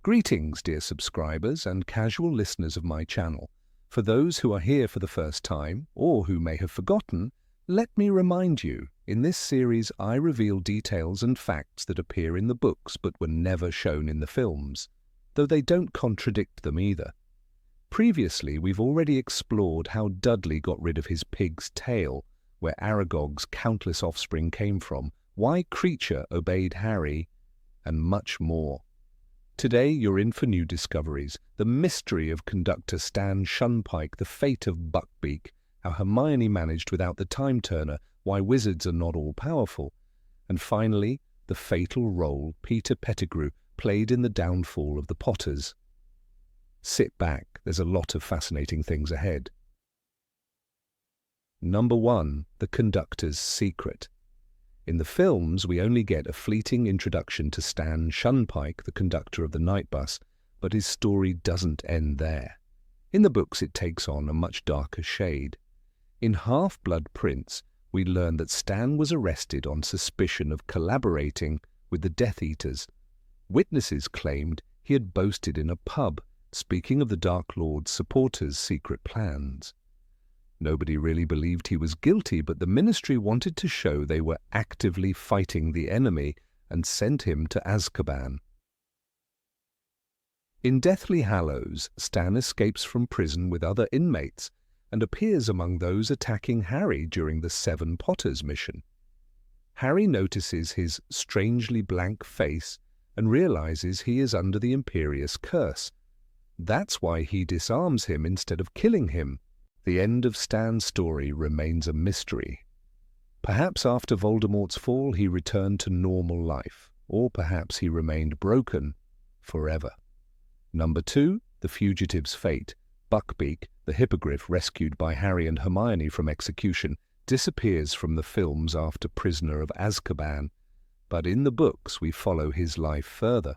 Greetings, dear subscribers and casual listeners of my channel. For those who are here for the first time, or who may have forgotten, let me remind you, in this series I reveal details and facts that appear in the books but were never shown in the films, though they don't contradict them either. Previously, we've already explored how Dudley got rid of his pig's tail, where Aragog's countless offspring came from, why Kreacher obeyed Harry, and much more. Today you're in for new discoveries, the mystery of conductor Stan Shunpike, the fate of Buckbeak, how Hermione managed without the time turner, why wizards are not all powerful, and finally, the fatal role Peter Pettigrew played in the downfall of the Potters. Sit back, there's a lot of fascinating things ahead. Number 1. The Conductor's Secret. In the films, we only get a fleeting introduction to Stan Shunpike, the conductor of the night bus, but his story doesn't end there. In the books, it takes on a much darker shade. In Half-Blood Prince, we learn that Stan was arrested on suspicion of collaborating with the Death Eaters. Witnesses claimed he had boasted in a pub, speaking of the Dark Lord's supporters' secret plans. Nobody really believed he was guilty, but the Ministry wanted to show they were actively fighting the enemy and sent him to Azkaban. In Deathly Hallows, Stan escapes from prison with other inmates and appears among those attacking Harry during the Seven Potters mission. Harry notices his strangely blank face and realizes he is under the Imperious curse. That's why he disarms him instead of killing him. The end of Stan's story remains a mystery. Perhaps after Voldemort's fall he returned to normal life, or perhaps he remained broken forever. Number 2. The Fugitive's Fate. Buckbeak, the hippogriff rescued by Harry and Hermione from execution, disappears from the films after Prisoner of Azkaban, but in the books we follow his life further.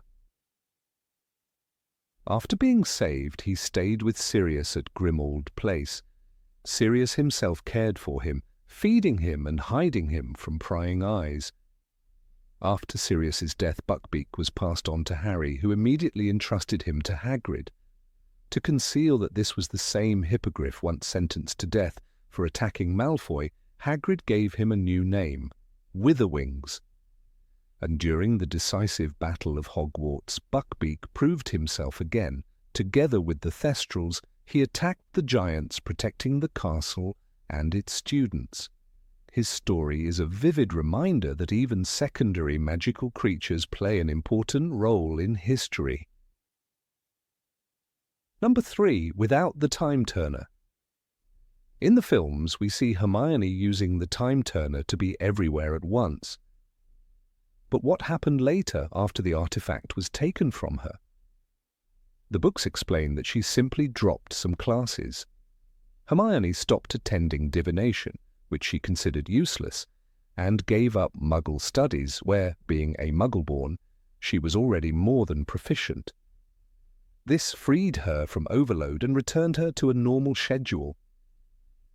After being saved, he stayed with Sirius at Grimmauld Place. Sirius himself cared for him, feeding him and hiding him from prying eyes. After Sirius's death, Buckbeak was passed on to Harry, who immediately entrusted him to Hagrid. To conceal that this was the same hippogriff once sentenced to death for attacking Malfoy, Hagrid gave him a new name, Witherwings. And during the decisive battle of Hogwarts, Buckbeak proved himself again. Together with the Thestrals, he attacked the giants protecting the castle and its students. His story is a vivid reminder that even secondary magical creatures play an important role in history. Number 3. Without the time turner. In the films, we see Hermione using the time turner to be everywhere at once. But what happened later after the artifact was taken from her? The books explain that she simply dropped some classes. Hermione stopped attending divination, which she considered useless, and gave up Muggle studies where, being a Muggle-born, she was already more than proficient. This freed her from overload and returned her to a normal schedule.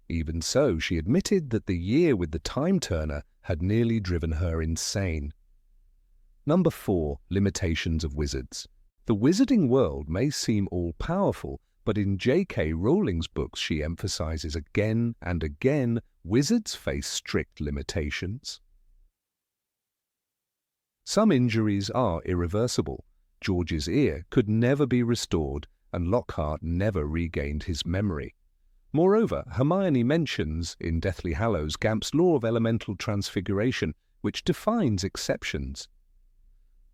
Even so, she admitted that the year with the time turner had nearly driven her insane. Number 4. Limitations of wizards. The wizarding world may seem all-powerful, but in J.K. Rowling's books she emphasizes again and again wizards face strict limitations. Some injuries are irreversible. George's ear could never be restored, and Lockhart never regained his memory. Moreover, Hermione mentions in Deathly Hallows Gamp's law of elemental transfiguration, which defines exceptions.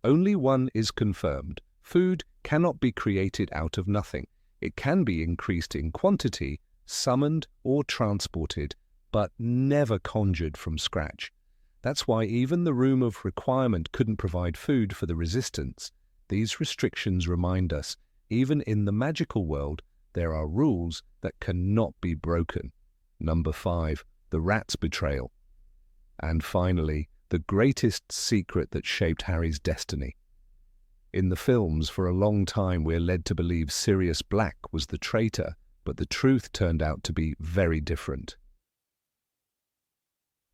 Only one is confirmed. Food cannot be created out of nothing. It can be increased in quantity, summoned or transported, but never conjured from scratch. That's why even the Room of Requirement couldn't provide food for the Resistance. These restrictions remind us, even in the magical world, there are rules that cannot be broken. Number 5. The Rat's Betrayal. And finally, the greatest secret that shaped Harry's destiny. In the films, for a long time we're led to believe Sirius Black was the traitor, but the truth turned out to be very different.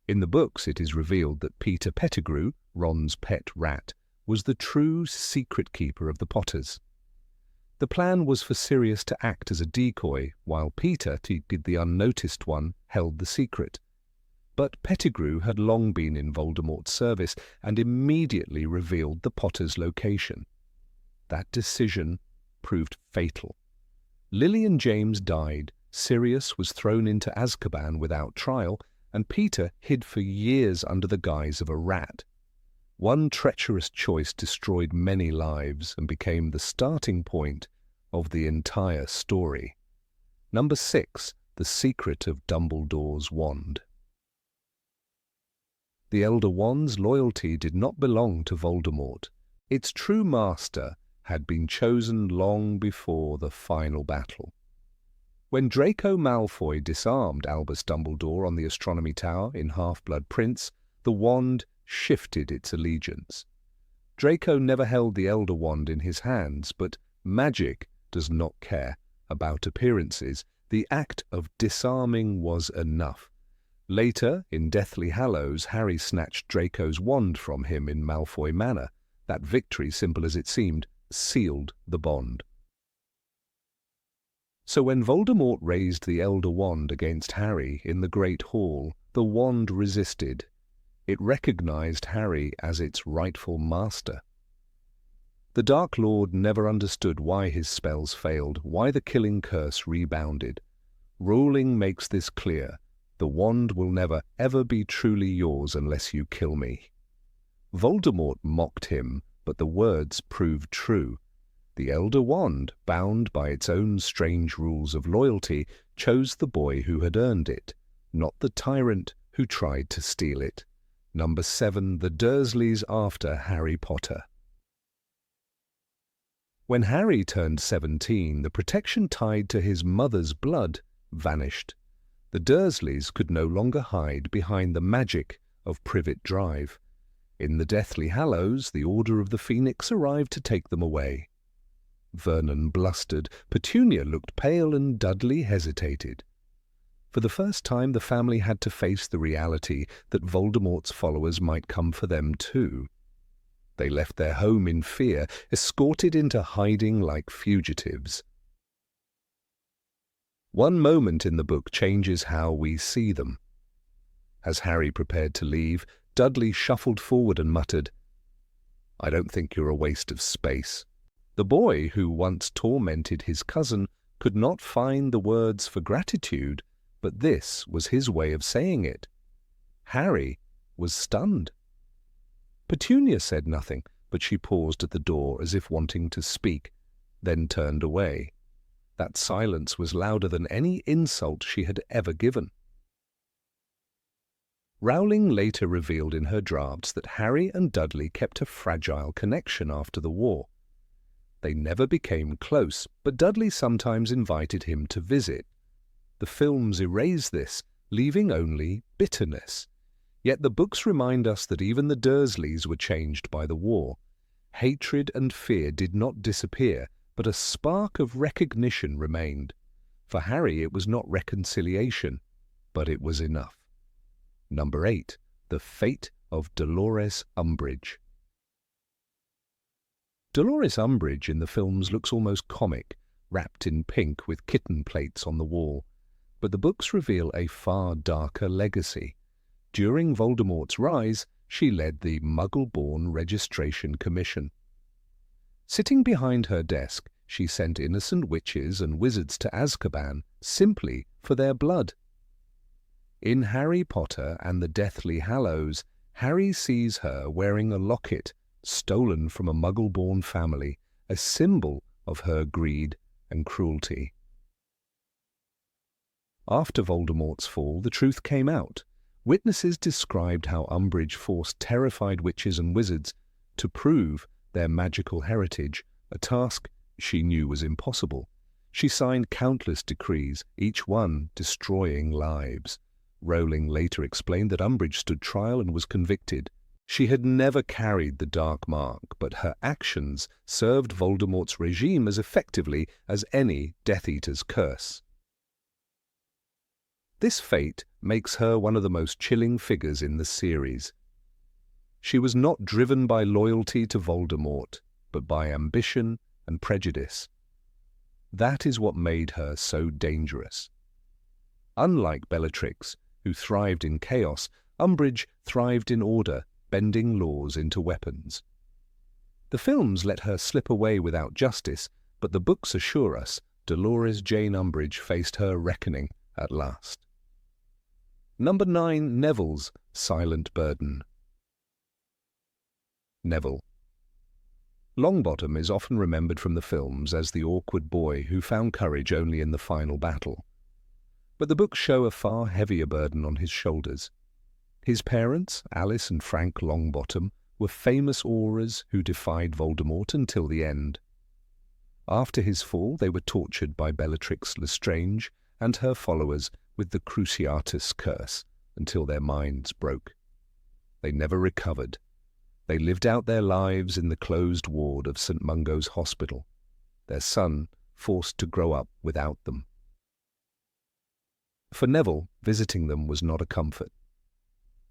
In the books, it is revealed that Peter Pettigrew, Ron's pet rat, was the true secret keeper of the Potters. The plan was for Sirius to act as a decoy, while Peter, to be the unnoticed one, held the secret. But Pettigrew had long been in Voldemort's service and immediately revealed the Potter's location. That decision proved fatal. Lily and James died, Sirius was thrown into Azkaban without trial, and Peter hid for years under the guise of a rat. One treacherous choice destroyed many lives and became the starting point of the entire story. Number 6. The Secret of Dumbledore's Wand. The Elder Wand's loyalty did not belong to Voldemort. Its true master had been chosen long before the final battle. When Draco Malfoy disarmed Albus Dumbledore on the Astronomy Tower in Half-Blood Prince, the wand shifted its allegiance. Draco never held the Elder Wand in his hands, but magic does not care about appearances. The act of disarming was enough. Later, in Deathly Hallows, Harry snatched Draco's wand from him in Malfoy Manor. That victory, simple as it seemed, sealed the bond. So when Voldemort raised the Elder Wand against Harry in the Great Hall, the wand resisted. It recognized Harry as its rightful master. The Dark Lord never understood why his spells failed, why the killing curse rebounded. Rowling makes this clear. The wand will never, ever be truly yours unless you kill me. Voldemort mocked him, but the words proved true. The Elder Wand, bound by its own strange rules of loyalty, chose the boy who had earned it, not the tyrant who tried to steal it. Number 7. The Dursleys after Harry Potter. When Harry turned 17, the protection tied to his mother's blood vanished. The Dursleys could no longer hide behind the magic of Privet Drive. In the Deathly Hallows, the Order of the Phoenix arrived to take them away. Vernon blustered, Petunia looked pale, and Dudley hesitated. For the first time, the family had to face the reality that Voldemort's followers might come for them too. They left their home in fear, escorted into hiding like fugitives. One moment in the book changes how we see them. As Harry prepared to leave, Dudley shuffled forward and muttered, "I don't think you're a waste of space." The boy, who once tormented his cousin, could not find the words for gratitude, but this was his way of saying it. Harry was stunned. Petunia said nothing, but she paused at the door as if wanting to speak, then turned away. That silence was louder than any insult she had ever given. Rowling later revealed in her drafts that Harry and Dudley kept a fragile connection after the war. They never became close, but Dudley sometimes invited him to visit. The films erase this, leaving only bitterness. Yet the books remind us that even the Dursleys were changed by the war. Hatred and fear did not disappear, but a spark of recognition remained. For Harry it was not reconciliation, but it was enough. Number 8. The Fate of Dolores Umbridge. Dolores Umbridge in the films looks almost comic, wrapped in pink with kitten plates on the wall. But the books reveal a far darker legacy. During Voldemort's rise, she led the Muggle-born Registration Commission. Sitting behind her desk, she sent innocent witches and wizards to Azkaban simply for their blood. In Harry Potter and the Deathly Hallows, Harry sees her wearing a locket stolen from a Muggle-born family, a symbol of her greed and cruelty. After Voldemort's fall, the truth came out. Witnesses described how Umbridge forced terrified witches and wizards to prove their magical heritage, a task she knew was impossible. She signed countless decrees, each one destroying lives. Rowling later explained that Umbridge stood trial and was convicted. She had never carried the dark mark, but her actions served Voldemort's regime as effectively as any Death Eater's curse. This fate makes her one of the most chilling figures in the series. She was not driven by loyalty to Voldemort, but by ambition and prejudice. That is what made her so dangerous. Unlike Bellatrix, who thrived in chaos, Umbridge thrived in order, bending laws into weapons. The films let her slip away without justice, but the books assure us Dolores Jane Umbridge faced her reckoning at last. Number 9. Neville's silent burden. Neville. Longbottom is often remembered from the films as the awkward boy who found courage only in the final battle. But the books show a far heavier burden on his shoulders. His parents, Alice and Frank Longbottom, were famous aurors who defied Voldemort until the end. After his fall, they were tortured by Bellatrix Lestrange and her followers with the Cruciatus curse until their minds broke. They never recovered. They lived out their lives in the closed ward of St. Mungo's Hospital, their son forced to grow up without them. For Neville, visiting them was not a comfort.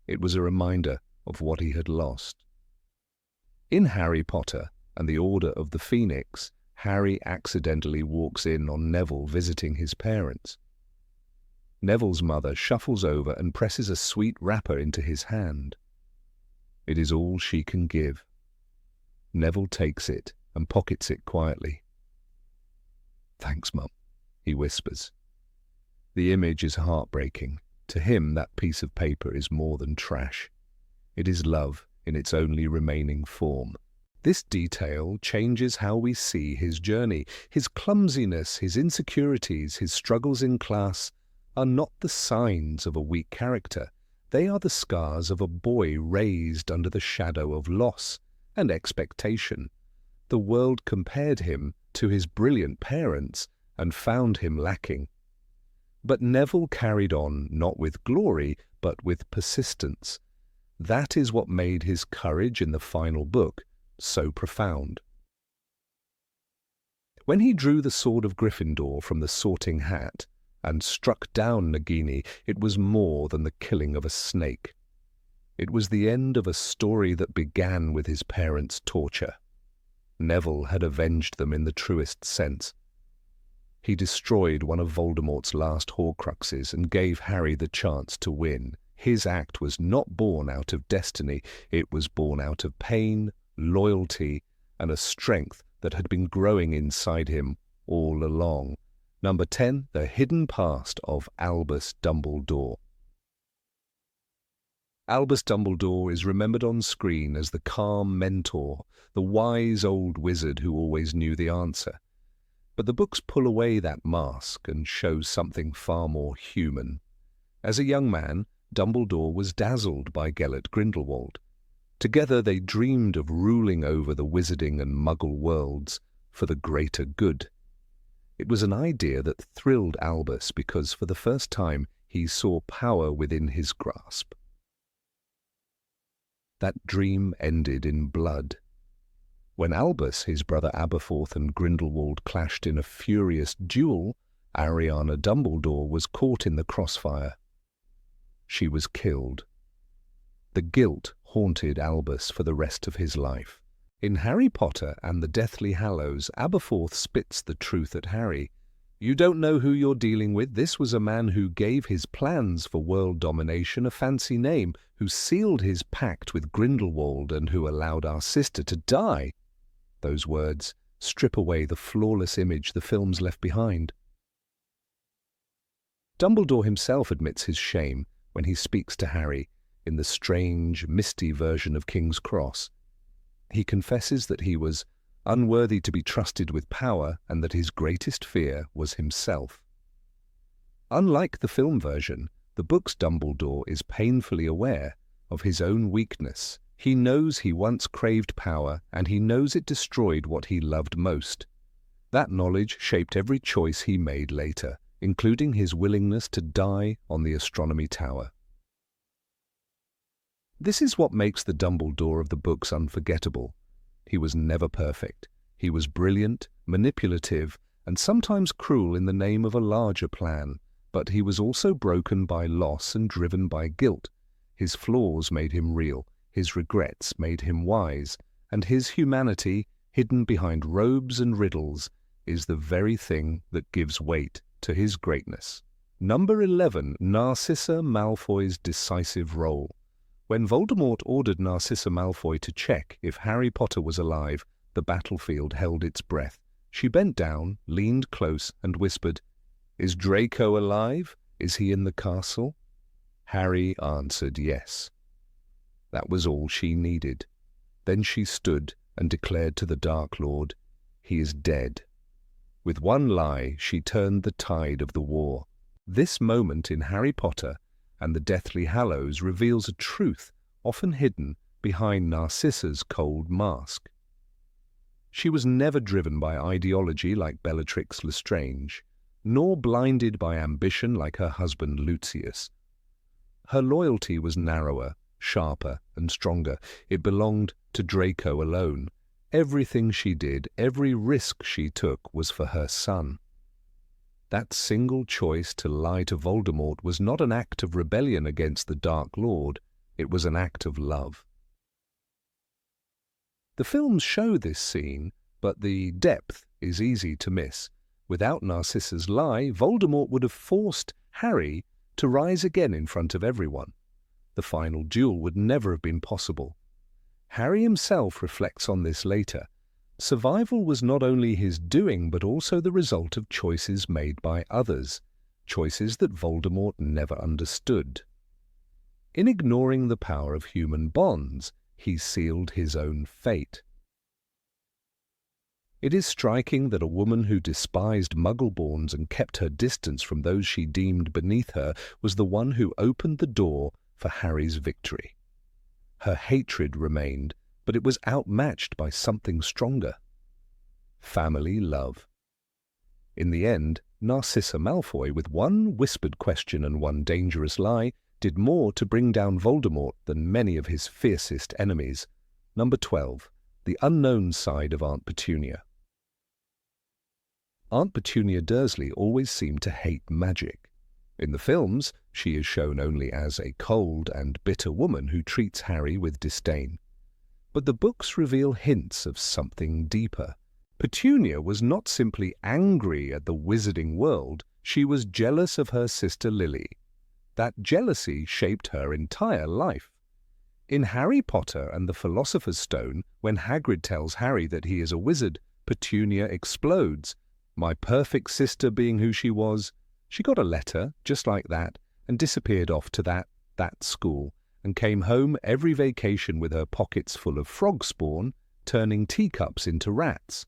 It was a reminder of what he had lost. In Harry Potter and the Order of the Phoenix, Harry accidentally walks in on Neville visiting his parents. Neville's mother shuffles over and presses a sweet wrapper into his hand. It is all she can give. Neville takes it and pockets it quietly. "Thanks, Mum," he whispers. The image is heartbreaking. To him, that piece of paper is more than trash. It is love in its only remaining form. This detail changes how we see his journey. His clumsiness, his insecurities, his struggles in class are not the signs of a weak character. They are the scars of a boy raised under the shadow of loss and expectation. The world compared him to his brilliant parents and found him lacking. But Neville carried on not with glory, but with persistence. That is what made his courage in the final book so profound. When he drew the sword of Gryffindor from the Sorting Hat and struck down Nagini, it was more than the killing of a snake. It was the end of a story that began with his parents' torture. Neville had avenged them in the truest sense. He destroyed one of Voldemort's last Horcruxes and gave Harry the chance to win. His act was not born out of destiny, it was born out of pain, loyalty, and a strength that had been growing inside him all along. Number 10, The Hidden Past of Albus Dumbledore. Albus Dumbledore is remembered on screen as the calm mentor, the wise old wizard who always knew the answer. But the books pull away that mask and show something far more human. As a young man, Dumbledore was dazzled by Gellert Grindelwald. Together they dreamed of ruling over the wizarding and muggle worlds for the greater good. It was an idea that thrilled Albus because for the first time he saw power within his grasp. That dream ended in blood. When Albus, his brother Aberforth and Grindelwald clashed in a furious duel, Ariana Dumbledore was caught in the crossfire. She was killed. The guilt haunted Albus for the rest of his life. In Harry Potter and the Deathly Hallows, Aberforth spits the truth at Harry. "You don't know who you're dealing with. This was a man who gave his plans for world domination a fancy name, who sealed his pact with Grindelwald and who allowed our sister to die." Those words strip away the flawless image the films left behind. Dumbledore himself admits his shame when he speaks to Harry in the strange, misty version of King's Cross. He confesses that he was unworthy to be trusted with power and that his greatest fear was himself. Unlike the film version, the book's Dumbledore is painfully aware of his own weakness. He knows he once craved power and he knows it destroyed what he loved most. That knowledge shaped every choice he made later, including his willingness to die on the Astronomy Tower. This is what makes the Dumbledore of the books unforgettable. He was never perfect. He was brilliant, manipulative, and sometimes cruel in the name of a larger plan, but he was also broken by loss and driven by guilt. His flaws made him real, his regrets made him wise, and his humanity, hidden behind robes and riddles, is the very thing that gives weight to his greatness. Number 11, Narcissa Malfoy's decisive role. When Voldemort ordered Narcissa Malfoy to check if Harry Potter was alive, the battlefield held its breath. She bent down, leaned close, and whispered, "Is Draco alive? Is he in the castle?" Harry answered yes. That was all she needed. Then she stood and declared to the Dark Lord, "He is dead." With one lie, she turned the tide of the war. This moment in Harry Potter and the Deathly Hallows reveals a truth often hidden behind Narcissa's cold mask. She was never driven by ideology like Bellatrix Lestrange, nor blinded by ambition like her husband Lucius. Her loyalty was narrower, sharper, and stronger. It belonged to Draco alone. Everything she did, every risk she took was for her son. That single choice to lie to Voldemort was not an act of rebellion against the Dark Lord, it was an act of love. The films show this scene, but the depth is easy to miss. Without Narcissa's lie, Voldemort would have forced Harry to rise again in front of everyone. The final duel would never have been possible. Harry himself reflects on this later. Survival was not only his doing, but also the result of choices made by others, choices that Voldemort never understood. In ignoring the power of human bonds, he sealed his own fate. It is striking that a woman who despised Muggle-borns and kept her distance from those she deemed beneath her was the one who opened the door for Harry's victory. Her hatred remained, but it was outmatched by something stronger. Family love. In the end, Narcissa Malfoy, with one whispered question and one dangerous lie, did more to bring down Voldemort than many of his fiercest enemies. Number 12. The unknown side of Aunt Petunia. Aunt Petunia Dursley always seemed to hate magic. In the films, she is shown only as a cold and bitter woman who treats Harry with disdain. But the books reveal hints of something deeper. Petunia was not simply angry at the wizarding world, she was jealous of her sister Lily. That jealousy shaped her entire life. In Harry Potter and the Philosopher's Stone, when Hagrid tells Harry that he is a wizard, Petunia explodes. My perfect sister being who she was, she got a letter just like that and disappeared off to that school and came home every vacation with her pockets full of frog spawn, turning teacups into rats.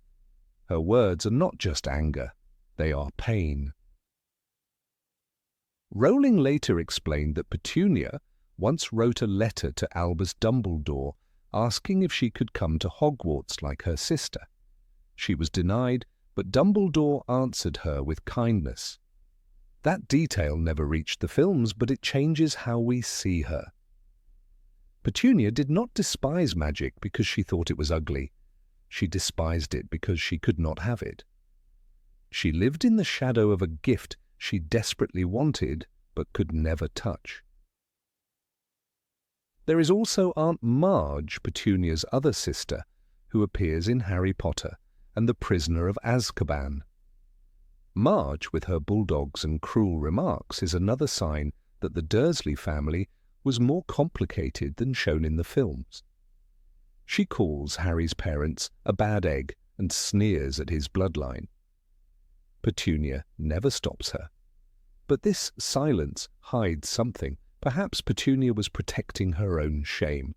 Her words are not just anger, they are pain. Rowling later explained that Petunia once wrote a letter to Albus Dumbledore asking if she could come to Hogwarts like her sister. She was denied, but Dumbledore answered her with kindness. That detail never reached the films, but it changes how we see her. Petunia did not despise magic because she thought it was ugly. She despised it because she could not have it. She lived in the shadow of a gift she desperately wanted but could never touch. There is also Aunt Marge, Petunia's other sister, who appears in Harry Potter and the Prisoner of Azkaban. Marge, with her bulldogs and cruel remarks, is another sign that the Dursley family was more complicated than shown in the films. She calls Harry's parents a bad egg and sneers at his bloodline. Petunia never stops her. But this silence hides something. Perhaps Petunia was protecting her own shame.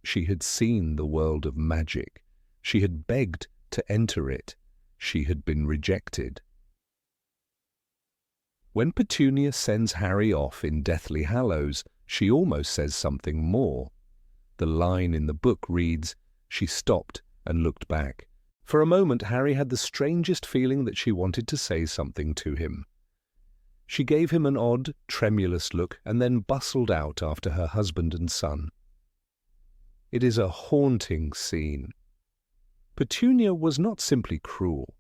She had seen the world of magic. She had begged to enter it. She had been rejected. When Petunia sends Harry off in Deathly Hallows, she almost says something more. The line in the book reads, "She stopped and looked back." For a moment, Harry had the strangest feeling that she wanted to say something to him. She gave him an odd, tremulous look and then bustled out after her husband and son. It is a haunting scene. Petunia was not simply cruel.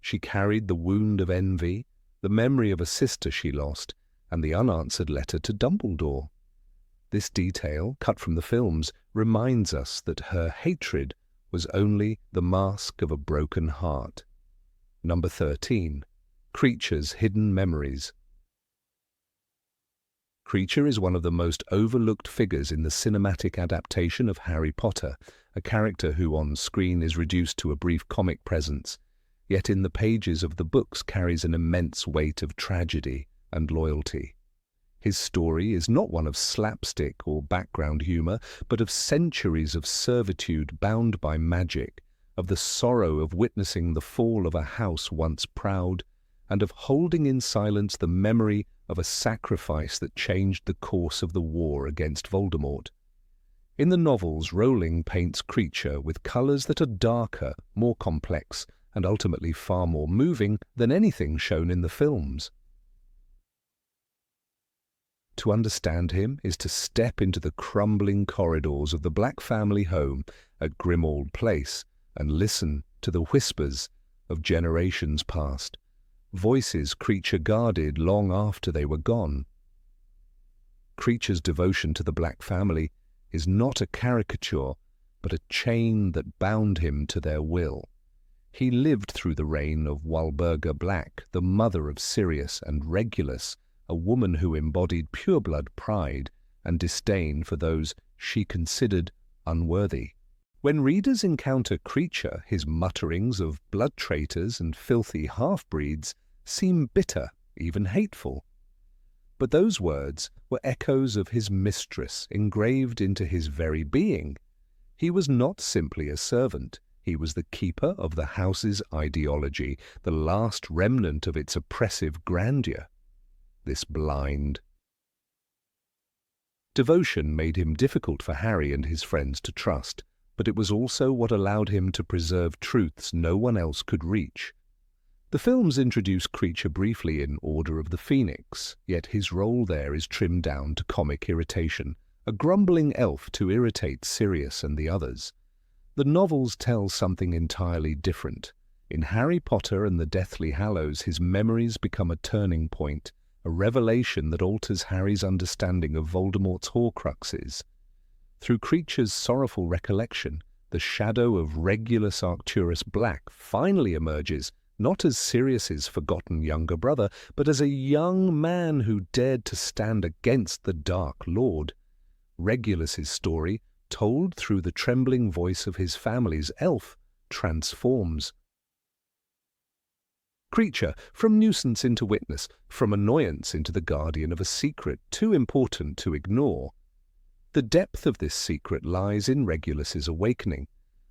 She carried the wound of envy, the memory of a sister she lost, and the unanswered letter to Dumbledore. This detail, cut from the films, reminds us that her hatred was only the mask of a broken heart. Number 13. Kreacher's Hidden Memories. Kreacher is one of the most overlooked figures in the cinematic adaptation of Harry Potter, a character who on screen is reduced to a brief comic presence, yet in the pages of the books carries an immense weight of tragedy and loyalty. His story is not one of slapstick or background humor, but of centuries of servitude bound by magic, of the sorrow of witnessing the fall of a house once proud, and of holding in silence the memory of a sacrifice that changed the course of the war against Voldemort. In the novels, Rowling paints Kreacher with colors that are darker, more complex, and ultimately far more moving than anything shown in the films. To understand him is to step into the crumbling corridors of the Black family home at Grimmauld Place and listen to the whispers of generations past, voices Kreacher guarded long after they were gone. Kreacher's devotion to the Black family is not a caricature, but a chain that bound him to their will. He lived through the reign of Walburga Black, the mother of Sirius and Regulus, a woman who embodied pureblood pride and disdain for those she considered unworthy. When readers encounter Kreacher, his mutterings of blood traitors and filthy half-breeds seem bitter, even hateful. But those words were echoes of his mistress engraved into his very being. He was not simply a servant. He was the keeper of the house's ideology, the last remnant of its oppressive grandeur. This blind devotion made him difficult for Harry and his friends to trust, but it was also what allowed him to preserve truths no one else could reach. The films introduce Kreacher briefly in Order of the Phoenix, yet his role there is trimmed down to comic irritation, a grumbling elf to irritate Sirius and the others. The novels tell something entirely different. In Harry Potter and the Deathly Hallows, his memories become a turning point, a revelation that alters Harry's understanding of Voldemort's Horcruxes. Through Kreacher's sorrowful recollection, the shadow of Regulus Arcturus Black finally emerges, not as Sirius's forgotten younger brother, but as a young man who dared to stand against the Dark Lord. Regulus's story, told through the trembling voice of his family's elf, transforms Kreacher from nuisance into witness, from annoyance into the guardian of a secret too important to ignore. The depth of this secret lies in Regulus's awakening.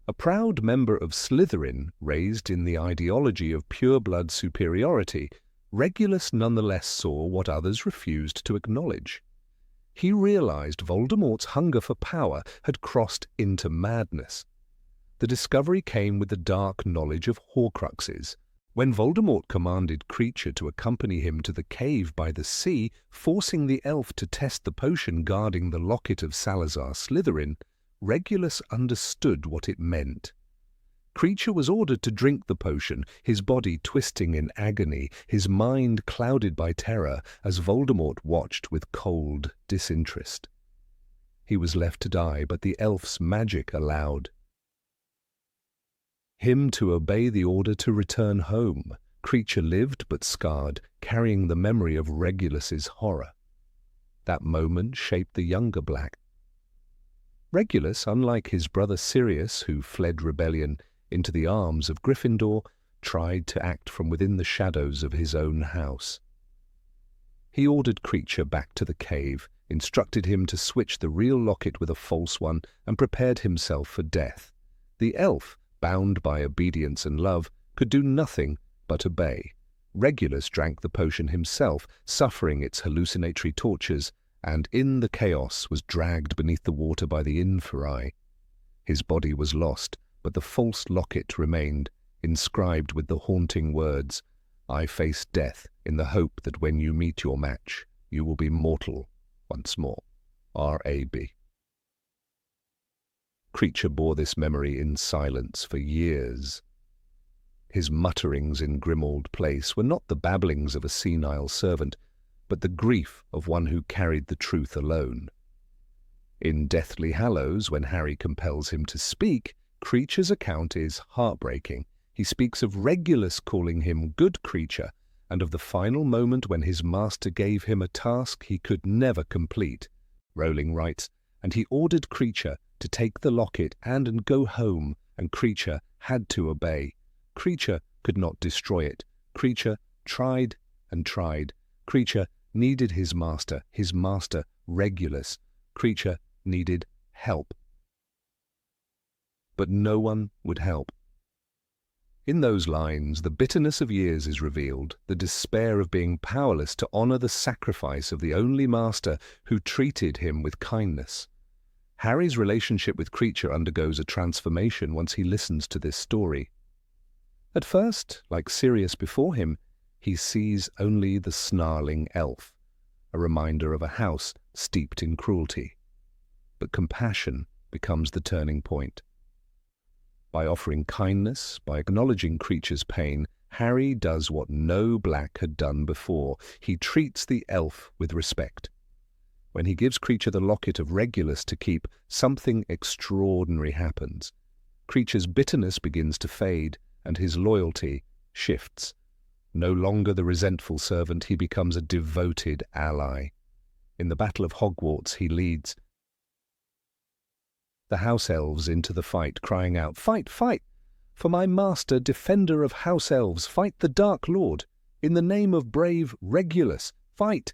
A proud member of Slytherin, raised in the ideology of pure-blood superiority, Regulus nonetheless saw what others refused to acknowledge. He realized Voldemort's hunger for power had crossed into madness. The discovery came with the dark knowledge of Horcruxes. When Voldemort commanded Kreacher to accompany him to the cave by the sea, forcing the elf to test the potion guarding the locket of Salazar Slytherin, Regulus understood what it meant. Kreacher was ordered to drink the potion, his body twisting in agony, his mind clouded by terror as Voldemort watched with cold disinterest. He was left to die, but the elf's magic allowed him to obey the order to return home. Kreacher lived but scarred, carrying the memory of Regulus's horror. That moment shaped the younger Black. Regulus, unlike his brother Sirius, who fled rebellion into the arms of Gryffindor, tried to act from within the shadows of his own house. He ordered Kreacher back to the cave, instructed him to switch the real locket with a false one, and prepared himself for death. The elf, bound by obedience and love, could do nothing but obey. Regulus drank the potion himself, suffering its hallucinatory tortures, and in the chaos was dragged beneath the water by the Inferi. His body was lost, but the false locket remained, inscribed with the haunting words, "I face death in the hope that when you meet your match, you will be mortal once more. R.A.B." Kreacher bore this memory in silence for years. His mutterings in Grimmauld Place were not the babblings of a senile servant, but the grief of one who carried the truth alone. In Deathly Hallows, when Harry compels him to speak, Kreacher's account is heartbreaking. He speaks of Regulus calling him good Kreacher, and of the final moment when his master gave him a task he could never complete. Rowling writes, "And he ordered Kreacher to take the locket and go home, and Kreacher had to obey. Kreacher could not destroy it. Kreacher tried and tried. Kreacher needed his master Regulus. Kreacher needed help. But no one would help." In those lines, the bitterness of years is revealed, the despair of being powerless to honour the sacrifice of the only master who treated him with kindness. Harry's relationship with Kreacher undergoes a transformation once he listens to this story. At first, like Sirius before him, he sees only the snarling elf, a reminder of a house steeped in cruelty. But compassion becomes the turning point. By offering kindness, by acknowledging Kreacher's pain, Harry does what no Black had done before. He treats the elf with respect. When he gives Kreacher the locket of Regulus to keep, something extraordinary happens. Kreacher's bitterness begins to fade, and his loyalty shifts. No longer the resentful servant, he becomes a devoted ally. In the Battle of Hogwarts, he leads the house elves into the fight, crying out, "Fight, fight! For my master, defender of house elves, fight the Dark Lord! In the name of brave Regulus, fight!"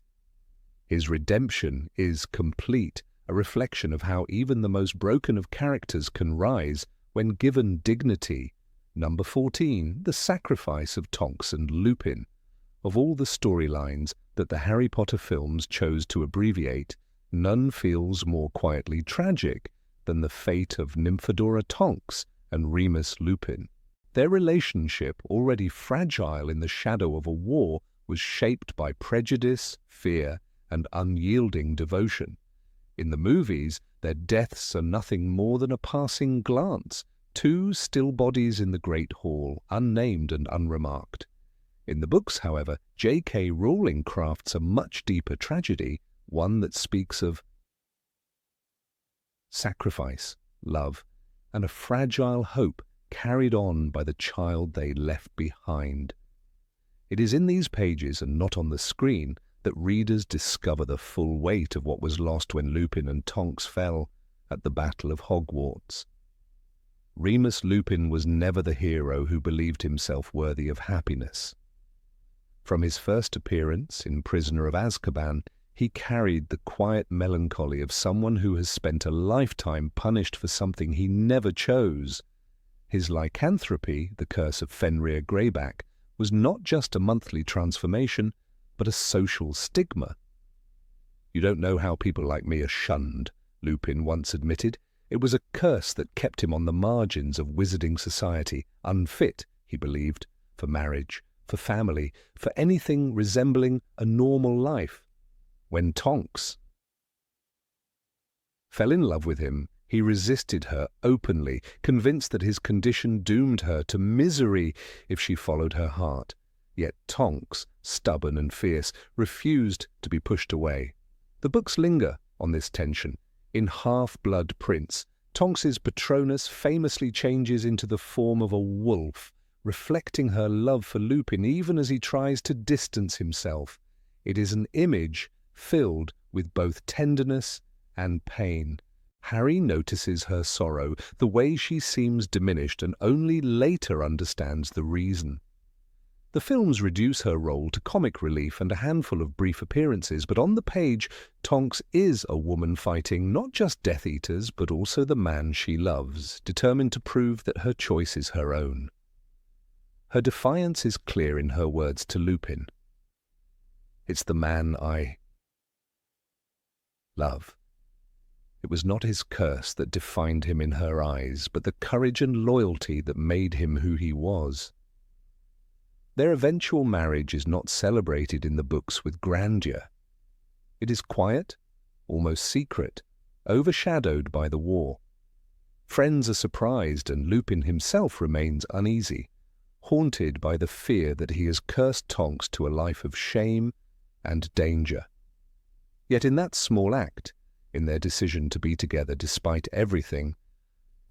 His redemption is complete, a reflection of how even the most broken of characters can rise when given dignity. Number 14, the sacrifice of Tonks and Lupin. Of all the storylines that the Harry Potter films chose to abbreviate, none feels more quietly tragic than the fate of Nymphadora Tonks and Remus Lupin. Their relationship, already fragile in the shadow of a war, was shaped by prejudice, fear, and unyielding devotion. In the movies, their deaths are nothing more than a passing glance, two still bodies in the Great Hall, unnamed and unremarked. In the books, however, J.K. Rowling crafts a much deeper tragedy, one that speaks of sacrifice, love, and a fragile hope carried on by the child they left behind. It is in these pages and not on the screen that readers discover the full weight of what was lost when Lupin and Tonks fell at the Battle of Hogwarts. Remus Lupin was never the hero who believed himself worthy of happiness. From his first appearance in Prisoner of Azkaban, he carried the quiet melancholy of someone who has spent a lifetime punished for something he never chose. His lycanthropy, the curse of Fenrir Greyback, was not just a monthly transformation, but a social stigma. "You don't know how people like me are shunned," Lupin once admitted. It was a curse that kept him on the margins of wizarding society, unfit, he believed, for marriage, for family, for anything resembling a normal life. When Tonks fell in love with him, he resisted her openly, convinced that his condition doomed her to misery if she followed her heart. Yet Tonks, stubborn and fierce, refused to be pushed away. The books linger on this tension. In Half-Blood Prince, Tonks's Patronus famously changes into the form of a wolf, reflecting her love for Lupin even as he tries to distance himself. It is an image filled with both tenderness and pain. Harry notices her sorrow, the way she seems diminished, and only later understands the reason. The films reduce her role to comic relief and a handful of brief appearances, but on the page, Tonks is a woman fighting not just Death Eaters, but also the man she loves, determined to prove that her choice is her own. Her defiance is clear in her words to Lupin. "It's the man I love." It was not his curse that defined him in her eyes, but the courage and loyalty that made him who he was. Their eventual marriage is not celebrated in the books with grandeur. It is quiet, almost secret, overshadowed by the war. Friends are surprised, and Lupin himself remains uneasy, haunted by the fear that he has cursed Tonks to a life of shame and danger. Yet in that small act, in their decision to be together despite everything,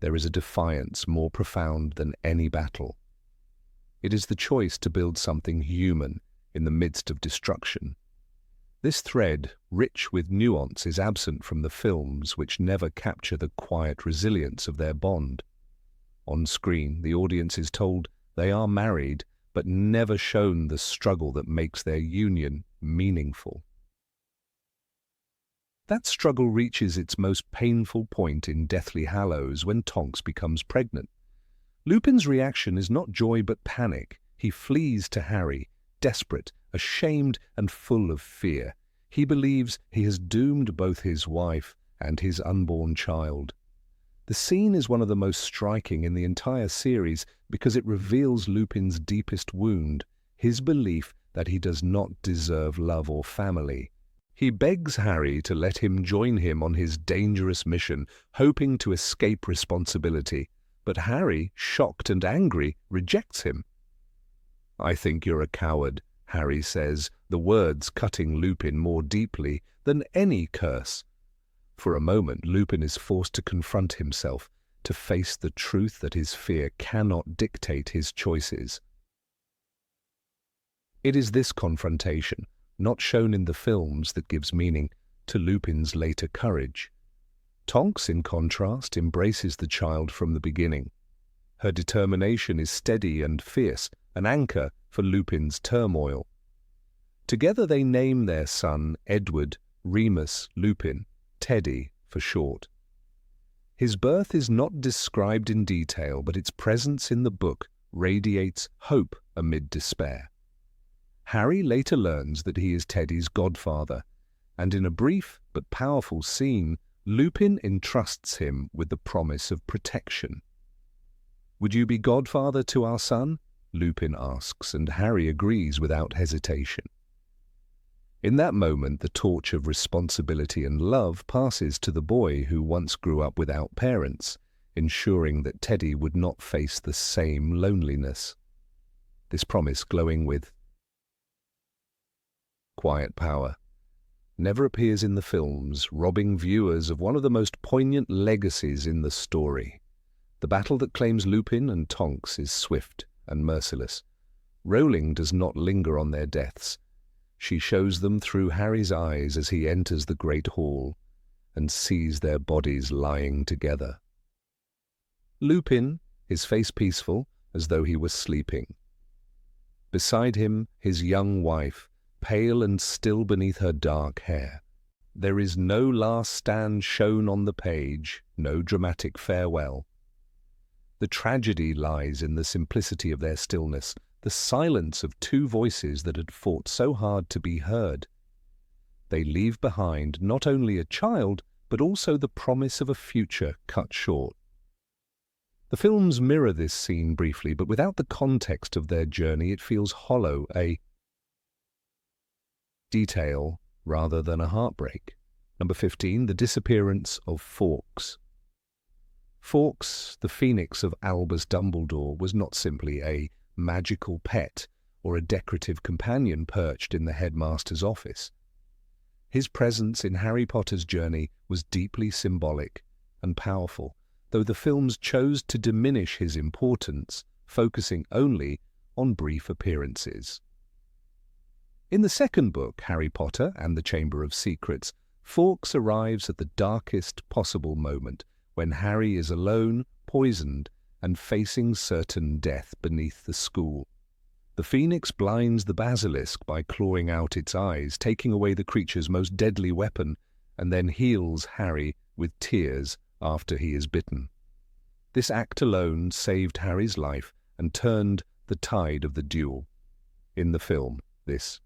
there is a defiance more profound than any battle. It is the choice to build something human in the midst of destruction. This thread, rich with nuance, is absent from the films, which never capture the quiet resilience of their bond. On screen, the audience is told they are married, but never shown the struggle that makes their union meaningful. That struggle reaches its most painful point in Deathly Hallows when Tonks becomes pregnant. Lupin's reaction is not joy but panic. He flees to Harry, desperate, ashamed, and full of fear. He believes he has doomed both his wife and his unborn child. The scene is one of the most striking in the entire series because it reveals Lupin's deepest wound, his belief that he does not deserve love or family. He begs Harry to let him join him on his dangerous mission, hoping to escape responsibility. But Harry, shocked and angry, rejects him. "I think you're a coward," Harry says, the words cutting Lupin more deeply than any curse. For a moment, Lupin is forced to confront himself, to face the truth that his fear cannot dictate his choices. It is this confrontation, not shown in the films, that gives meaning to Lupin's later courage. Tonks, in contrast, embraces the child from the beginning. Her determination is steady and fierce, an anchor for Lupin's turmoil. Together they name their son Edward Remus Lupin, Teddy for short. His birth is not described in detail, but its presence in the book radiates hope amid despair. Harry later learns that he is Teddy's godfather, and in a brief but powerful scene, Lupin entrusts him with the promise of protection. "Would you be godfather to our son?" Lupin asks, and Harry agrees without hesitation. In that moment, the torch of responsibility and love passes to the boy who once grew up without parents, ensuring that Teddy would not face the same loneliness. This promise, glowing with quiet power, never appears in the films, robbing viewers of one of the most poignant legacies in the story. The battle that claims Lupin and Tonks is swift and merciless. Rowling does not linger on their deaths. She shows them through Harry's eyes as he enters the great hall and sees their bodies lying together. Lupin, his face peaceful, as though he was sleeping. Beside him, his young wife, pale and still beneath her dark hair. There is no last stand shown on the page, no dramatic farewell. The tragedy lies in the simplicity of their stillness, the silence of two voices that had fought so hard to be heard. They leave behind not only a child, but also the promise of a future cut short. The films mirror this scene briefly, but without the context of their journey, it feels hollow, a detail rather than a heartbreak. Number 15, The Disappearance of Fawkes. Fawkes, the phoenix of Albus Dumbledore, was not simply a magical pet or a decorative companion perched in the headmaster's office. His presence in Harry Potter's journey was deeply symbolic and powerful, though the films chose to diminish his importance, focusing only on brief appearances. In the second book, Harry Potter and the Chamber of Secrets, Fawkes arrives at the darkest possible moment, when Harry is alone, poisoned, and facing certain death beneath the school. The phoenix blinds the basilisk by clawing out its eyes, taking away the creature's most deadly weapon, and then heals Harry with tears after he is bitten. This act alone saved Harry's life and turned the tide of the duel. In the film, this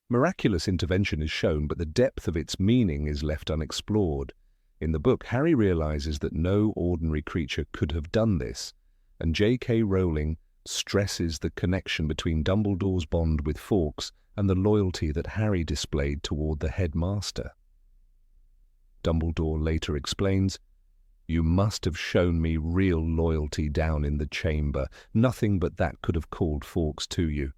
miraculous intervention is shown, but the depth of its meaning is left unexplored. In the book, Harry realizes that no ordinary creature could have done this, and J.K. Rowling stresses the connection between Dumbledore's bond with Fawkes and the loyalty that Harry displayed toward the headmaster. Dumbledore later explains, "You must have shown me real loyalty down in the chamber. Nothing but that could have called Fawkes to you."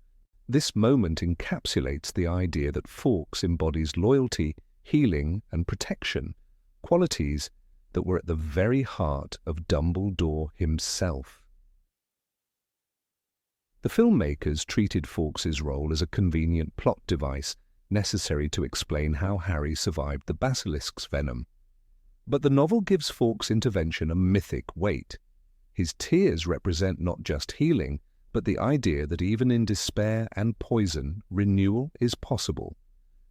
This moment encapsulates the idea that Fawkes embodies loyalty, healing, and protection, qualities that were at the very heart of Dumbledore himself. The filmmakers treated Fawkes's role as a convenient plot device necessary to explain how Harry survived the basilisk's venom. But the novel gives Fawkes' intervention a mythic weight. His tears represent not just healing, but the idea that even in despair and poison, renewal is possible.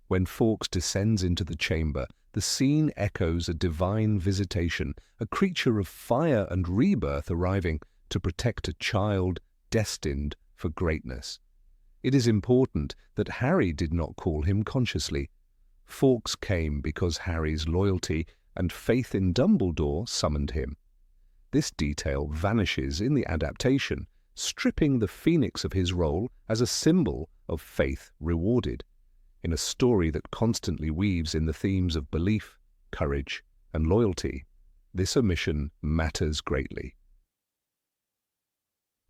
When Fawkes descends into the chamber, the scene echoes a divine visitation, a creature of fire and rebirth arriving to protect a child destined for greatness. It is important that Harry did not call him consciously. Fawkes came because Harry's loyalty and faith in Dumbledore summoned him. This detail vanishes in the adaptation, stripping the Phoenix of his role as a symbol of faith rewarded. In a story that constantly weaves in the themes of belief, courage, and loyalty, this omission matters greatly.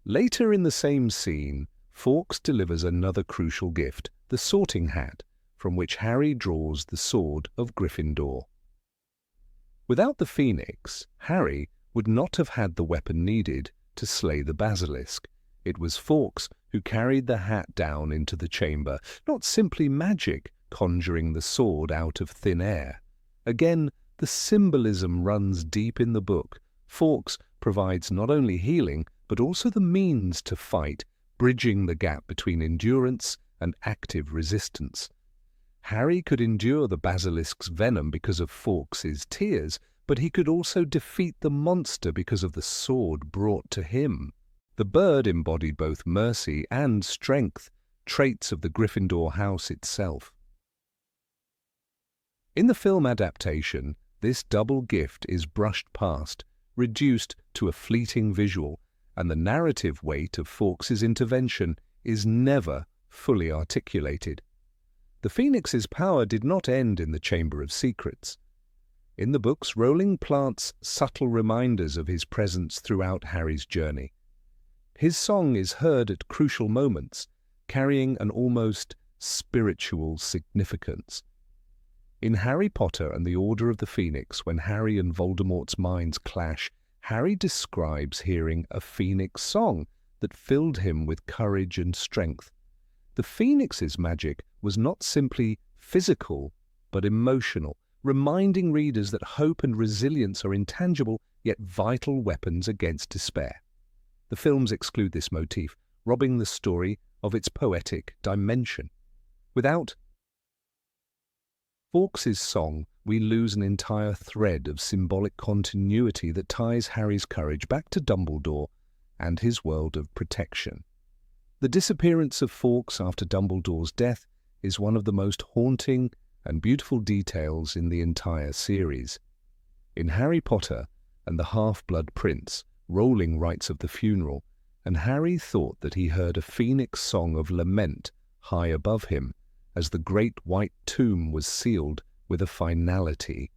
Later in the same scene, Fawkes delivers another crucial gift, the sorting hat, from which Harry draws the sword of Gryffindor. Without the Phoenix, Harry would not have had the weapon needed to slay the basilisk. It was Fawkes who carried the hat down into the chamber, not simply magic conjuring the sword out of thin air. Again, the symbolism runs deep in the book. Fawkes provides not only healing, but also the means to fight, bridging the gap between endurance and active resistance. Harry could endure the basilisk's venom because of Fawkes's tears, but he could also defeat the monster because of the sword brought to him. The bird embodied both mercy and strength, traits of the Gryffindor house itself. In the film adaptation, this double gift is brushed past, reduced to a fleeting visual, and the narrative weight of Fawkes's intervention is never fully articulated. The Phoenix's power did not end in the Chamber of Secrets. In the books, Rowling plants subtle reminders of his presence throughout Harry's journey. His song is heard at crucial moments, carrying an almost spiritual significance. In Harry Potter and the Order of the Phoenix, when Harry and Voldemort's minds clash, Harry describes hearing a phoenix song that filled him with courage and strength. The Phoenix's magic was not simply physical, but emotional, reminding readers that hope and resilience are intangible yet vital weapons against despair. The films exclude this motif, robbing the story of its poetic dimension. Without Fawkes's song, we lose an entire thread of symbolic continuity that ties Harry's courage back to Dumbledore and his world of protection. The disappearance of Fawkes after Dumbledore's death is one of the most haunting and beautiful details in the entire series. In Harry Potter and the Half-Blood Prince, Rowling writes of the funeral, and Harry thought that he heard a phoenix song of lament high above him as the great white tomb was sealed with a finality.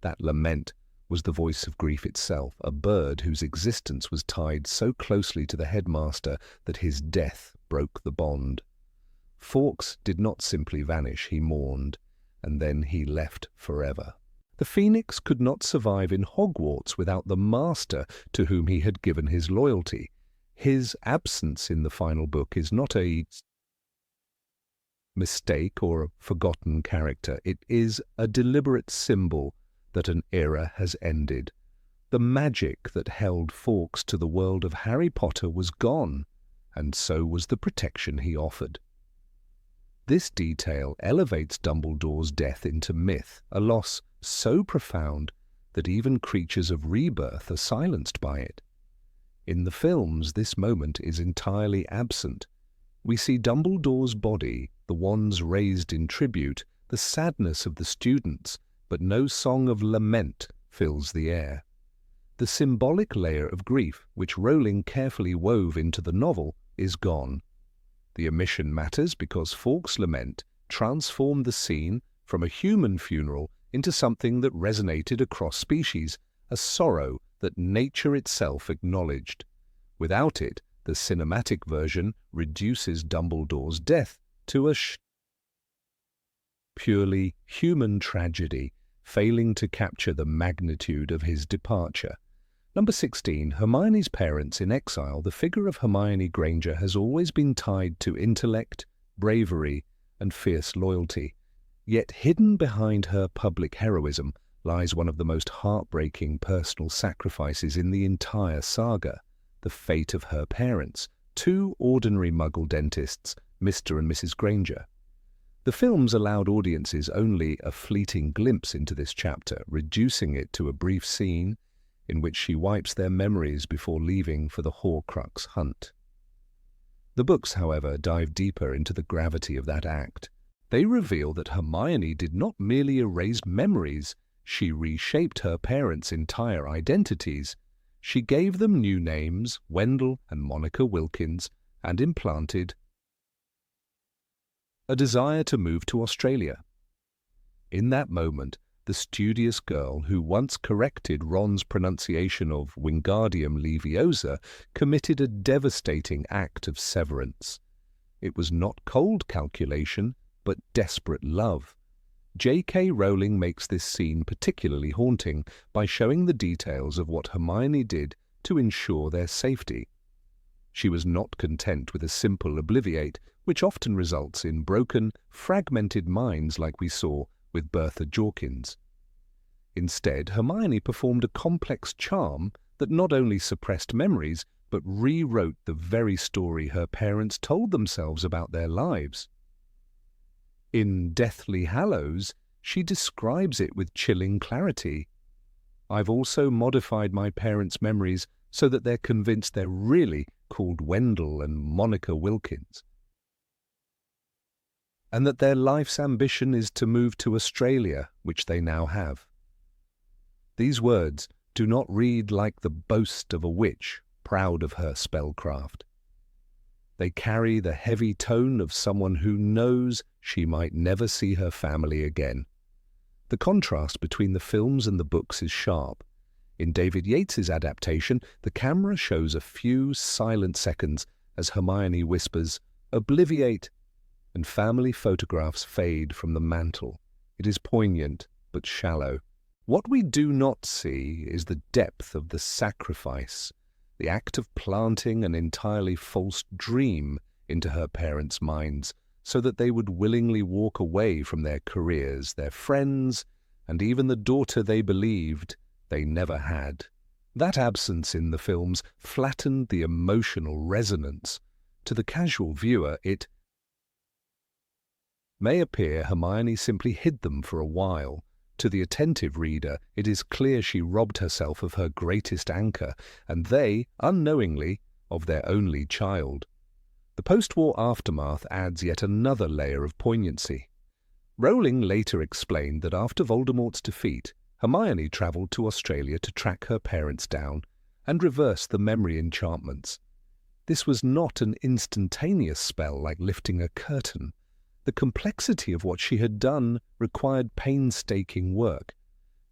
That lament was the voice of grief itself, a bird whose existence was tied so closely to the headmaster that his death broke the bond. Fawkes did not simply vanish, he mourned, and then he left forever. The Phoenix could not survive in Hogwarts without the master to whom he had given his loyalty. His absence in the final book is not a mistake or a forgotten character. It is a deliberate symbol that an era has ended. The magic that held Fawkes to the world of Harry Potter was gone, and so was the protection he offered. This detail elevates Dumbledore's death into myth, a loss so profound that even creatures of rebirth are silenced by it. In the films, this moment is entirely absent. We see Dumbledore's body, the wands raised in tribute, the sadness of the students, but no song of lament fills the air. The symbolic layer of grief, which Rowling carefully wove into the novel, is gone. The omission matters because Fawkes' lament transformed the scene from a human funeral into something that resonated across species, a sorrow that nature itself acknowledged. Without it, the cinematic version reduces Dumbledore's death to a purely human tragedy, failing to capture the magnitude of his departure. Number 16. Hermione's parents in exile. The figure of Hermione Granger has always been tied to intellect, bravery, and fierce loyalty. Yet hidden behind her public heroism lies one of the most heartbreaking personal sacrifices in the entire saga, the fate of her parents, two ordinary Muggle dentists, Mr. and Mrs. Granger. The films allowed audiences only a fleeting glimpse into this chapter, reducing it to a brief scene in which she wipes their memories before leaving for the Horcrux hunt. The books, however, dive deeper into the gravity of that act. They reveal that Hermione did not merely erase memories, she reshaped her parents' entire identities. She gave them new names, Wendell and Monica Wilkins, and implanted a desire to move to Australia. In that moment, the studious girl who once corrected Ron's pronunciation of Wingardium Leviosa committed a devastating act of severance. It was not cold calculation, but desperate love. J.K. Rowling makes this scene particularly haunting by showing the details of what Hermione did to ensure their safety. She was not content with a simple obliviate, which often results in broken, fragmented minds like we saw with Bertha Jorkins. Instead, Hermione performed a complex charm that not only suppressed memories, but rewrote the very story her parents told themselves about their lives. In Deathly Hallows, she describes it with chilling clarity. I've also modified my parents' memories so that they're convinced they're really called Wendell and Monica Wilkins, and that their life's ambition is to move to Australia, which they now have. These words do not read like the boast of a witch proud of her spellcraft. They carry the heavy tone of someone who knows she might never see her family again. The contrast between the films and the books is sharp. In David Yates's adaptation, the camera shows a few silent seconds as Hermione whispers, "Obliviate," and family photographs fade from the mantle. It is poignant, but shallow. What we do not see is the depth of the sacrifice, the act of planting an entirely false dream into her parents' minds, so that they would willingly walk away from their careers, their friends, and even the daughter they believed they never had. That absence in the films flattened the emotional resonance. To the casual viewer, it may appear Hermione simply hid them for a while. To the attentive reader, it is clear she robbed herself of her greatest anchor, and they, unknowingly, of their only child. The post-war aftermath adds yet another layer of poignancy. Rowling later explained that after Voldemort's defeat, Hermione travelled to Australia to track her parents down and reverse the memory enchantments. This was not an instantaneous spell like lifting a curtain. The complexity of what she had done required painstaking work.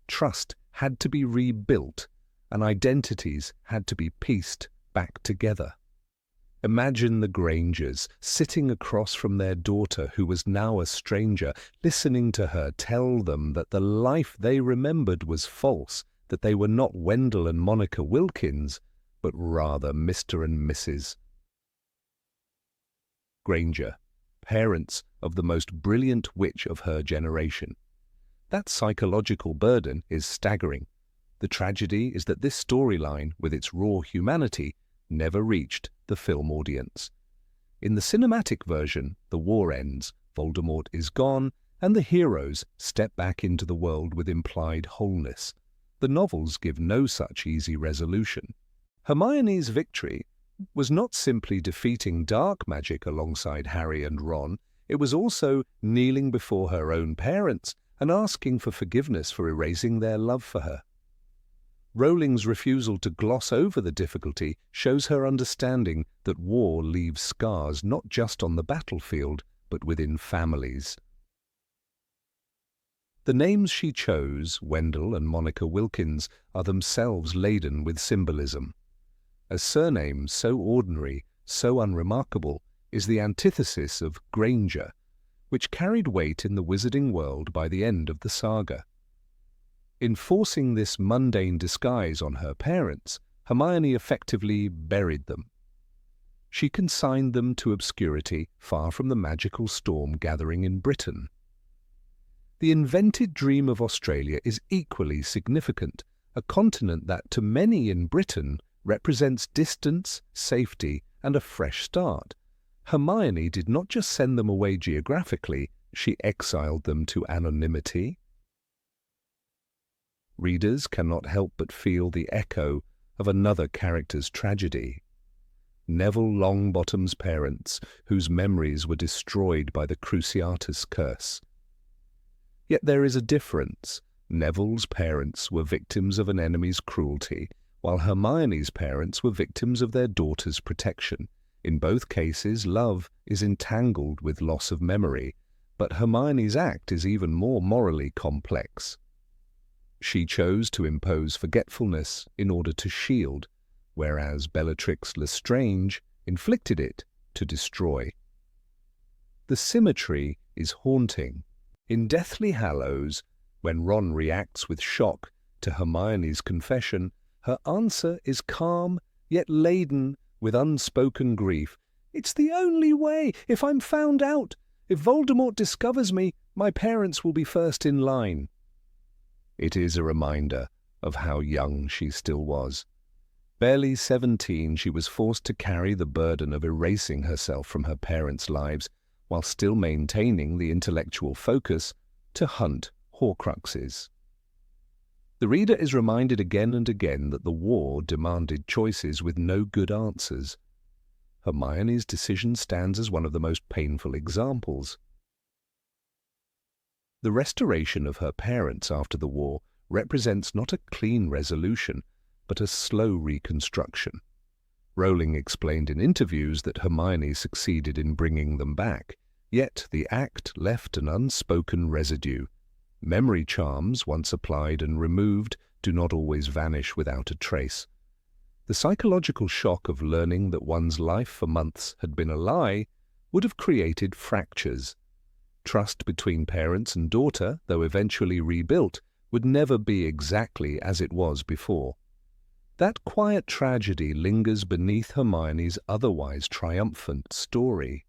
Trust had to be rebuilt, and identities had to be pieced back together. Imagine the Grangers sitting across from their daughter, who was now a stranger, listening to her tell them that the life they remembered was false, that they were not Wendell and Monica Wilkins, but rather Mr. and Mrs. Granger, parents of the most brilliant witch of her generation. That psychological burden is staggering. The tragedy is that this storyline, with its raw humanity, never reached the film audience. In the cinematic version, the war ends, Voldemort is gone, and the heroes step back into the world with implied wholeness. The novels give no such easy resolution. Hermione's victory was not simply defeating dark magic alongside Harry and Ron, it was also kneeling before her own parents and asking for forgiveness for erasing their love for her. Rowling's refusal to gloss over the difficulty shows her understanding that war leaves scars not just on the battlefield, but within families. The names she chose, Wendell and Monica Wilkins, are themselves laden with symbolism. A surname so ordinary, so unremarkable, is the antithesis of Granger, which carried weight in the wizarding world by the end of the saga. In forcing this mundane disguise on her parents, Hermione effectively buried them. She consigned them to obscurity far from the magical storm gathering in Britain. The invented dream of Australia is equally significant, a continent that to many in Britain represents distance, safety, and a fresh start. Hermione did not just send them away geographically, she exiled them to anonymity. Readers cannot help but feel the echo of another character's tragedy. Neville Longbottom's parents, whose memories were destroyed by the Cruciatus curse. Yet there is a difference. Neville's parents were victims of an enemy's cruelty, while Hermione's parents were victims of their daughter's protection. In both cases, love is entangled with loss of memory, but Hermione's act is even more morally complex. She chose to impose forgetfulness in order to shield, whereas Bellatrix Lestrange inflicted it to destroy. The symmetry is haunting. In Deathly Hallows, when Ron reacts with shock to Hermione's confession, her answer is calm yet laden with unspoken grief. "It's the only way. If I'm found out, if Voldemort discovers me, my parents will be first in line." It is a reminder of how young she still was. Barely 17, she was forced to carry the burden of erasing herself from her parents' lives while still maintaining the intellectual focus to hunt Horcruxes. The reader is reminded again and again that the war demanded choices with no good answers. Hermione's decision stands as one of the most painful examples. The restoration of her parents after the war represents not a clean resolution, but a slow reconstruction. Rowling explained in interviews that Hermione succeeded in bringing them back, yet the act left an unspoken residue. Memory charms, once applied and removed, do not always vanish without a trace. The psychological shock of learning that one's life for months had been a lie would have created fractures. Trust between parents and daughter, though eventually rebuilt, would never be exactly as it was before. That quiet tragedy lingers beneath Hermione's otherwise triumphant story.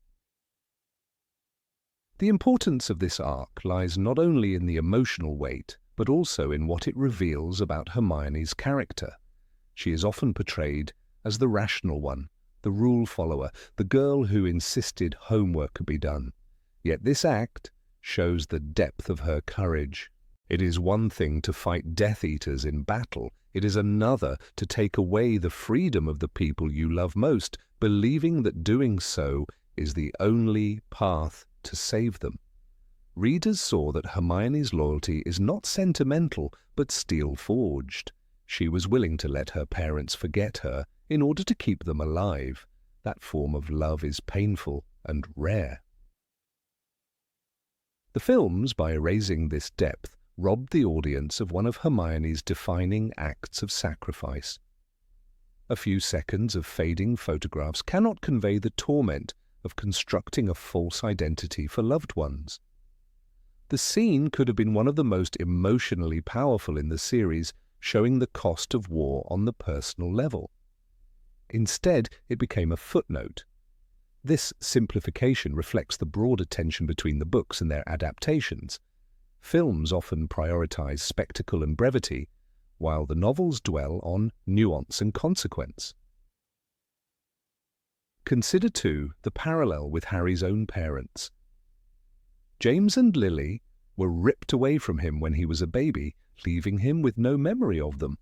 The importance of this arc lies not only in the emotional weight, but also in what it reveals about Hermione's character. She is often portrayed as the rational one, the rule follower, the girl who insisted homework could be done. Yet this act shows the depth of her courage. It is one thing to fight Death Eaters in battle. It is another to take away the freedom of the people you love most, believing that doing so is the only path to save them. Readers saw that Hermione's loyalty is not sentimental, but steel-forged. She was willing to let her parents forget her in order to keep them alive. That form of love is painful and rare. The films, by erasing this depth, robbed the audience of one of Hermione's defining acts of sacrifice. A few seconds of fading photographs cannot convey the torment of constructing a false identity for loved ones. The scene could have been one of the most emotionally powerful in the series, showing the cost of war on the personal level. Instead, it became a footnote. This simplification reflects the broader tension between the books and their adaptations. Films often prioritize spectacle and brevity, while the novels dwell on nuance and consequence. Consider, too, the parallel with Harry's own parents. James and Lily were ripped away from him when he was a baby, leaving him with no memory of them.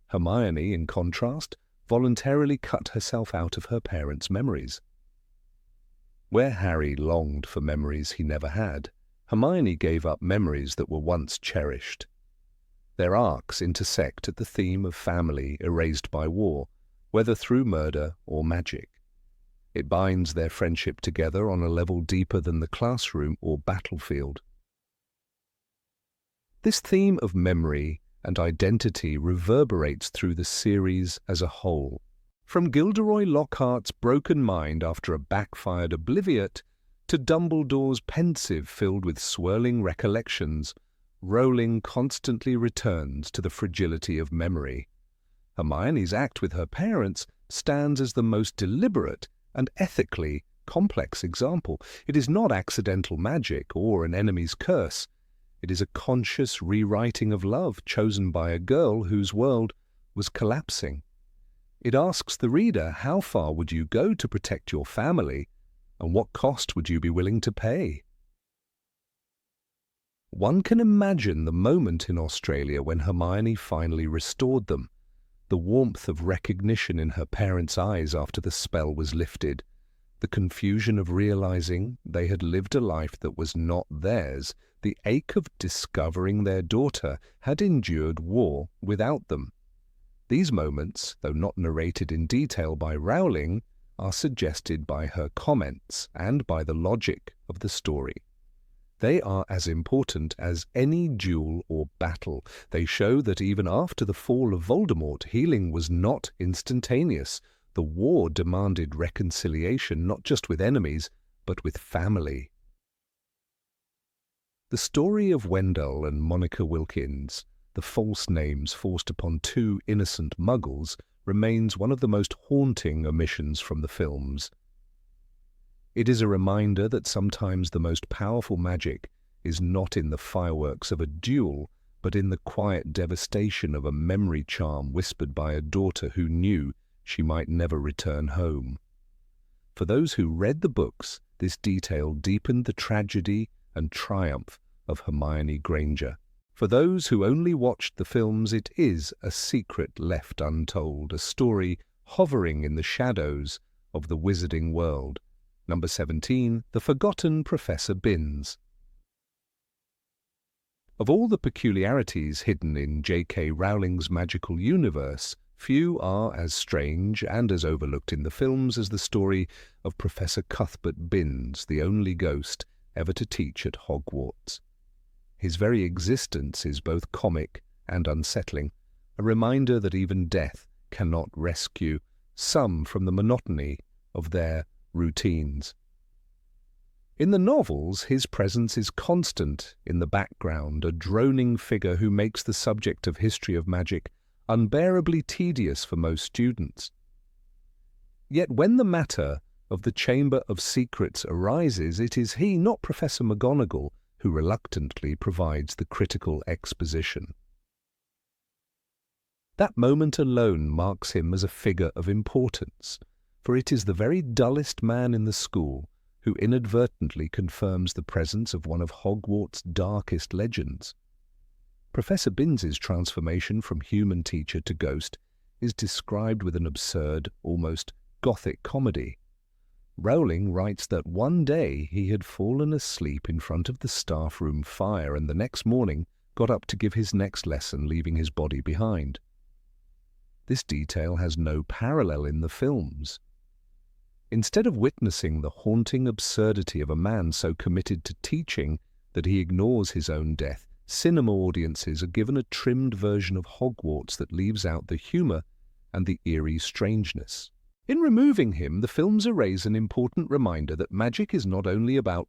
Hermione, in contrast, voluntarily cut herself out of her parents' memories. Where Harry longed for memories he never had, Hermione gave up memories that were once cherished. Their arcs intersect at the theme of family erased by war, whether through murder or magic. It binds their friendship together on a level deeper than the classroom or battlefield. This theme of memory and identity reverberates through the series as a whole. From Gilderoy Lockhart's broken mind after a backfired obliviate to Dumbledore's pensive filled with swirling recollections, Rowling constantly returns to the fragility of memory. Hermione's act with her parents stands as the most deliberate and ethically complex example. It is not accidental magic or an enemy's curse. It is a conscious rewriting of love chosen by a girl whose world was collapsing. It asks the reader, how far would you go to protect your family, and what cost would you be willing to pay? One can imagine the moment in Australia when Hermione finally restored them, the warmth of recognition in her parents' eyes after the spell was lifted, the confusion of realizing they had lived a life that was not theirs, the ache of discovering their daughter had endured war without them. These moments, though not narrated in detail by Rowling, are suggested by her comments and by the logic of the story. They are as important as any duel or battle. They show that even after the fall of Voldemort, healing was not instantaneous. The war demanded reconciliation not just with enemies, but with family. The story of Wendell and Monica Wilkins, the false names forced upon two innocent muggles, remains one of the most haunting omissions from the films. It is a reminder that sometimes the most powerful magic is not in the fireworks of a duel, but in the quiet devastation of a memory charm whispered by a daughter who knew she might never return home. For those who read the books, this detail deepened the tragedy and triumph of Hermione Granger. For those who only watched the films, it is a secret left untold, a story hovering in the shadows of the wizarding world. Number 17, The Forgotten Professor Binns. Of all the peculiarities hidden in J.K. Rowling's magical universe, few are as strange and as overlooked in the films as the story of Professor Cuthbert Binns, the only ghost ever to teach at Hogwarts. His very existence is both comic and unsettling, a reminder that even death cannot rescue some from the monotony of their routines. In the novels, his presence is constant in the background, a droning figure who makes the subject of history of magic unbearably tedious for most students. Yet when the matter of the Chamber of Secrets arises, it is he, not Professor McGonagall, who reluctantly provides the critical exposition. That moment alone marks him as a figure of importance, for it is the very dullest man in the school who inadvertently confirms the presence of one of Hogwarts' darkest legends. Professor Binns's transformation from human teacher to ghost is described with an absurd, almost gothic comedy. Rowling writes that one day he had fallen asleep in front of the staff room fire and the next morning got up to give his next lesson, leaving his body behind. This detail has no parallel in the films. Instead of witnessing the haunting absurdity of a man so committed to teaching that he ignores his own death, cinema audiences are given a trimmed version of Hogwarts that leaves out the humour and the eerie strangeness. In removing him, the films erase an important reminder that magic is not only about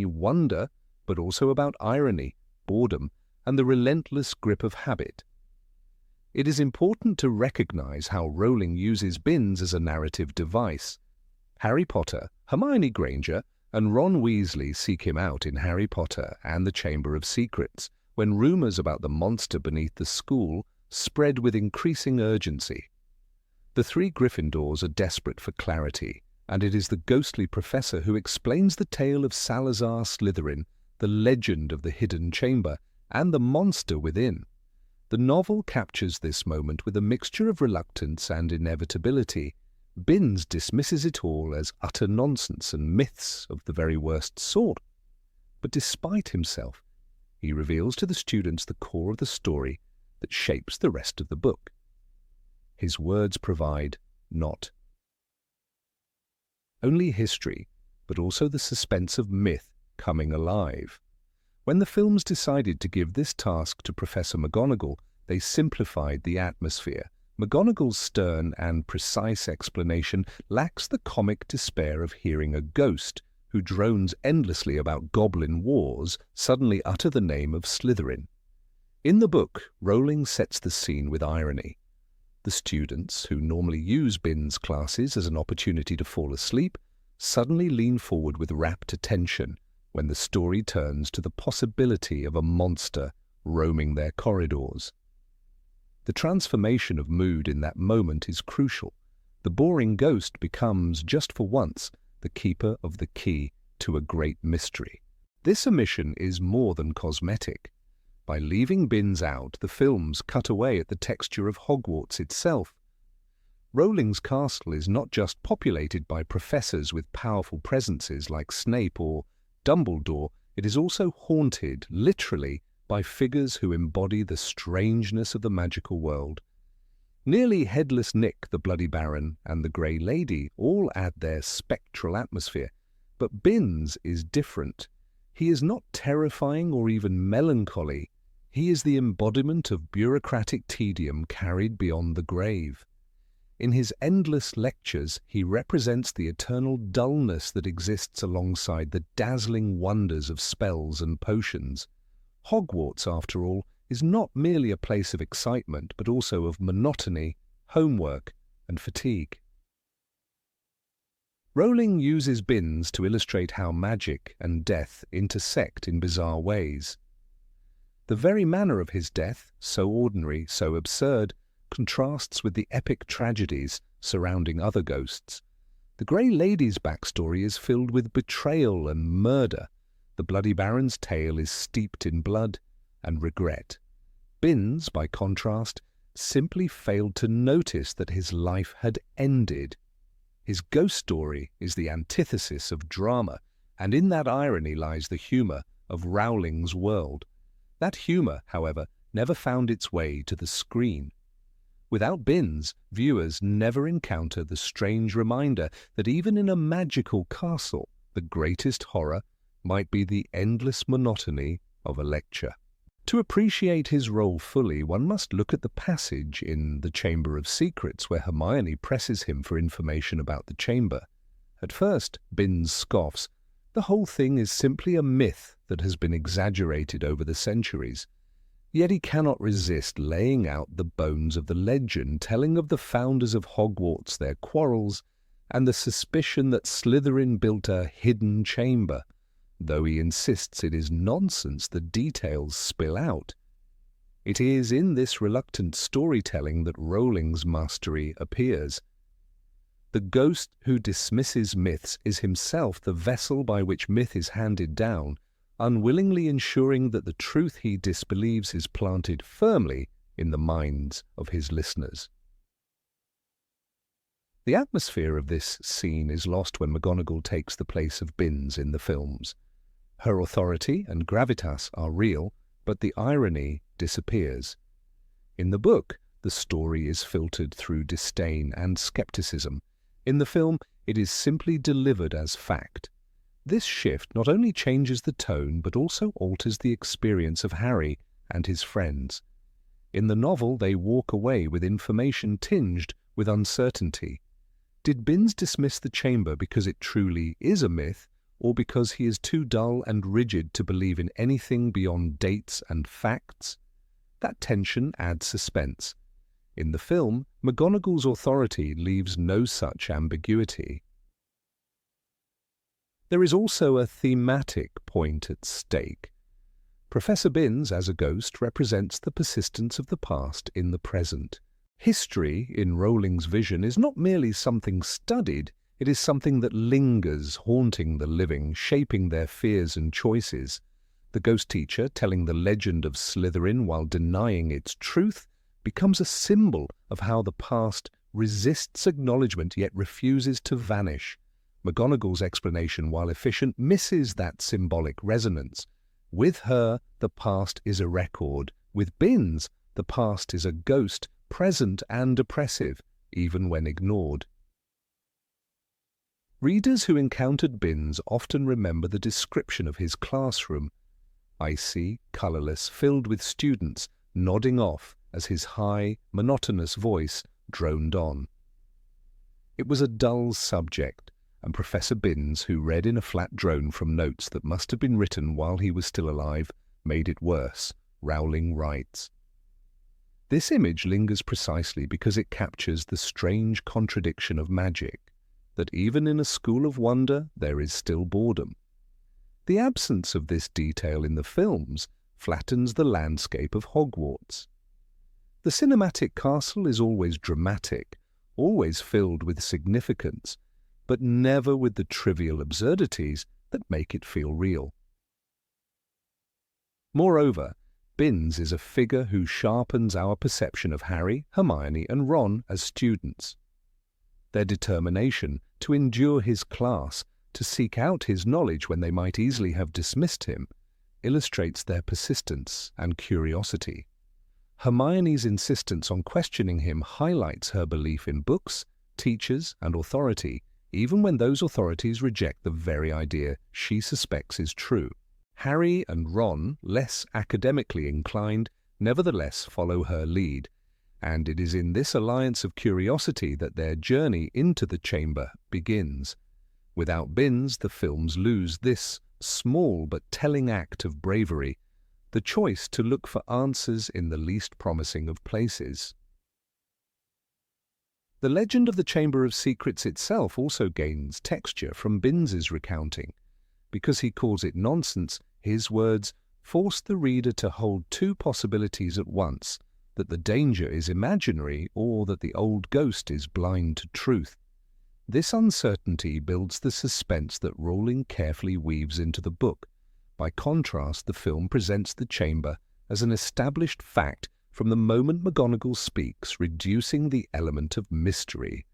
wonder, but also about irony, boredom, and the relentless grip of habit. It is important to recognize how Rowling uses Binns as a narrative device. Harry Potter, Hermione Granger, and Ron Weasley seek him out in Harry Potter and the Chamber of Secrets, when rumors about the monster beneath the school spread with increasing urgency. The three Gryffindors are desperate for clarity, and it is the ghostly professor who explains the tale of Salazar Slytherin, the legend of the hidden chamber, and the monster within. The novel captures this moment with a mixture of reluctance and inevitability. Binns dismisses it all as utter nonsense and myths of the very worst sort. But despite himself, he reveals to the students the core of the story that shapes the rest of the book. His words provide not only history, but also the suspense of myth coming alive. When the films decided to give this task to Professor McGonagall, they simplified the atmosphere. McGonagall's stern and precise explanation lacks the comic despair of hearing a ghost who drones endlessly about goblin wars, suddenly utter the name of Slytherin. In the book, Rowling sets the scene with irony. The students, who normally use Binns' classes as an opportunity to fall asleep, suddenly lean forward with rapt attention when the story turns to the possibility of a monster roaming their corridors. The transformation of mood in that moment is crucial. The boring ghost becomes, just for once, the keeper of the key to a great mystery. This omission is more than cosmetic. By leaving Binns out, the films cut away at the texture of Hogwarts itself. Rowling's castle is not just populated by professors with powerful presences like Snape or Dumbledore, it is also haunted, literally, by figures who embody the strangeness of the magical world. Nearly Headless Nick, the Bloody Baron, and the Grey Lady all add their spectral atmosphere, but Binns is different. He is not terrifying or even melancholy. He is the embodiment of bureaucratic tedium carried beyond the grave. In his endless lectures, he represents the eternal dullness that exists alongside the dazzling wonders of spells and potions. Hogwarts, after all, is not merely a place of excitement, but also of monotony, homework, and fatigue. Rowling uses Binns to illustrate how magic and death intersect in bizarre ways. The very manner of his death, so ordinary, so absurd, contrasts with the epic tragedies surrounding other ghosts. The Grey Lady's backstory is filled with betrayal and murder. The Bloody Baron's tale is steeped in blood and regret. Binns, by contrast, simply failed to notice that his life had ended. His ghost story is the antithesis of drama, and in that irony lies the humour of Rowling's world. That humour, however, never found its way to the screen. Without Binns, viewers never encounter the strange reminder that even in a magical castle, the greatest horror might be the endless monotony of a lecture. To appreciate his role fully, one must look at the passage in The Chamber of Secrets where Hermione presses him for information about the chamber. At first, Binns scoffs. The whole thing is simply a myth that has been exaggerated over the centuries. Yet he cannot resist laying out the bones of the legend, telling of the founders of Hogwarts, their quarrels, and the suspicion that Slytherin built a hidden chamber. Though he insists it is nonsense, the details spill out. It is in this reluctant storytelling that Rowling's mastery appears. The ghost who dismisses myths is himself the vessel by which myth is handed down, unwillingly ensuring that the truth he disbelieves is planted firmly in the minds of his listeners. The atmosphere of this scene is lost when McGonagall takes the place of Binns in the films. Her authority and gravitas are real, but the irony disappears. In the book, the story is filtered through disdain and skepticism. In the film, it is simply delivered as fact. This shift not only changes the tone, but also alters the experience of Harry and his friends. In the novel, they walk away with information tinged with uncertainty. Did Binns dismiss the chamber because it truly is a myth, or because he is too dull and rigid to believe in anything beyond dates and facts? That tension adds suspense. In the film, McGonagall's authority leaves no such ambiguity. There is also a thematic point at stake. Professor Binns, as a ghost, represents the persistence of the past in the present. History, in Rowling's vision, is not merely something studied, it is something that lingers, haunting the living, shaping their fears and choices. The ghost teacher, telling the legend of Slytherin while denying its truth, becomes a symbol of how the past resists acknowledgement yet refuses to vanish. McGonagall's explanation, while efficient, misses that symbolic resonance. With her, the past is a record. With Binns, the past is a ghost, present and oppressive, even when ignored. Readers who encountered Binns often remember the description of his classroom: icy, colourless, filled with students, nodding off as his high, monotonous voice droned on. It was a dull subject, and Professor Binns, who read in a flat drone from notes that must have been written while he was still alive, made it worse. Rowling writes, "This image lingers precisely because it captures the strange contradiction of magic, that even in a school of wonder there is still boredom. The absence of this detail in the films flattens the landscape of Hogwarts. The cinematic castle is always dramatic, always filled with significance, but never with the trivial absurdities that make it feel real. Moreover, Binns is a figure who sharpens our perception of Harry, Hermione, and Ron as students. Their determination to endure his class, to seek out his knowledge when they might easily have dismissed him, illustrates their persistence and curiosity. Hermione's insistence on questioning him highlights her belief in books, teachers, and authority, even when those authorities reject the very idea she suspects is true. Harry and Ron, less academically inclined, nevertheless follow her lead, and it is in this alliance of curiosity that their journey into the chamber begins. Without Binns, the films lose this small but telling act of bravery, the choice to look for answers in the least promising of places. The legend of the Chamber of Secrets itself also gains texture from Binns's recounting. Because he calls it nonsense, his words force the reader to hold two possibilities at once, that the danger is imaginary or that the old ghost is blind to truth. This uncertainty builds the suspense that Rowling carefully weaves into the book. By contrast, the film presents the chamber as an established fact from the moment McGonagall speaks, reducing the element of mystery.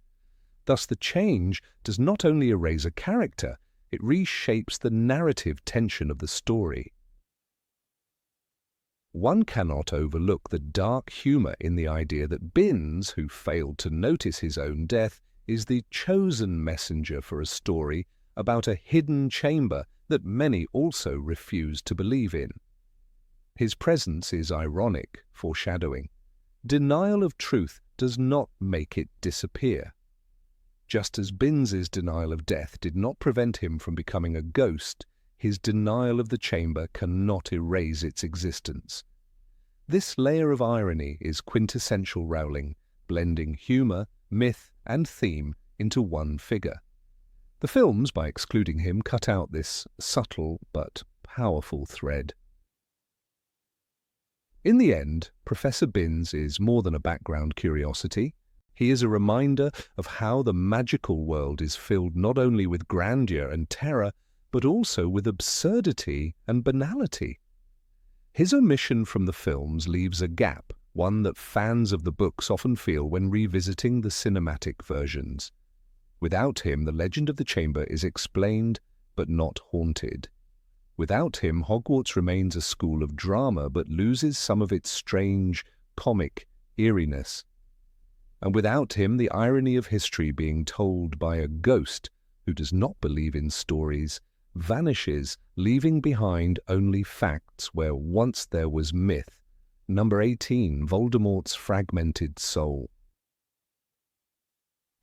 Thus the change does not only erase a character, it reshapes the narrative tension of the story. One cannot overlook the dark humour in the idea that Binns, who failed to notice his own death, is the chosen messenger for a story about a hidden chamber that many also refuse to believe in. His presence is ironic, foreshadowing. Denial of truth does not make it disappear. Just as Binns's denial of death did not prevent him from becoming a ghost, his denial of the chamber cannot erase its existence. This layer of irony is quintessential Rowling, blending humour, myth, and theme into one figure. The films, by excluding him, cut out this subtle but powerful thread. In the end, Professor Binns is more than a background curiosity. He is a reminder of how the magical world is filled not only with grandeur and terror, but also with absurdity and banality. His omission from the films leaves a gap, one that fans of the books often feel when revisiting the cinematic versions. Without him, the legend of the chamber is explained but not haunted. Without him, Hogwarts remains a school of drama but loses some of its strange, comic eeriness. And without him, the irony of history being told by a ghost who does not believe in stories vanishes, leaving behind only facts where once there was myth. Number 18, Voldemort's fragmented soul.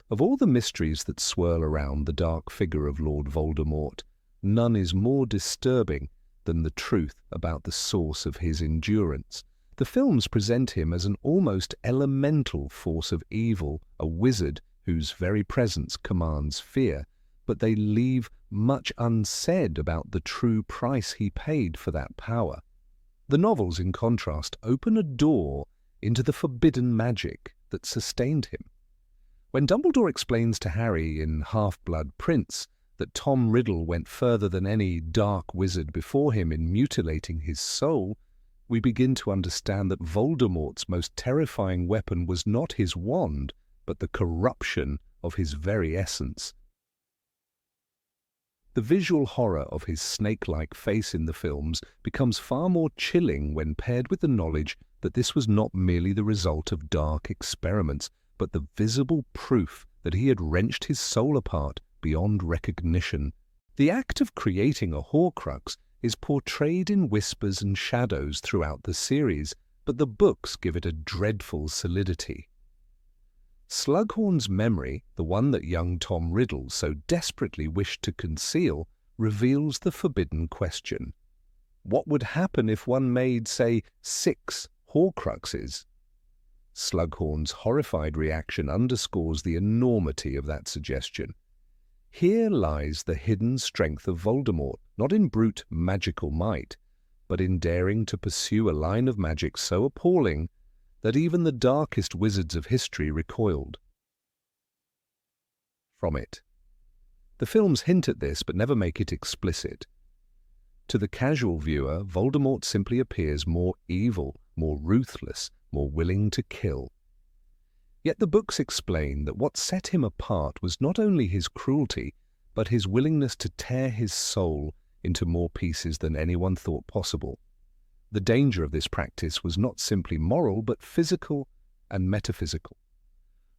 Of all the mysteries that swirl around the dark figure of Lord Voldemort, none is more disturbing than the truth about the source of his endurance. The films present him as an almost elemental force of evil, a wizard whose very presence commands fear, but they leave much unsaid about the true price he paid for that power. The novels, in contrast, open a door into the forbidden magic that sustained him. When Dumbledore explains to Harry in Half-Blood Prince that Tom Riddle went further than any dark wizard before him in mutilating his soul, we begin to understand that Voldemort's most terrifying weapon was not his wand, but the corruption of his very essence. The visual horror of his snake-like face in the films becomes far more chilling when paired with the knowledge that this was not merely the result of dark experiments, but the visible proof that he had wrenched his soul apart beyond recognition. The act of creating a Horcrux is portrayed in whispers and shadows throughout the series, but the books give it a dreadful solidity. Slughorn's memory, the one that young Tom Riddle so desperately wished to conceal, reveals the forbidden question. What would happen if one made, say, 6 Horcruxes? Slughorn's horrified reaction underscores the enormity of that suggestion. Here lies the hidden strength of Voldemort, not in brute magical might, but in daring to pursue a line of magic so appalling that even the darkest wizards of history recoiled from it. The films hint at this but never make it explicit. To the casual viewer, Voldemort simply appears more evil, more ruthless, more willing to kill. Yet the books explain that what set him apart was not only his cruelty, but his willingness to tear his soul into more pieces than anyone thought possible. The danger of this practice was not simply moral, but physical and metaphysical.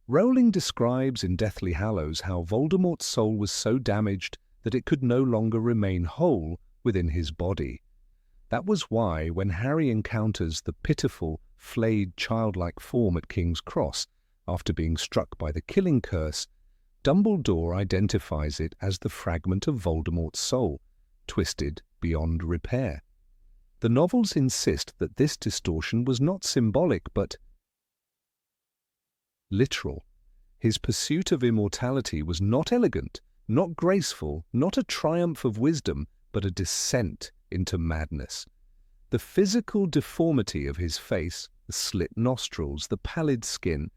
Rowling describes in Deathly Hallows how Voldemort's soul was so damaged that it could no longer remain whole within his body. That was why, when Harry encounters the pitiful, flayed, childlike form at King's Cross, after being struck by the killing curse, Dumbledore identifies it as the fragment of Voldemort's soul, twisted beyond repair. The novels insist that this distortion was not symbolic, but literal. His pursuit of immortality was not elegant, not graceful, not a triumph of wisdom, but a descent into madness. The physical deformity of his face, the slit nostrils, the pallid skin,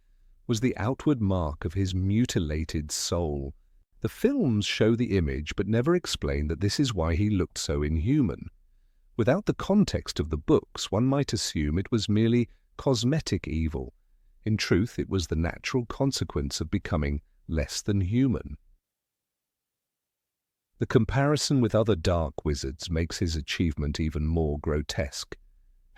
was the outward mark of his mutilated soul. The films show the image but never explain that this is why he looked so inhuman. Without the context of the books, one might assume it was merely cosmetic evil. In truth, it was the natural consequence of becoming less than human. The comparison with other dark wizards makes his achievement even more grotesque.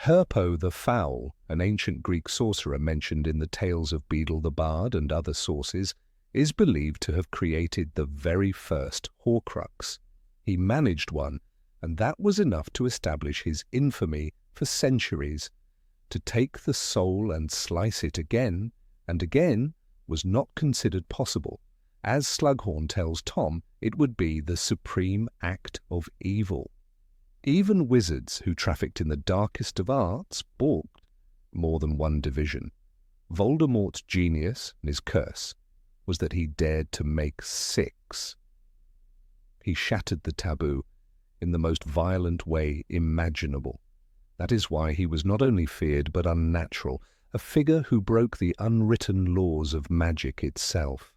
Herpo the Foul, an ancient Greek sorcerer mentioned in the Tales of Beedle the Bard and other sources, is believed to have created the very first Horcrux. He managed one, and that was enough to establish his infamy for centuries. To take the soul and slice it again and again was not considered possible. As Slughorn tells Tom, it would be the supreme act of evil. Even wizards who trafficked in the darkest of arts balked more than one division. Voldemort's genius and his curse was that he dared to make 6. He shattered the taboo in the most violent way imaginable. That is why he was not only feared but unnatural, a figure who broke the unwritten laws of magic itself.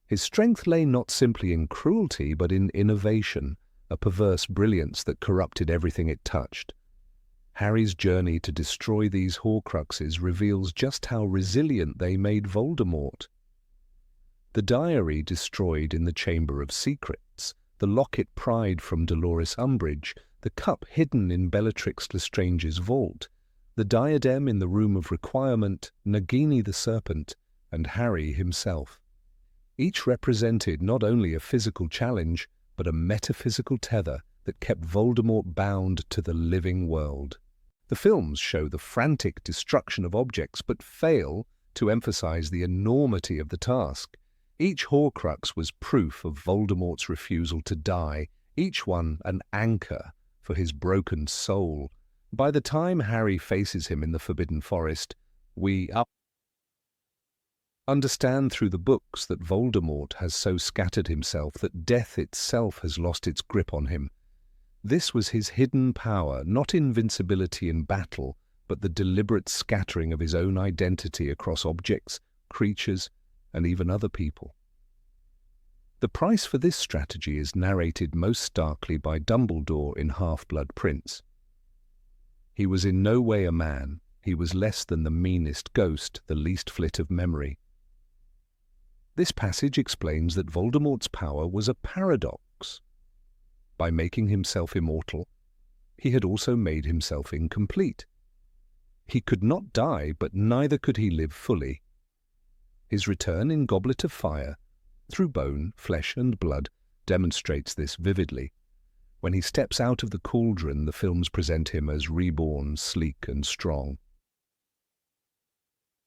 His strength lay not simply in cruelty but in innovation, a perverse brilliance that corrupted everything it touched. Harry's journey to destroy these Horcruxes reveals just how resilient they made Voldemort. The diary destroyed in the Chamber of Secrets, the locket pried from Dolores Umbridge, the cup hidden in Bellatrix Lestrange's vault, the diadem in the Room of Requirement, Nagini the Serpent, and Harry himself. Each represented not only a physical challenge, but a metaphysical tether that kept Voldemort bound to the living world. The films show the frantic destruction of objects, but fail to emphasize the enormity of the task. Each Horcrux was proof of Voldemort's refusal to die, each one an anchor for his broken soul. By the time Harry faces him in the Forbidden Forest, we understand through the books that Voldemort has so scattered himself that death itself has lost its grip on him. This was his hidden power, not invincibility in battle, but the deliberate scattering of his own identity across objects, creatures, and even other people. The price for this strategy is narrated most starkly by Dumbledore in Half-Blood Prince. He was in no way a man, he was less than the meanest ghost, the least flit of memory. This passage explains that Voldemort's power was a paradox. By making himself immortal, he had also made himself incomplete. He could not die, but neither could he live fully. His return in Goblet of Fire, through bone, flesh, and blood, demonstrates this vividly. When he steps out of the cauldron, the films present him as reborn, sleek, and strong.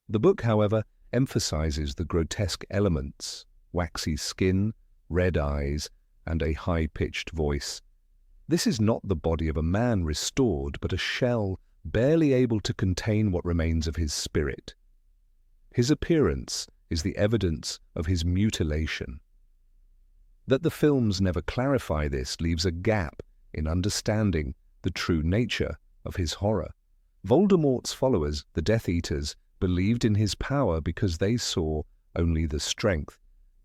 The book, however, emphasizes the grotesque elements: waxy skin, red eyes, and a high-pitched voice. This is not the body of a man restored, but a shell barely able to contain what remains of his spirit. His appearance is the evidence of his mutilation. That the films never clarify this leaves a gap in understanding the true nature of his horror. Voldemort's followers, the Death Eaters, believed in his power because they saw only the strength.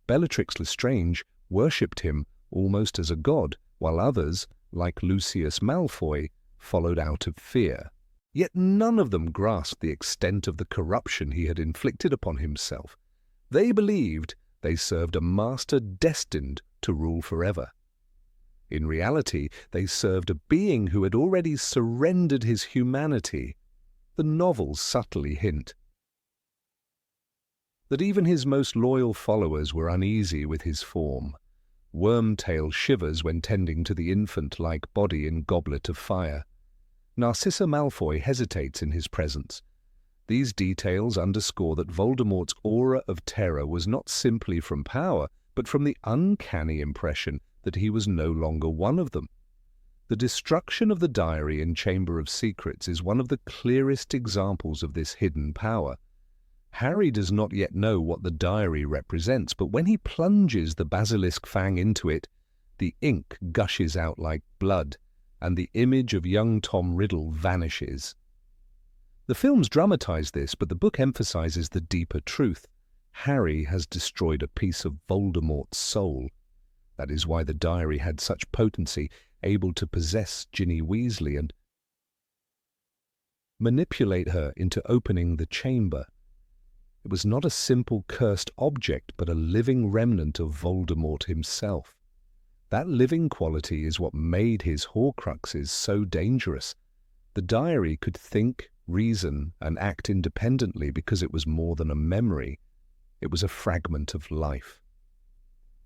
Bellatrix Lestrange worshipped him almost as a god, while others, like Lucius Malfoy, followed out of fear. Yet none of them grasped the extent of the corruption he had inflicted upon himself. They believed they served a master destined to rule forever. In reality, they served a being who had already surrendered his humanity. The novels subtly hint that even his most loyal followers were uneasy with his form. Wormtail shivers when tending to the infant-like body in Goblet of Fire. Narcissa Malfoy hesitates in his presence. These details underscore that Voldemort's aura of terror was not simply from power, but from the uncanny impression that he was no longer one of them. The destruction of the diary in Chamber of Secrets is one of the clearest examples of this hidden power. Harry does not yet know what the diary represents, but when he plunges the basilisk fang into it, the ink gushes out like blood, and the image of young Tom Riddle vanishes. The films dramatize this, but the book emphasizes the deeper truth. Harry has destroyed a piece of Voldemort's soul. That is why the diary had such potency, able to possess Ginny Weasley and manipulate her into opening the chamber. It was not a simple cursed object, but a living remnant of Voldemort himself. That living quality is what made his Horcruxes so dangerous. The diary could think, reason, and act independently because it was more than a memory. It was a fragment of life.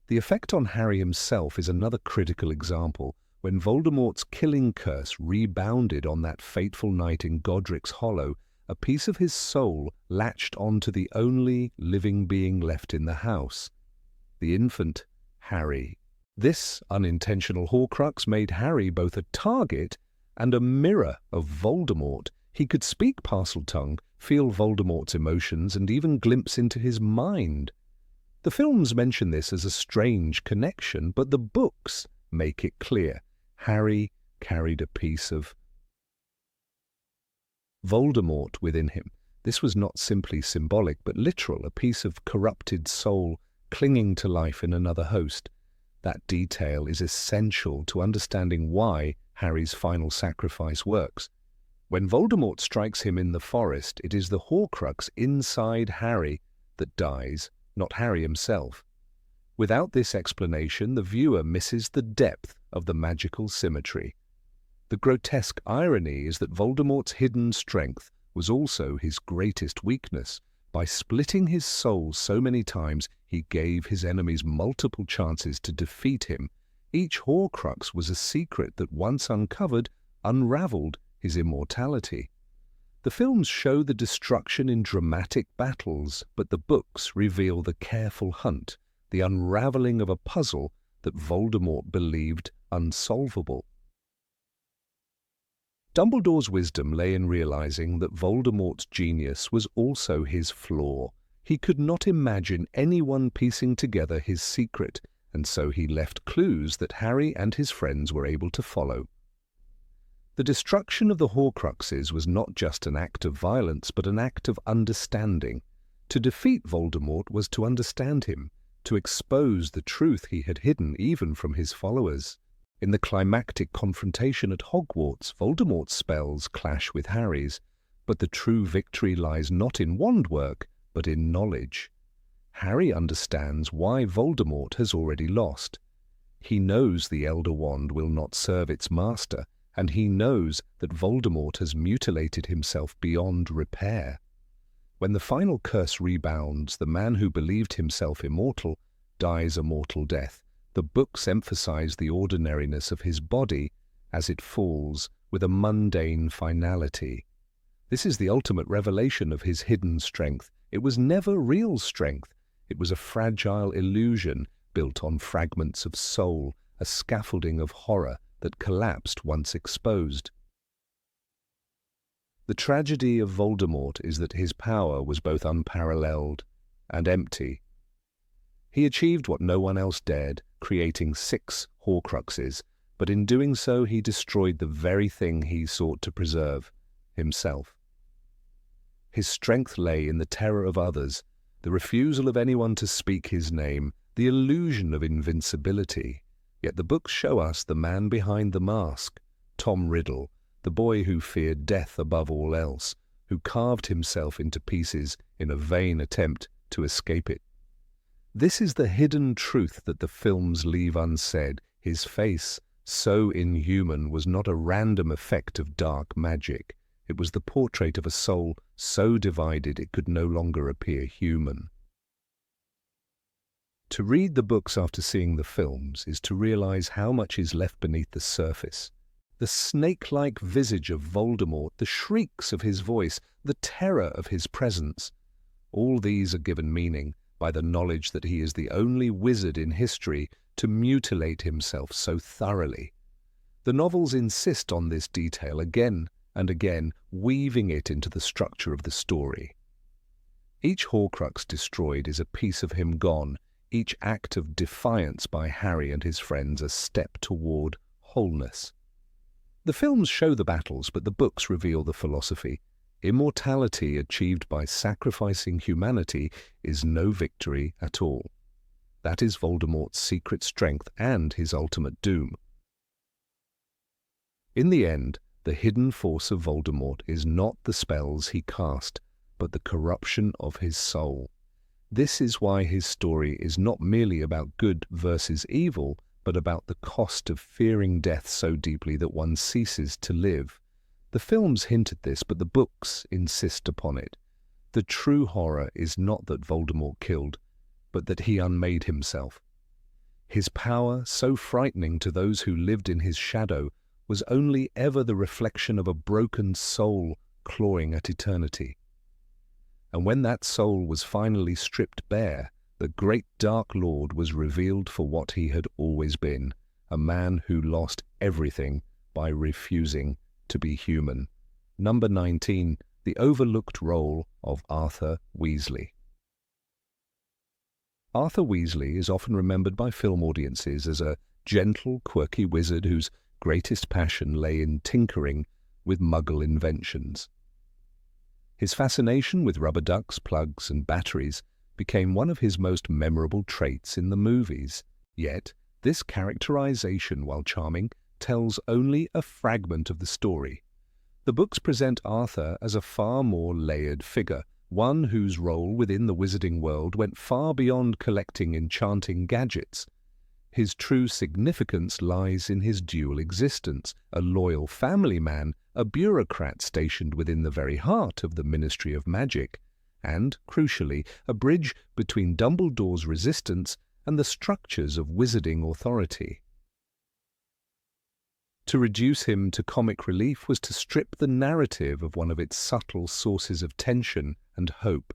The effect on Harry himself is another critical example. When Voldemort's killing curse rebounded on that fateful night in Godric's Hollow, a piece of his soul latched onto the only living being left in the house, the infant Harry. This unintentional Horcrux made Harry both a target and a mirror of Voldemort. He could speak Parseltongue, feel Voldemort's emotions, and even glimpse into his mind. The films mention this as a strange connection, but the books make it clear. Harry carried a piece of Voldemort within him. This was not simply symbolic, but literal, a piece of corrupted soul clinging to life in another host. That detail is essential to understanding why Harry's final sacrifice works. When Voldemort strikes him in the forest, it is the Horcrux inside Harry that dies, not Harry himself. Without this explanation, the viewer misses the depth of the magical symmetry. The grotesque irony is that Voldemort's hidden strength was also his greatest weakness. By splitting his soul so many times, he gave his enemies multiple chances to defeat him. Each Horcrux was a secret that, once uncovered, unraveled his immortality. The films show the destruction in dramatic battles, but the books reveal the careful hunt, the unraveling of a puzzle that Voldemort believed unsolvable. Dumbledore's wisdom lay in realizing that Voldemort's genius was also his flaw. He could not imagine anyone piecing together his secret, and so he left clues that Harry and his friends were able to follow. The destruction of the Horcruxes was not just an act of violence, but an act of understanding. To defeat Voldemort was to understand him, to expose the truth he had hidden even from his followers. In the climactic confrontation at Hogwarts, Voldemort's spells clash with Harry's, but the true victory lies not in wand work, but in knowledge. Harry understands why Voldemort has already lost. He knows the Elder Wand will not serve its master, and he knows that Voldemort has mutilated himself beyond repair. When the final curse rebounds, the man who believed himself immortal dies a mortal death. The books emphasize the ordinariness of his body as it falls with a mundane finality. This is the ultimate revelation of his hidden strength. It was never real strength. It was a fragile illusion built on fragments of soul, a scaffolding of horror that collapsed once exposed. The tragedy of Voldemort is that his power was both unparalleled and empty. He achieved what no one else dared, creating 6 Horcruxes, but in doing so he destroyed the very thing he sought to preserve, himself. His strength lay in the terror of others, the refusal of anyone to speak his name, the illusion of invincibility. Yet the books show us the man behind the mask, Tom Riddle, the boy who feared death above all else, who carved himself into pieces in a vain attempt to escape it. This is the hidden truth that the films leave unsaid. His face, so inhuman, was not a random effect of dark magic. It was the portrait of a soul so divided it could no longer appear human. To read the books after seeing the films is to realize how much is left beneath the surface. The snake-like visage of Voldemort, the shrieks of his voice, the terror of his presence. All these are given meaning by the knowledge that he is the only wizard in history to mutilate himself so thoroughly. The novels insist on this detail again and again, weaving it into the structure of the story. Each Horcrux destroyed is a piece of him gone, each act of defiance by Harry and his friends a step toward wholeness. The films show the battles, but the books reveal the philosophy. Immortality achieved by sacrificing humanity is no victory at all. That is Voldemort's secret strength and his ultimate doom. In the end, the hidden force of Voldemort is not the spells he cast, but the corruption of his soul. This is why his story is not merely about good versus evil, but about the cost of fearing death so deeply that one ceases to live. The films hint at this, but the books insist upon it. The true horror is not that Voldemort killed, but that he unmade himself. His power, so frightening to those who lived in his shadow, was only ever the reflection of a broken soul clawing at eternity. And when that soul was finally stripped bare, the great Dark Lord was revealed for what he had always been, a man who lost everything by refusing to be human. Number 19, the overlooked role of Arthur Weasley. Arthur Weasley is often remembered by film audiences as a gentle, quirky wizard whose greatest passion lay in tinkering with Muggle inventions. His fascination with rubber ducks, plugs, and batteries became one of his most memorable traits in the movies. Yet, this characterization, while charming, tells only a fragment of the story. The books present Arthur as a far more layered figure, one whose role within the wizarding world went far beyond collecting enchanting gadgets. His true significance lies in his dual existence, a loyal family man, a bureaucrat stationed within the very heart of the Ministry of Magic, and, crucially, a bridge between Dumbledore's resistance and the structures of wizarding authority. To reduce him to comic relief was to strip the narrative of one of its subtle sources of tension and hope.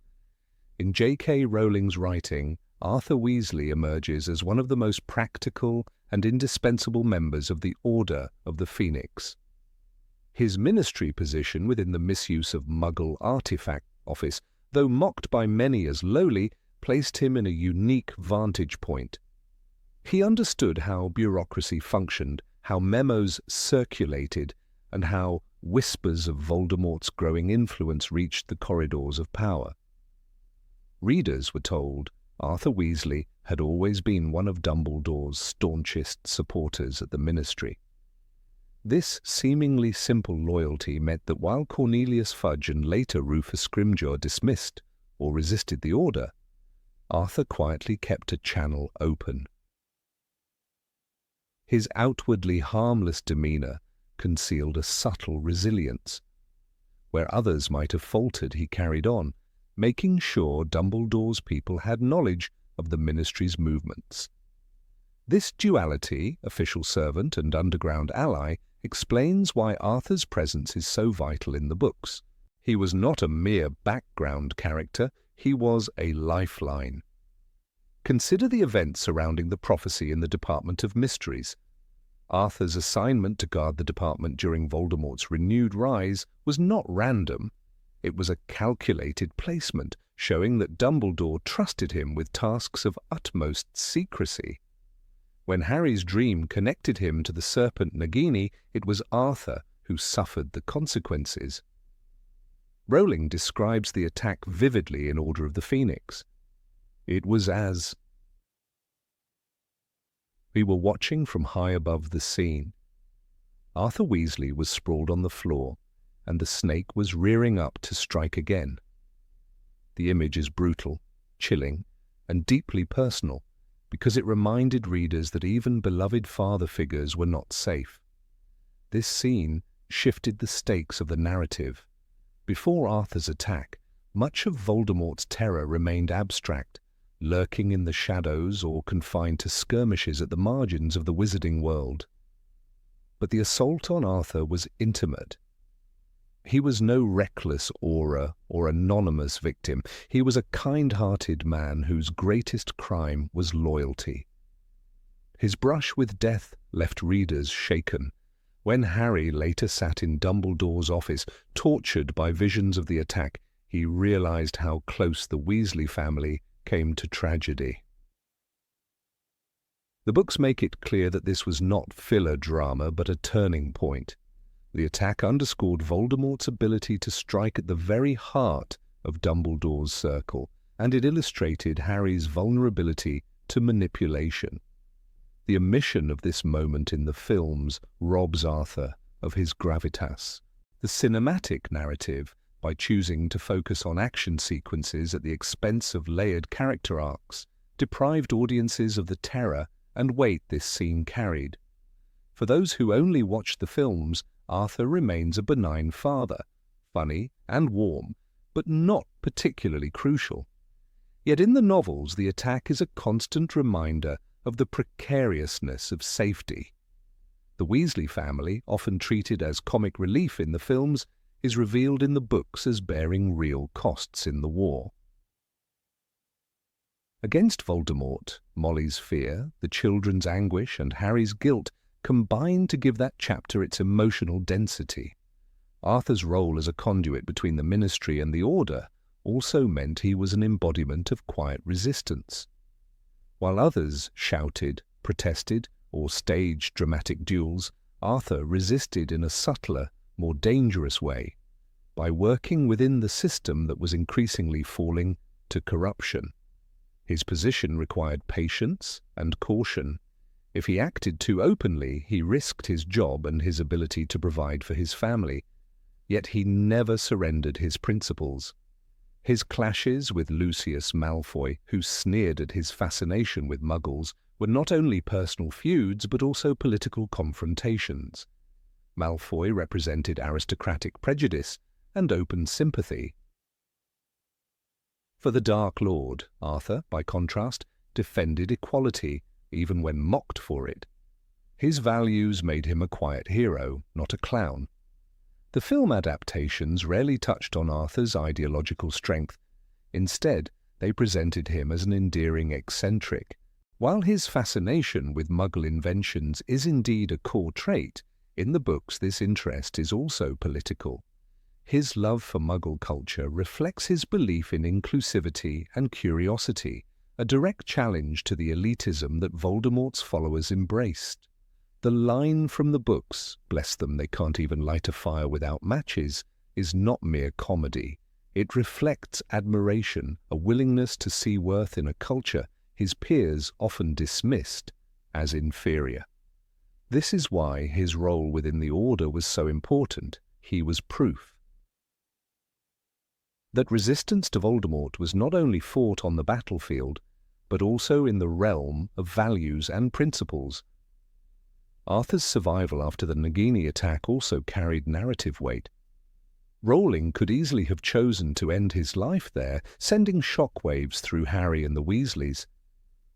In J.K. Rowling's writing, Arthur Weasley emerges as one of the most practical and indispensable members of the Order of the Phoenix. His ministry position within the misuse of Muggle artifact office, though mocked by many as lowly, placed him in a unique vantage point. He understood how bureaucracy functioned, how memos circulated, and how whispers of Voldemort's growing influence reached the corridors of power. Readers were told Arthur Weasley had always been one of Dumbledore's staunchest supporters at the Ministry. This seemingly simple loyalty meant that while Cornelius Fudge and later Rufus Scrimgeour dismissed or resisted the order, Arthur quietly kept a channel open. His outwardly harmless demeanor concealed a subtle resilience. Where others might have faltered, he carried on, making sure Dumbledore's people had knowledge of the Ministry's movements. This duality, official servant and underground ally, explains why Arthur's presence is so vital in the books. He was not a mere background character, he was a lifeline. Consider the events surrounding the prophecy in the Department of Mysteries. Arthur's assignment to guard the department during Voldemort's renewed rise was not random. It was a calculated placement, showing that Dumbledore trusted him with tasks of utmost secrecy. When Harry's dream connected him to the serpent Nagini, it was Arthur who suffered the consequences. Rowling describes the attack vividly in Order of the Phoenix. It was as we were watching from high above the scene. Arthur Weasley was sprawled on the floor, and the snake was rearing up to strike again. The image is brutal, chilling, and deeply personal, because it reminded readers that even beloved father figures were not safe. This scene shifted the stakes of the narrative. Before Arthur's attack, much of Voldemort's terror remained abstract, lurking in the shadows or confined to skirmishes at the margins of the wizarding world. But the assault on Arthur was intimate. He was no reckless aura or anonymous victim. He was a kind-hearted man whose greatest crime was loyalty. His brush with death left readers shaken. When Harry later sat in Dumbledore's office, tortured by visions of the attack, he realized how close the Weasley family came to tragedy. The books make it clear that this was not filler drama, but a turning point. The attack underscored Voldemort's ability to strike at the very heart of Dumbledore's circle, and it illustrated Harry's vulnerability to manipulation. The omission of this moment in the films robs Arthur of his gravitas. The cinematic narrative, by choosing to focus on action sequences at the expense of layered character arcs, deprived audiences of the terror and weight this scene carried. For those who only watched the films, Arthur remains a benign father, funny and warm, but not particularly crucial. Yet in the novels, the attack is a constant reminder of the precariousness of safety. The Weasley family, often treated as comic relief in the films, is revealed in the books as bearing real costs in the war. Against Voldemort, Molly's fear, the children's anguish, and Harry's guilt combine to give that chapter its emotional density. Arthur's role as a conduit between the Ministry and the Order also meant he was an embodiment of quiet resistance. While others shouted, protested, or staged dramatic duels, Arthur resisted in a subtler, more dangerous way, by working within the system that was increasingly falling to corruption. His position required patience and caution. If he acted too openly, he risked his job and his ability to provide for his family. Yet he never surrendered his principles. His clashes with Lucius Malfoy, who sneered at his fascination with Muggles, were not only personal feuds but also political confrontations. Malfoy represented aristocratic prejudice and open sympathy. For the Dark Lord, Arthur, by contrast, defended equality, even when mocked for it. His values made him a quiet hero, not a clown. The film adaptations rarely touched on Arthur's ideological strength. Instead, they presented him as an endearing eccentric. While his fascination with Muggle inventions is indeed a core trait, in the books this interest is also political. His love for Muggle culture reflects his belief in inclusivity and curiosity, a direct challenge to the elitism that Voldemort's followers embraced. The line from the books, "Bless them, they can't even light a fire without matches," is not mere comedy. It reflects admiration, a willingness to see worth in a culture his peers often dismissed as inferior. This is why his role within the Order was so important. He was proof that resistance to Voldemort was not only fought on the battlefield, but also in the realm of values and principles. Arthur's survival after the Nagini attack also carried narrative weight. Rowling could easily have chosen to end his life there, sending shockwaves through Harry and the Weasleys.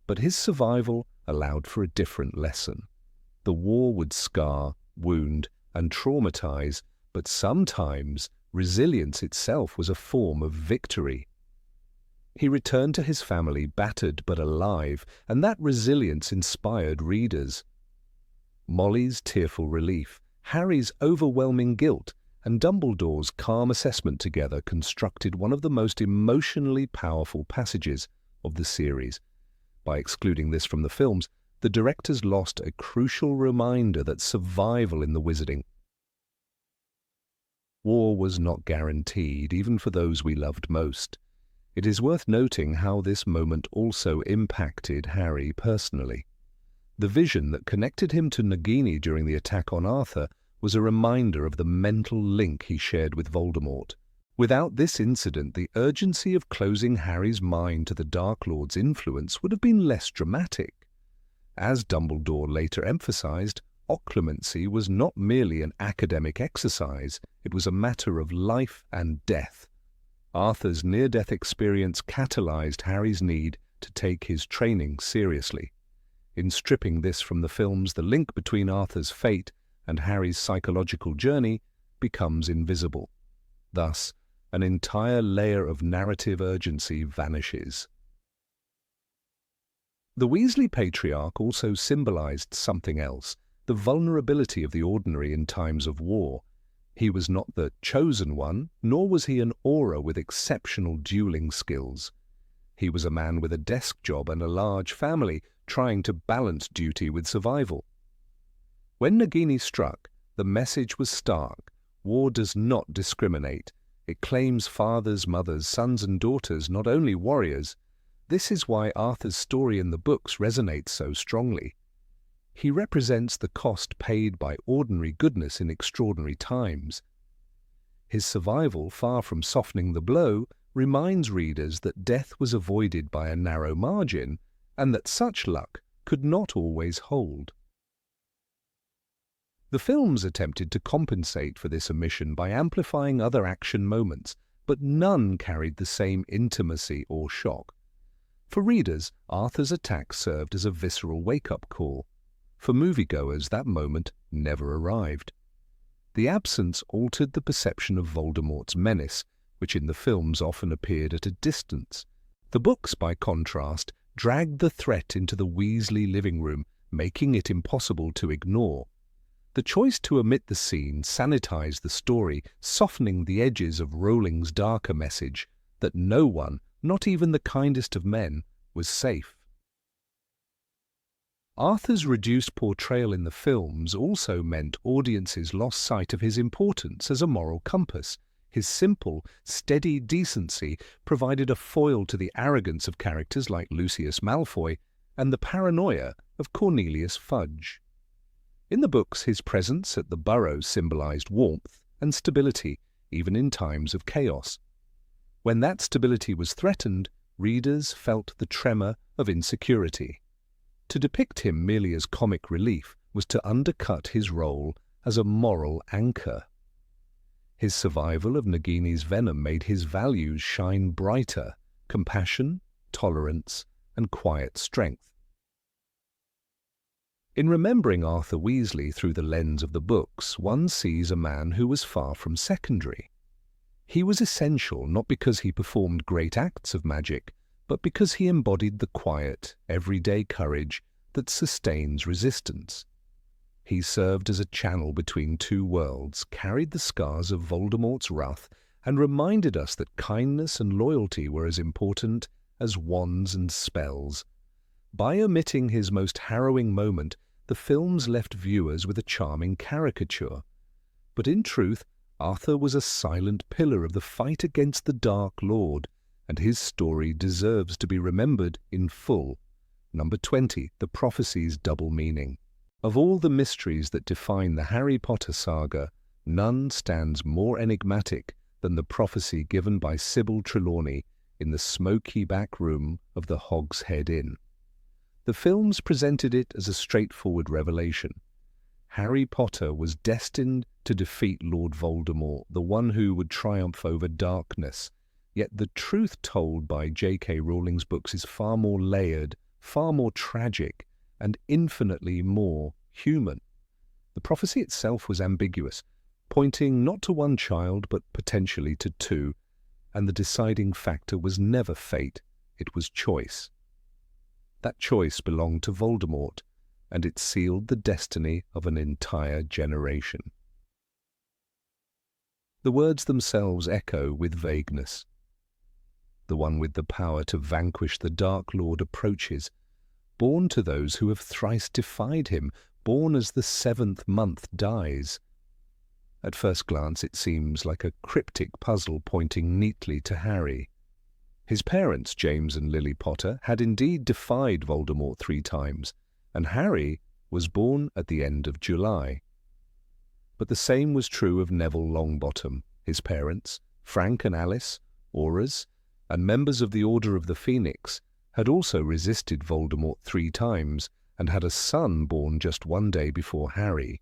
But his survival allowed for a different lesson. The war would scar, wound, and traumatize, but sometimes Resilience itself was a form of victory. He returned to his family battered but alive, and that resilience inspired readers. Molly's tearful relief, Harry's overwhelming guilt, and Dumbledore's calm assessment together constructed one of the most emotionally powerful passages of the series. By excluding this from the films, the directors lost a crucial reminder that survival in the wizarding war was not guaranteed, even for those we loved most. It is worth noting how this moment also impacted Harry personally. The vision that connected him to Nagini during the attack on Arthur was a reminder of the mental link he shared with Voldemort. Without this incident, the urgency of closing Harry's mind to the Dark Lord's influence would have been less dramatic. As Dumbledore later emphasized, occlumency was not merely an academic exercise, it was a matter of life and death. Arthur's near-death experience catalyzed Harry's need to take his training seriously. In stripping this from the films, the link between Arthur's fate and Harry's psychological journey becomes invisible. Thus, an entire layer of narrative urgency vanishes. The Weasley patriarch also symbolized something else, the vulnerability of the ordinary in times of war. He was not the chosen one, nor was he an aura with exceptional dueling skills. He was a man with a desk job and a large family, trying to balance duty with survival. When Nagini struck, the message was stark. War does not discriminate. It claims fathers, mothers, sons and daughters, not only warriors. This is why Arthur's story in the books resonates so strongly. He represents the cost paid by ordinary goodness in extraordinary times. His survival, far from softening the blow, reminds readers that death was avoided by a narrow margin, and that such luck could not always hold. The films attempted to compensate for this omission by amplifying other action moments, but none carried the same intimacy or shock. For readers, Arthur's attack served as a visceral wake-up call. For moviegoers, that moment never arrived. The absence altered the perception of Voldemort's menace, which in the films often appeared at a distance. The books, by contrast, dragged the threat into the Weasley living room, making it impossible to ignore. The choice to omit the scene sanitized the story, softening the edges of Rowling's darker message that no one, not even the kindest of men, was safe. Arthur's reduced portrayal in the films also meant audiences lost sight of his importance as a moral compass. His simple, steady decency provided a foil to the arrogance of characters like Lucius Malfoy and the paranoia of Cornelius Fudge. In the books, his presence at the Burrow symbolized warmth and stability, even in times of chaos. When that stability was threatened, readers felt the tremor of insecurity. To depict him merely as comic relief was to undercut his role as a moral anchor. His survival of Nagini's venom made his values shine brighter: compassion, tolerance, and quiet strength. In remembering Arthur Weasley through the lens of the books, one sees a man who was far from secondary. He was essential not because he performed great acts of magic, but because he embodied the quiet, everyday courage that sustains resistance. He served as a channel between two worlds, carried the scars of Voldemort's wrath, and reminded us that kindness and loyalty were as important as wands and spells. By omitting his most harrowing moment, the films left viewers with a charming caricature. But in truth, Arthur was a silent pillar of the fight against the Dark Lord, and his story deserves to be remembered in full. Number 20, The Prophecy's Double Meaning. Of all the mysteries that define the Harry Potter saga, none stands more enigmatic than the prophecy given by Sybil Trelawney in the smoky back room of the Hogshead Inn. The films presented it as a straightforward revelation. Harry Potter was destined to defeat Lord Voldemort, the one who would triumph over darkness. Yet the truth told by J.K. Rowling's books is far more layered, far more tragic, and infinitely more human. The prophecy itself was ambiguous. pointing not to one child but potentially to two, and the deciding factor was never fate, it was choice. That choice belonged to Voldemort, and it sealed the destiny of an entire generation. The words themselves echo with vagueness. The one with the power to vanquish the Dark Lord approaches, born to those who have thrice defied him, born as the 7th month dies. At first glance it seems like a cryptic puzzle pointing neatly to Harry. His parents, James and Lily Potter, had indeed defied Voldemort 3 times, and Harry was born at the end of July. But the same was true of Neville Longbottom, his parents, Frank and Alice, Aurors, and members of the Order of the Phoenix, had also resisted Voldemort 3 times and had a son born just 1 day before Harry.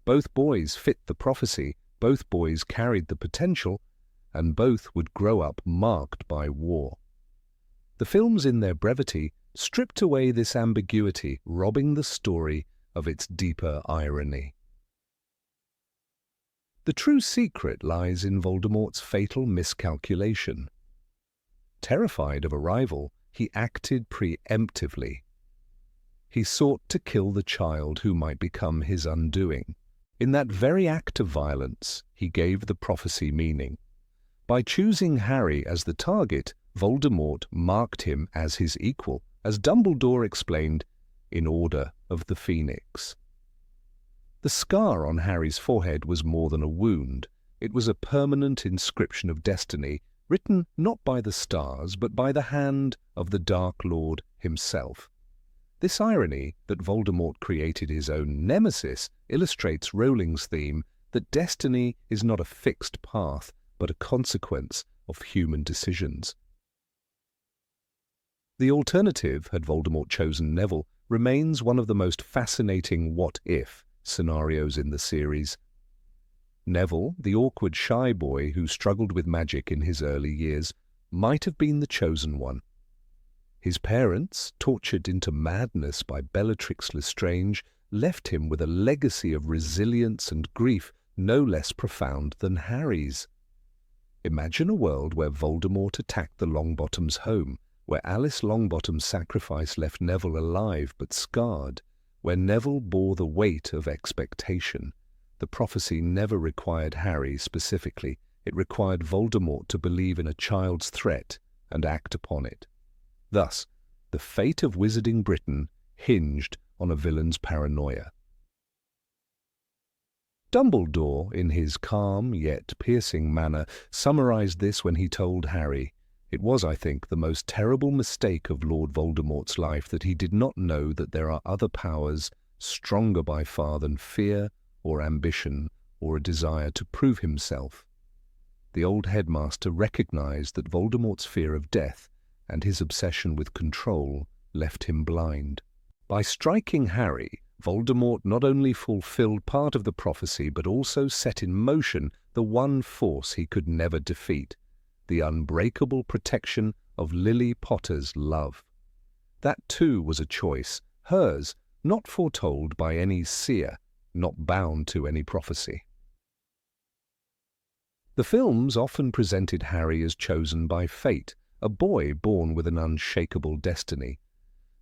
Both boys fit the prophecy, both boys carried the potential, and both would grow up marked by war. The films, in their brevity, stripped away this ambiguity, robbing the story of its deeper irony. The true secret lies in Voldemort's fatal miscalculation. Terrified of a rival, he acted preemptively. He sought to kill the child who might become his undoing. In that very act of violence, he gave the prophecy meaning. By choosing Harry as the target, Voldemort marked him as his equal, as Dumbledore explained, in Order of the Phoenix. The scar on Harry's forehead was more than a wound. It was a permanent inscription of destiny, written not by the stars, but by the hand of the Dark Lord himself. This irony that Voldemort created his own nemesis illustrates Rowling's theme that destiny is not a fixed path, but a consequence of human decisions. The alternative, had Voldemort chosen Neville, remains one of the most fascinating what-if scenarios in the series. Neville, the awkward shy boy who struggled with magic in his early years, might have been the chosen one. His parents, tortured into madness by Bellatrix Lestrange, left him with a legacy of resilience and grief no less profound than Harry's. Imagine a world where Voldemort attacked the Longbottoms' home, where Alice Longbottom's sacrifice left Neville alive but scarred, where Neville bore the weight of expectation. The prophecy never required Harry specifically. It required Voldemort to believe in a child's threat and act upon it. Thus, the fate of Wizarding Britain hinged on a villain's paranoia. Dumbledore, in his calm yet piercing manner, summarized this when he told Harry, "It was, I think, the most terrible mistake of Lord Voldemort's life that he did not know that there are other powers stronger by far than fear or ambition or a desire to prove himself." The old headmaster recognized that Voldemort's fear of death and his obsession with control left him blind. By striking Harry, Voldemort not only fulfilled part of the prophecy but also set in motion the one force he could never defeat, the unbreakable protection of Lily Potter's love. That too was a choice, hers, not foretold by any seer, not bound to any prophecy. The films often presented Harry as chosen by fate, a boy born with an unshakable destiny.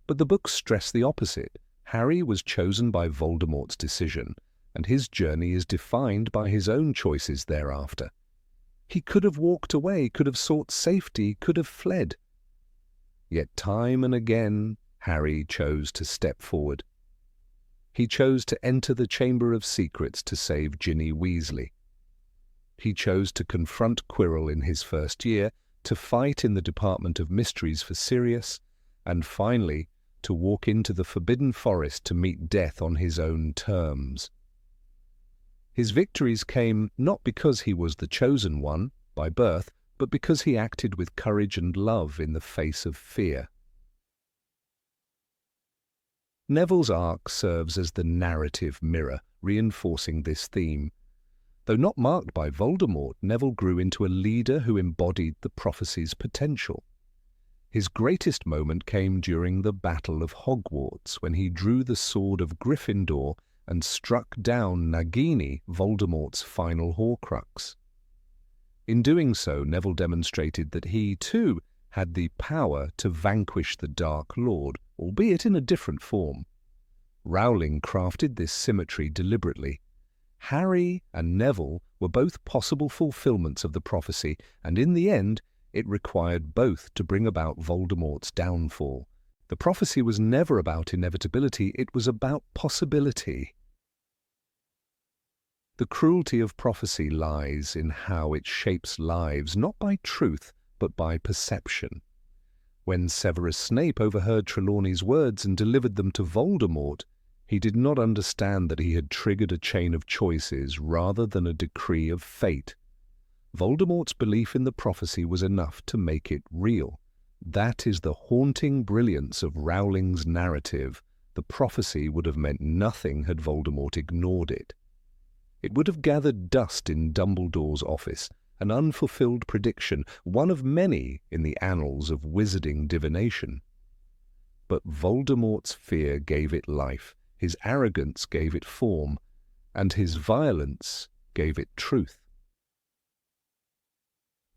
But the books stress the opposite. Harry was chosen by Voldemort's decision, and his journey is defined by his own choices thereafter. He could have walked away, could have sought safety, could have fled. Yet time and again, Harry chose to step forward. He chose to enter the Chamber of Secrets to save Ginny Weasley. He chose to confront Quirrell in his first year, to fight in the Department of Mysteries for Sirius, and finally to walk into the Forbidden Forest to meet death on his own terms. His victories came not because he was the chosen one by birth, but because he acted with courage and love in the face of fear. Neville's arc serves as the narrative mirror, reinforcing this theme. Though not marked by Voldemort, Neville grew into a leader who embodied the prophecy's potential. His greatest moment came during the Battle of Hogwarts, when he drew the sword of Gryffindor and struck down Nagini, Voldemort's final Horcrux. In doing so, Neville demonstrated that he, too, had the power to vanquish the Dark Lord, albeit in a different form. Rowling crafted this symmetry deliberately. Harry and Neville were both possible fulfillments of the prophecy, and in the end, it required both to bring about Voldemort's downfall. The prophecy was never about inevitability, it was about possibility. The cruelty of prophecy lies in how it shapes lives, not by truth, but by perception. When Severus Snape overheard Trelawney's words and delivered them to Voldemort, he did not understand that he had triggered a chain of choices rather than a decree of fate. Voldemort's belief in the prophecy was enough to make it real. That is the haunting brilliance of Rowling's narrative. The prophecy would have meant nothing had Voldemort ignored it. It would have gathered dust in Dumbledore's office, an unfulfilled prediction, one of many in the annals of wizarding divination. But Voldemort's fear gave it life, his arrogance gave it form, and his violence gave it truth.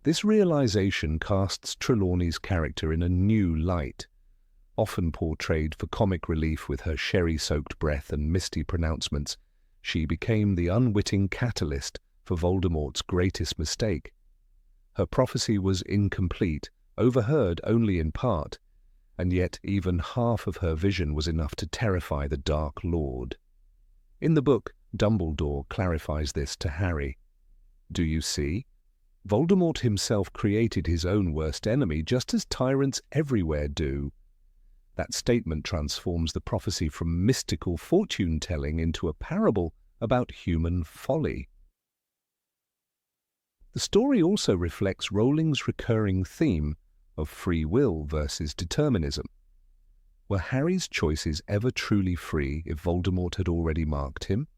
This realization casts Trelawney's character in a new light. Often portrayed for comic relief with her sherry-soaked breath and misty pronouncements, she became the unwitting catalyst for Voldemort's greatest mistake. Her prophecy was incomplete, overheard only in part, and yet even half of her vision was enough to terrify the Dark Lord. In the book, Dumbledore clarifies this to Harry. Do you see? Voldemort himself created his own worst enemy, just as tyrants everywhere do. That statement transforms the prophecy from mystical fortune-telling into a parable about human folly. The story also reflects Rowling's recurring theme of free will versus determinism. Were Harry's choices ever truly free if Voldemort had already marked him?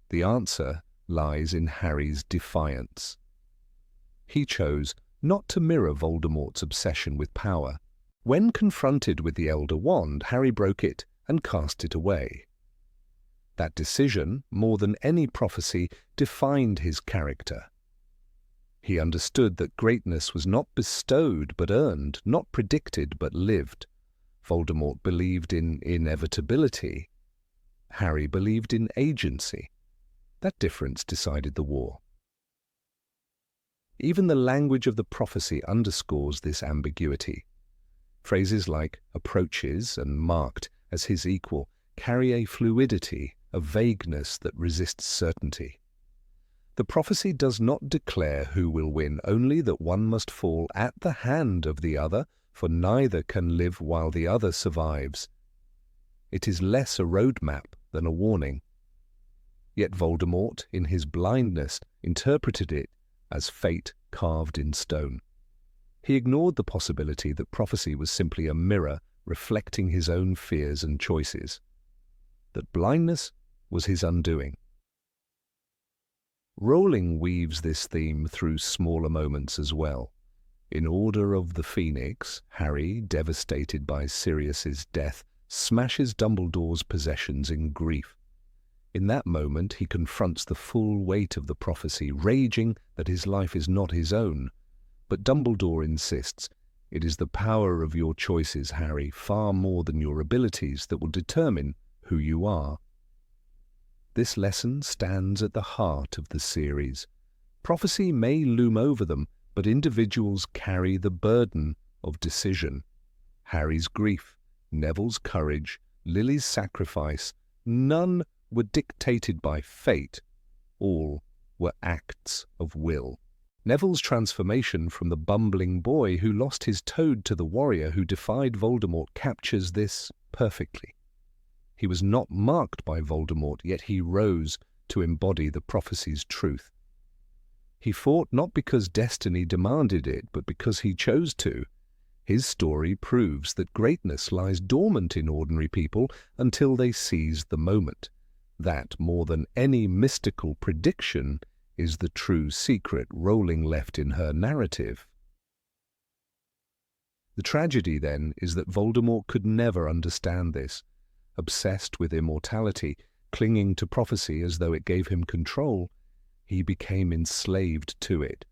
The answer lies in Harry's defiance. He chose not to mirror Voldemort's obsession with power. When confronted with the Elder Wand, Harry broke it and cast it away. That decision, more than any prophecy, defined his character. He understood that greatness was not bestowed but earned, not predicted but lived. Voldemort believed in inevitability. Harry believed in agency. That difference decided the war. Even the language of the prophecy underscores this ambiguity. Phrases like approaches and marked as his equal carry a fluidity, a vagueness that resists certainty. The prophecy does not declare who will win, only that one must fall at the hand of the other, for neither can live while the other survives. It is less a roadmap than a warning. Yet Voldemort, in his blindness, interpreted it as fate carved in stone. He ignored the possibility that prophecy was simply a mirror reflecting his own fears and choices, that blindness was his undoing. Rowling weaves this theme through smaller moments as well. In Order of the Phoenix, Harry, devastated by Sirius's death, smashes Dumbledore's possessions in grief. In that moment, he confronts the full weight of the prophecy, raging that his life is not his own. But Dumbledore insists, it is the power of your choices, Harry, far more than your abilities, that will determine who you are. This lesson stands at the heart of the series. Prophecy may loom over them, but individuals carry the burden of decision. Harry's grief, Neville's courage, Lily's sacrifice, none were dictated by fate. All were acts of will. Neville's transformation from the bumbling boy who lost his toad to the warrior who defied Voldemort captures this perfectly. He was not marked by Voldemort, yet he rose to embody the prophecy's truth. He fought not because destiny demanded it, but because he chose to. His story proves that greatness lies dormant in ordinary people until they seize the moment. That, more than any mystical prediction, is the true secret Rowling left in her narrative. The tragedy, then, is that Voldemort could never understand this. Obsessed with immortality, clinging to prophecy as though it gave him control, he became enslaved to it.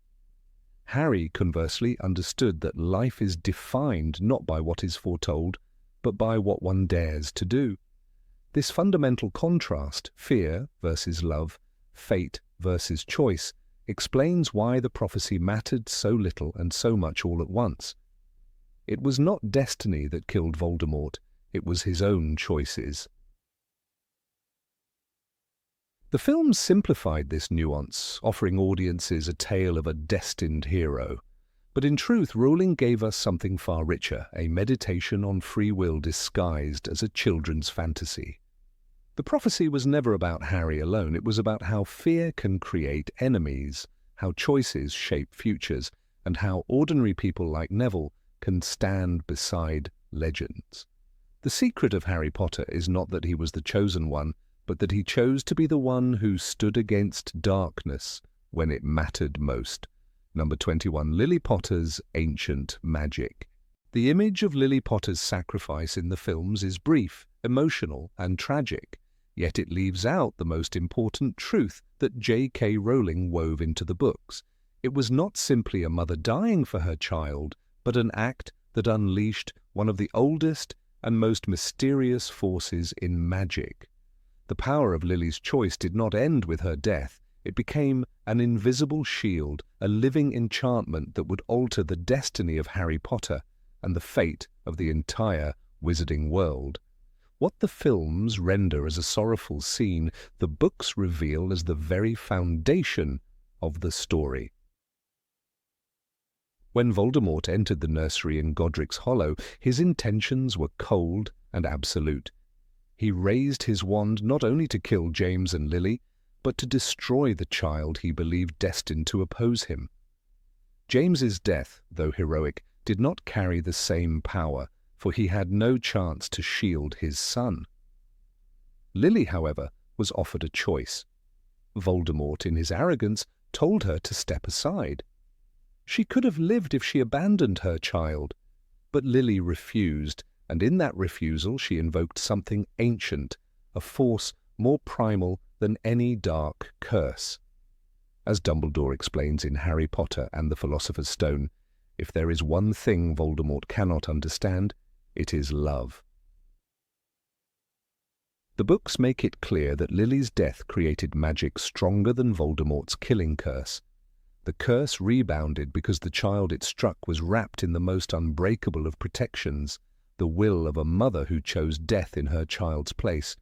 Harry, conversely, understood that life is defined not by what is foretold, but by what one dares to do. This fundamental contrast, fear versus love, fate versus choice, explains why the prophecy mattered so little and so much all at once. It was not destiny that killed Voldemort, it was his own choices. The film simplified this nuance, offering audiences a tale of a destined hero. But in truth, Rowling gave us something far richer, a meditation on free will disguised as a children's fantasy. The prophecy was never about Harry alone. It was about how fear can create enemies, how choices shape futures, and how ordinary people like Neville can stand beside legends. The secret of Harry Potter is not that he was the chosen one, but that he chose to be the one who stood against darkness when it mattered most. Number 21, Lily Potter's Ancient Magic. The image of Lily Potter's sacrifice in the films is brief, emotional, and tragic, yet it leaves out the most important truth that J.K. Rowling wove into the books. It was not simply a mother dying for her child, but an act that unleashed one of the oldest and most mysterious forces in magic. The power of Lily's choice did not end with her death. It became an invisible shield, a living enchantment that would alter the destiny of Harry Potter and the fate of the entire wizarding world. What the films render as a sorrowful scene, the books reveal as the very foundation of the story. When Voldemort entered the nursery in Godric's Hollow, his intentions were cold and absolute. He raised his wand not only to kill James and Lily, but to destroy the child he believed destined to oppose him. James's death, though heroic, did not carry the same power, for he had no chance to shield his son. Lily, however, was offered a choice. Voldemort, in his arrogance, told her to step aside. She could have lived if she abandoned her child, but Lily refused, and in that refusal she invoked something ancient, a force more primal than any dark curse. As Dumbledore explains in Harry Potter and the Philosopher's Stone, if there is one thing Voldemort cannot understand, it is love. The books make it clear that Lily's death created magic stronger than Voldemort's killing curse. The curse rebounded because the child it struck was wrapped in the most unbreakable of protections, the will of a mother who chose death in her child's place.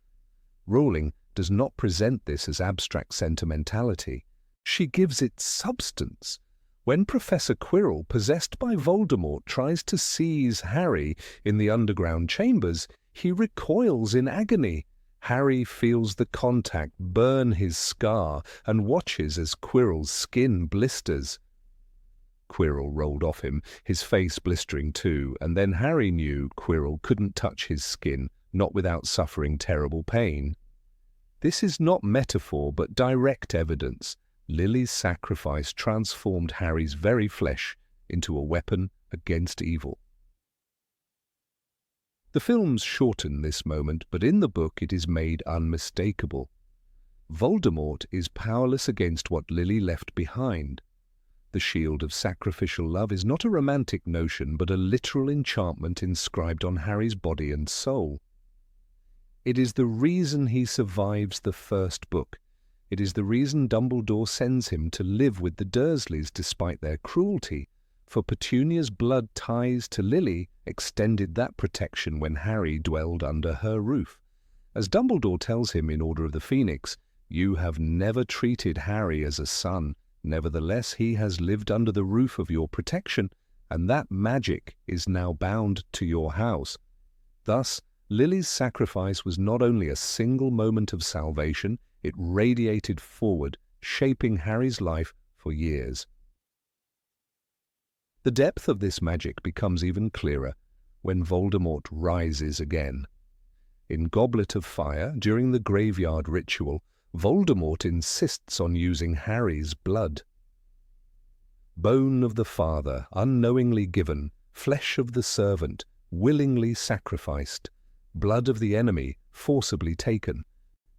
Rowling does not present this as abstract sentimentality. She gives it substance. When Professor Quirrell, possessed by Voldemort, tries to seize Harry in the underground chambers, he recoils in agony. Harry feels the contact burn his scar and watches as Quirrell's skin blisters. Quirrell rolled off him, his face blistering too, and then Harry knew Quirrell couldn't touch his skin, not without suffering terrible pain. This is not metaphor, but direct evidence. Lily's sacrifice transformed Harry's very flesh into a weapon against evil. The films shorten this moment, but in the book it is made unmistakable. Voldemort is powerless against what Lily left behind. The shield of sacrificial love is not a romantic notion, but a literal enchantment inscribed on Harry's body and soul. It is the reason he survives the first book. It is the reason Dumbledore sends him to live with the Dursleys despite their cruelty, for Petunia's blood ties to Lily extended that protection when Harry dwelled under her roof. As Dumbledore tells him in Order of the Phoenix, "You have never treated Harry as a son. Nevertheless, he has lived under the roof of your protection, and that magic is now bound to your house." Thus, Lily's sacrifice was not only a single moment of salvation, it radiated forward, shaping Harry's life for years. The depth of this magic becomes even clearer when Voldemort rises again. In Goblet of Fire, during the graveyard ritual, Voldemort insists on using Harry's blood. Bone of the father, unknowingly given, flesh of the servant, willingly sacrificed, blood of the enemy, forcibly taken.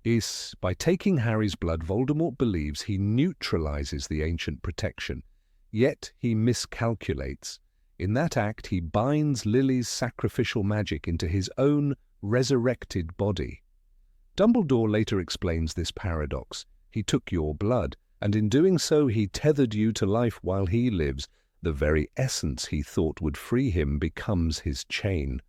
is by taking Harry's blood, Voldemort believes he neutralizes the ancient protection, yet he miscalculates. In that act, he binds Lily's sacrificial magic into his own resurrected body. Dumbledore later explains this paradox. He took your blood, and in doing so he tethered you to life while he lives. The very essence he thought would free him becomes his chain.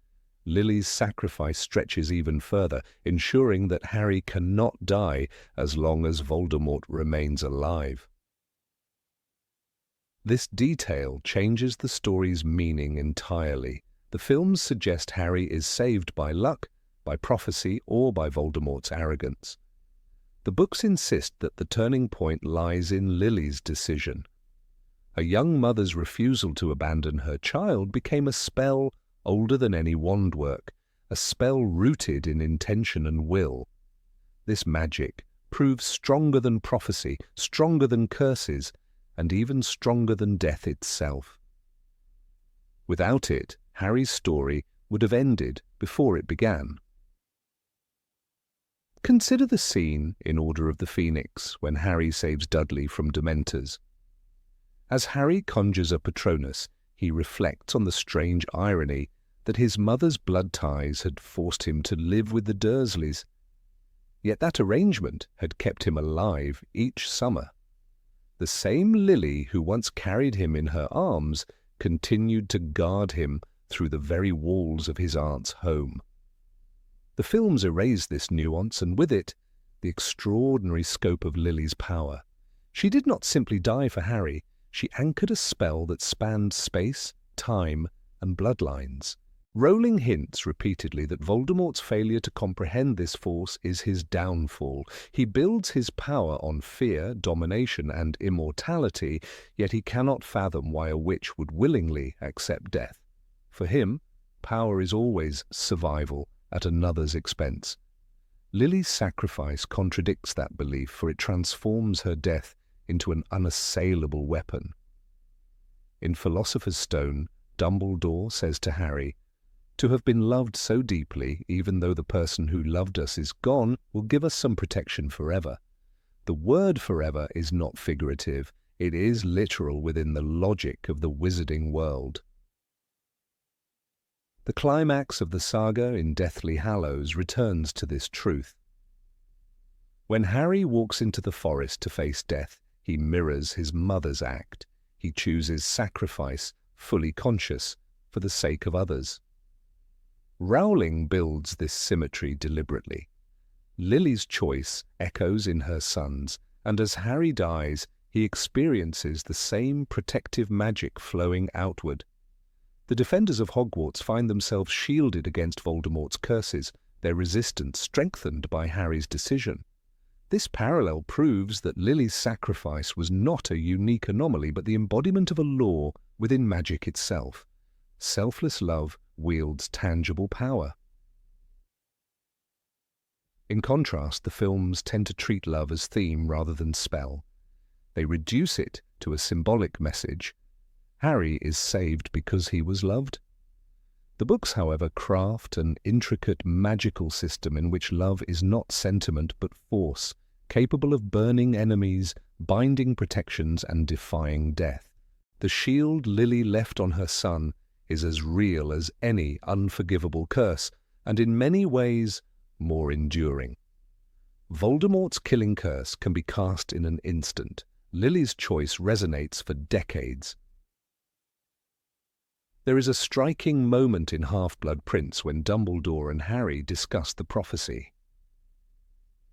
Lily's sacrifice stretches even further, ensuring that Harry cannot die as long as Voldemort remains alive. This detail changes the story's meaning entirely. The films suggest Harry is saved by luck, by prophecy, or by Voldemort's arrogance. The books insist that the turning point lies in Lily's decision. A young mother's refusal to abandon her child became a spell older than any wand work, a spell rooted in intention and will. This magic proves stronger than prophecy, stronger than curses, and even stronger than death itself. Without it, Harry's story would have ended before it began. Consider the scene in Order of the Phoenix when Harry saves Dudley from Dementors. As Harry conjures a Patronus, he reflects on the strange irony that his mother's blood ties had forced him to live with the Dursleys. Yet that arrangement had kept him alive each summer. The same Lily who once carried him in her arms continued to guard him through the very walls of his aunt's home. The films erase this nuance, and with it, the extraordinary scope of Lily's power. She did not simply die for Harry, she anchored a spell that spanned space, time, and bloodlines. Rowling hints repeatedly that Voldemort's failure to comprehend this force is his downfall. He builds his power on fear, domination, and immortality, yet he cannot fathom why a witch would willingly accept death. For him, power is always survival at another's expense. Lily's sacrifice contradicts that belief, for it transforms her death into an unassailable weapon. In Philosopher's Stone, Dumbledore says to Harry, "To have been loved so deeply, even though the person who loved us is gone, will give us some protection forever." The word forever is not figurative, it is literal within the logic of the wizarding world. The climax of the saga in Deathly Hallows returns to this truth. When Harry walks into the forest to face death, he mirrors his mother's act. He chooses sacrifice, fully conscious, for the sake of others. Rowling builds this symmetry deliberately. Lily's choice echoes in her sons, and as Harry dies, he experiences the same protective magic flowing outward. The defenders of Hogwarts find themselves shielded against Voldemort's curses, their resistance strengthened by Harry's decision. This parallel proves that Lily's sacrifice was not a unique anomaly, but the embodiment of a law within magic itself. Selfless love wields tangible power. In contrast, the films tend to treat love as theme rather than spell. They reduce it to a symbolic message. Harry is saved because he was loved. The books, however, craft an intricate magical system in which love is not sentiment but force, capable of burning enemies, binding protections, and defying death. The shield Lily left on her son is as real as any unforgivable curse, and in many ways more enduring. Voldemort's killing curse can be cast in an instant. Lily's choice resonates for decades. There is a striking moment in Half-Blood Prince when Dumbledore and Harry discuss the prophecy.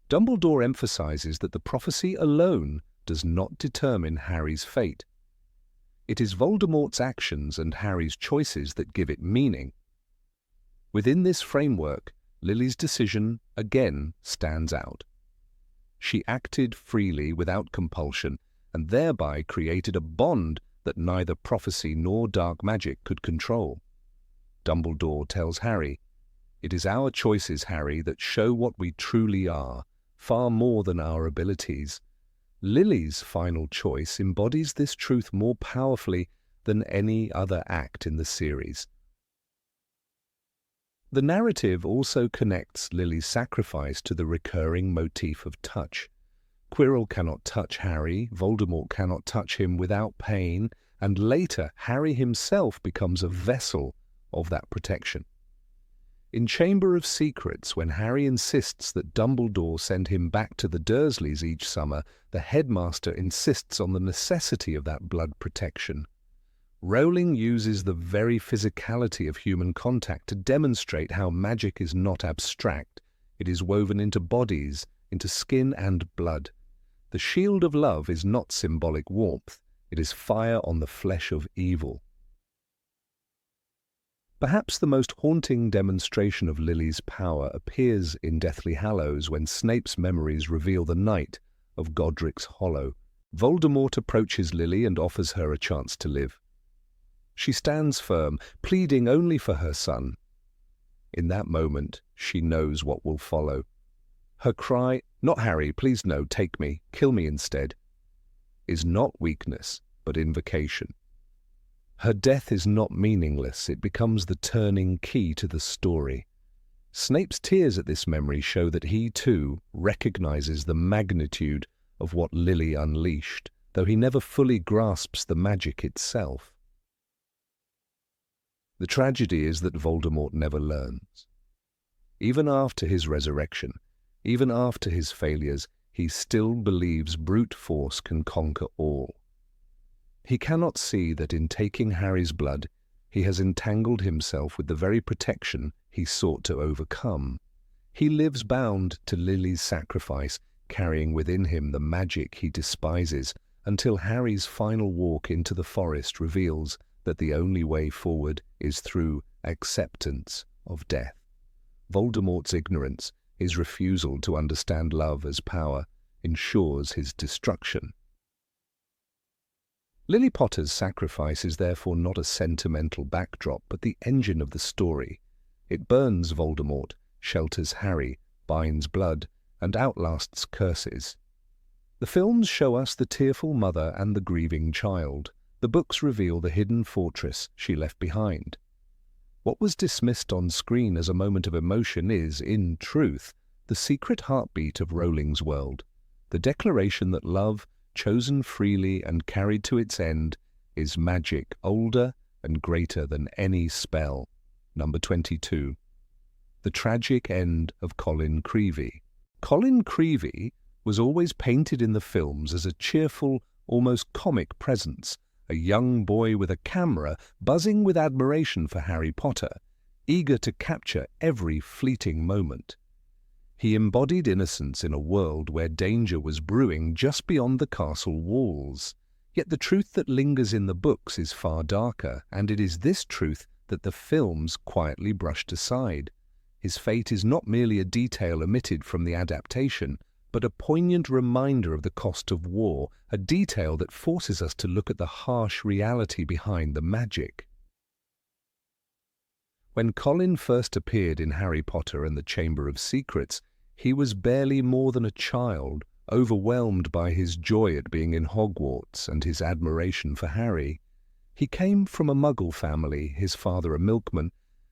Dumbledore emphasizes that the prophecy alone does not determine Harry's fate. It is Voldemort's actions and Harry's choices that give it meaning. Within this framework, Lily's decision again stands out. She acted freely without compulsion and thereby created a bond that neither prophecy nor dark magic could control. Dumbledore tells Harry, "It is our choices, Harry, that show what we truly are, far more than our abilities." Lily's final choice embodies this truth more powerfully than any other act in the series. The narrative also connects Lily's sacrifice to the recurring motif of touch. Quirrell cannot touch Harry, Voldemort cannot touch him without pain, and later Harry himself becomes a vessel of that protection. In Chamber of Secrets, when Harry insists that Dumbledore send him back to the Dursleys each summer, the headmaster insists on the necessity of that blood protection. Rowling uses the very physicality of human contact to demonstrate how magic is not abstract. It is woven into bodies, into skin and blood. The shield of love is not symbolic warmth. It is fire on the flesh of evil. Perhaps the most haunting demonstration of Lily's power appears in Deathly Hallows when Snape's memories reveal the night of Godric's Hollow. Voldemort approaches Lily and offers her a chance to live. She stands firm, pleading only for her son. In that moment, she knows what will follow. Her cry, "Not Harry, please no, take me, kill me instead," is not weakness, but invocation. Her death is not meaningless, it becomes the turning key to the story. Snape's tears at this memory show that he, too, recognizes the magnitude of what Lily unleashed, though he never fully grasps the magic itself. The tragedy is that Voldemort never learns. Even after his resurrection, even after his failures, he still believes brute force can conquer all. He cannot see that in taking Harry's blood, he has entangled himself with the very protection he sought to overcome. He lives bound to Lily's sacrifice, carrying within him the magic he despises, until Harry's final walk into the forest reveals that the only way forward is through acceptance of death. Voldemort's ignorance, his refusal to understand love as power, ensures his destruction. Lily Potter's sacrifice is therefore not a sentimental backdrop, but the engine of the story. It burns Voldemort, shelters Harry, binds blood, and outlasts curses. The films show us the tearful mother and the grieving child. The books reveal the hidden fortress she left behind. What was dismissed on screen as a moment of emotion is, in truth, the secret heartbeat of Rowling's world, the declaration that love, chosen freely and carried to its end, is magic older and greater than any spell. Number 22. The tragic end of Colin Creevey. Colin Creevey was always painted in the films as a cheerful, almost comic presence, a young boy with a camera buzzing with admiration for Harry Potter, eager to capture every fleeting moment. He embodied innocence in a world where danger was brewing just beyond the castle walls. Yet the truth that lingers in the books is far darker, and it is this truth that the films quietly brushed aside. His fate is not merely a detail omitted from the adaptation, but a poignant reminder of the cost of war, a detail that forces us to look at the harsh reality behind the magic. When Colin first appeared in Harry Potter and the Chamber of Secrets, he was barely more than a child, overwhelmed by his joy at being in Hogwarts and his admiration for Harry. He came from a Muggle family, his father a milkman,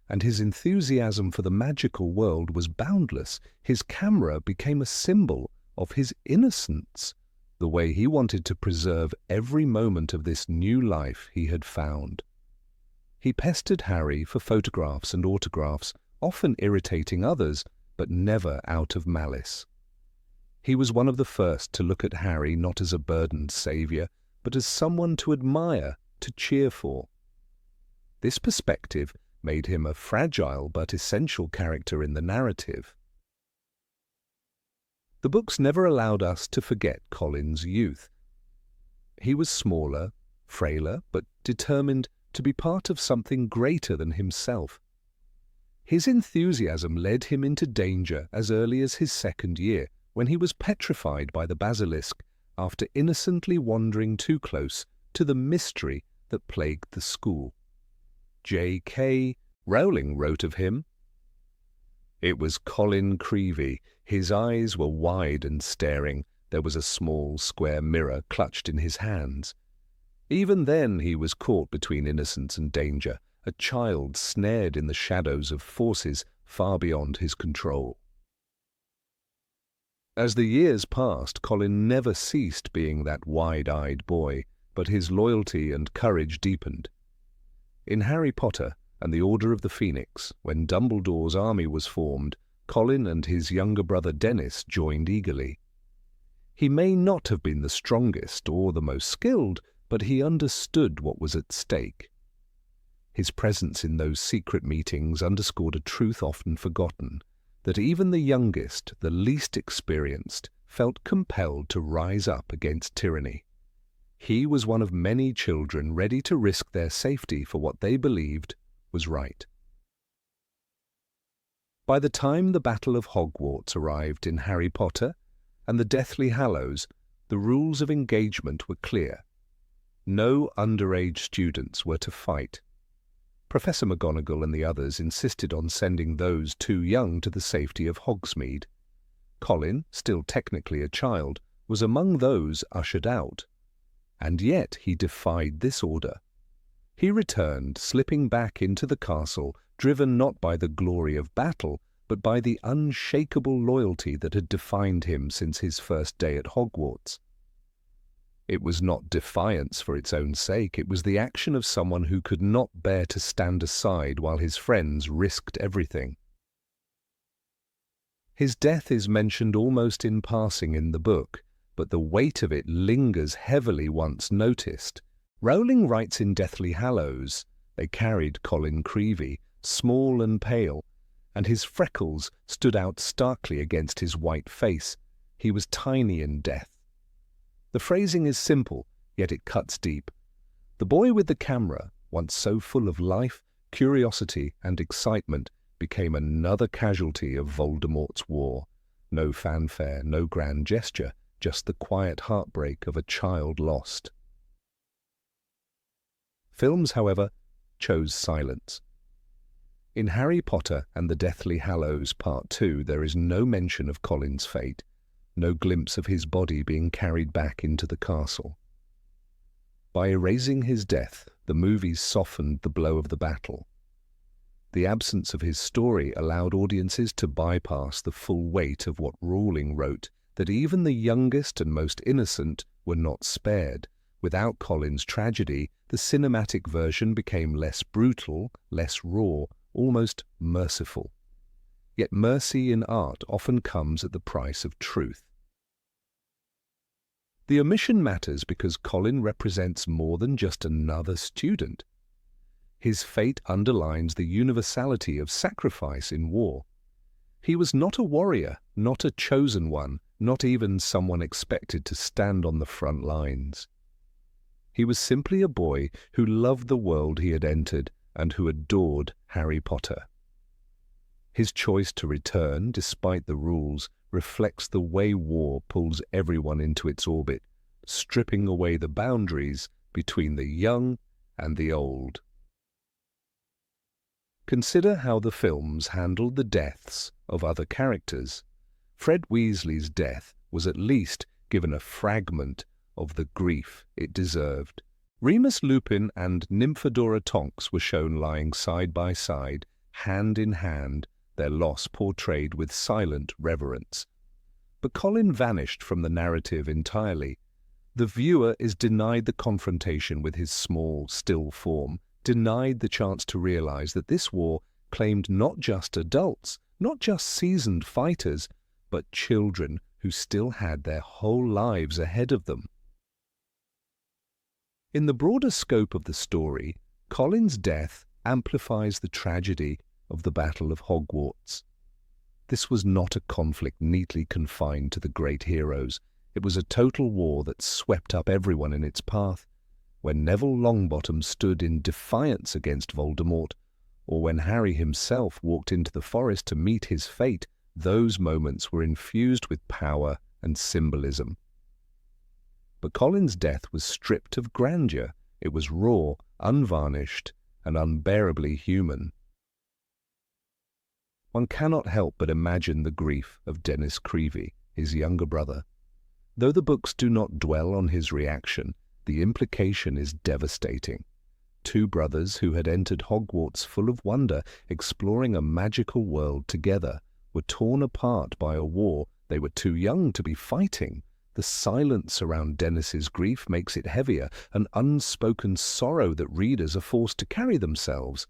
and his enthusiasm for the magical world was boundless. His camera became a symbol of his innocence, the way he wanted to preserve every moment of this new life he had found. He pestered Harry for photographs and autographs, often irritating others, but never out of malice. He was one of the first to look at Harry not as a burdened saviour, but as someone to admire, to cheer for. This perspective made him a fragile but essential character in the narrative. The books never allowed us to forget Colin's youth. He was smaller, frailer, but determined to be part of something greater than himself. His enthusiasm led him into danger as early as his second year, when he was petrified by the basilisk after innocently wandering too close to the mystery that plagued the school. J.K. Rowling wrote of him, "It was Colin Creevey. His eyes were wide and staring. There was a small square mirror clutched in his hands. Even then he was caught between innocence and danger, a child snared in the shadows of forces far beyond his control. As the years passed, Colin never ceased being that wide-eyed boy, but his loyalty and courage deepened. In Harry Potter and the Order of the Phoenix, when Dumbledore's army was formed, Colin and his younger brother Dennis joined eagerly. He may not have been the strongest or the most skilled, but he understood what was at stake. His presence in those secret meetings underscored a truth often forgotten, that even the youngest, the least experienced, felt compelled to rise up against tyranny. He was one of many children ready to risk their safety for what they believed was right. By the time the Battle of Hogwarts arrived in Harry Potter and the Deathly Hallows, the rules of engagement were clear. No underage students were to fight. Professor McGonagall and the others insisted on sending those too young to the safety of Hogsmeade. Colin, still technically a child, was among those ushered out. And yet he defied this order. He returned, slipping back into the castle, driven not by the glory of battle, but by the unshakable loyalty that had defined him since his first day at Hogwarts. It was not defiance for its own sake, it was the action of someone who could not bear to stand aside while his friends risked everything. His death is mentioned almost in passing in the book, but the weight of it lingers heavily once noticed. Rowling writes in Deathly Hallows, they carried Colin Creevey, small and pale, and his freckles stood out starkly against his white face. He was tiny in death. The phrasing is simple, yet it cuts deep. The boy with the camera, once so full of life, curiosity, and excitement, became another casualty of Voldemort's war. No fanfare, no grand gesture, just the quiet heartbreak of a child lost. Films, however, chose silence. In Harry Potter and the Deathly Hallows Part 2, there is no mention of Colin's fate, no glimpse of his body being carried back into the castle. By erasing his death, the movies softened the blow of the battle. The absence of his story allowed audiences to bypass the full weight of what Rowling wrote, that even the youngest and most innocent were not spared. Without Colin's tragedy, the cinematic version became less brutal, less raw, almost merciful. Yet mercy in art often comes at the price of truth. The omission matters because Colin represents more than just another student. His fate underlines the universality of sacrifice in war. He was not a warrior, not a chosen one, not even someone expected to stand on the front lines. He was simply a boy who loved the world he had entered and who adored Harry Potter. His choice to return, despite the rules, reflects the way war pulls everyone into its orbit, stripping away the boundaries between the young and the old. Consider how the films handled the deaths of other characters. Fred Weasley's death was at least given a fragment of the grief it deserved. Remus Lupin and Nymphadora Tonks were shown lying side by side, hand in hand, their loss portrayed with silent reverence. But Colin vanished from the narrative entirely. The viewer is denied the confrontation with his small, still form, denied the chance to realize that this war claimed not just adults, not just seasoned fighters, but children who still had their whole lives ahead of them. In the broader scope of the story, Colin's death amplifies the tragedy of the Battle of Hogwarts. This was not a conflict neatly confined to the great heroes. It was a total war that swept up everyone in its path. When Neville Longbottom stood in defiance against Voldemort, or when Harry himself walked into the forest to meet his fate, those moments were infused with power and symbolism. But Colin's death was stripped of grandeur. It was raw, unvarnished, and unbearably human. One cannot help but imagine the grief of Dennis Creevey, his younger brother. Though the books do not dwell on his reaction, the implication is devastating. two brothers who had entered Hogwarts full of wonder, exploring a magical world together, were torn apart by a war they were too young to be fighting. The silence around Dennis's grief makes it heavier, an unspoken sorrow that readers are forced to carry themselves.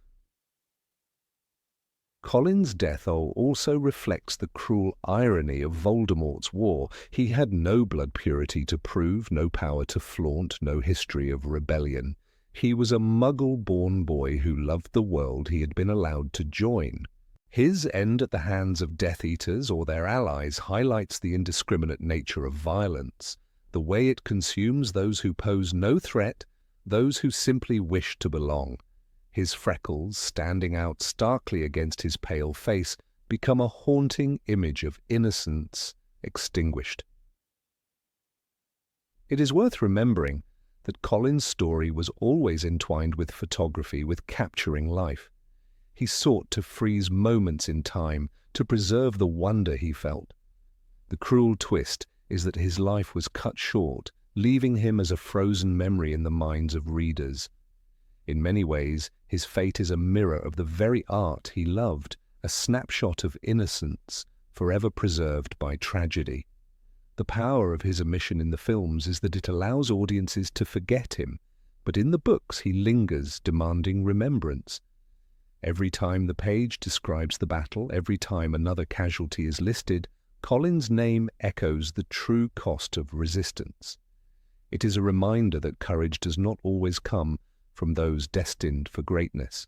Colin's death also reflects the cruel irony of Voldemort's war. He had no blood purity to prove, no power to flaunt, no history of rebellion. He was a Muggle-born boy who loved the world he had been allowed to join. His end at the hands of Death Eaters or their allies highlights the indiscriminate nature of violence, the way it consumes those who pose no threat, those who simply wish to belong. His freckles, standing out starkly against his pale face, become a haunting image of innocence extinguished. It is worth remembering that Colin's story was always entwined with photography, with capturing life. He sought to freeze moments in time, to preserve the wonder he felt. The cruel twist is that his life was cut short, leaving him as a frozen memory in the minds of readers. In many ways, his fate is a mirror of the very art he loved, a snapshot of innocence, forever preserved by tragedy. The power of his omission in the films is that it allows audiences to forget him, but in the books he lingers, demanding remembrance. Every time the page describes the battle, every time another casualty is listed, Colin's name echoes the true cost of resistance. It is a reminder that courage does not always come from those destined for greatness.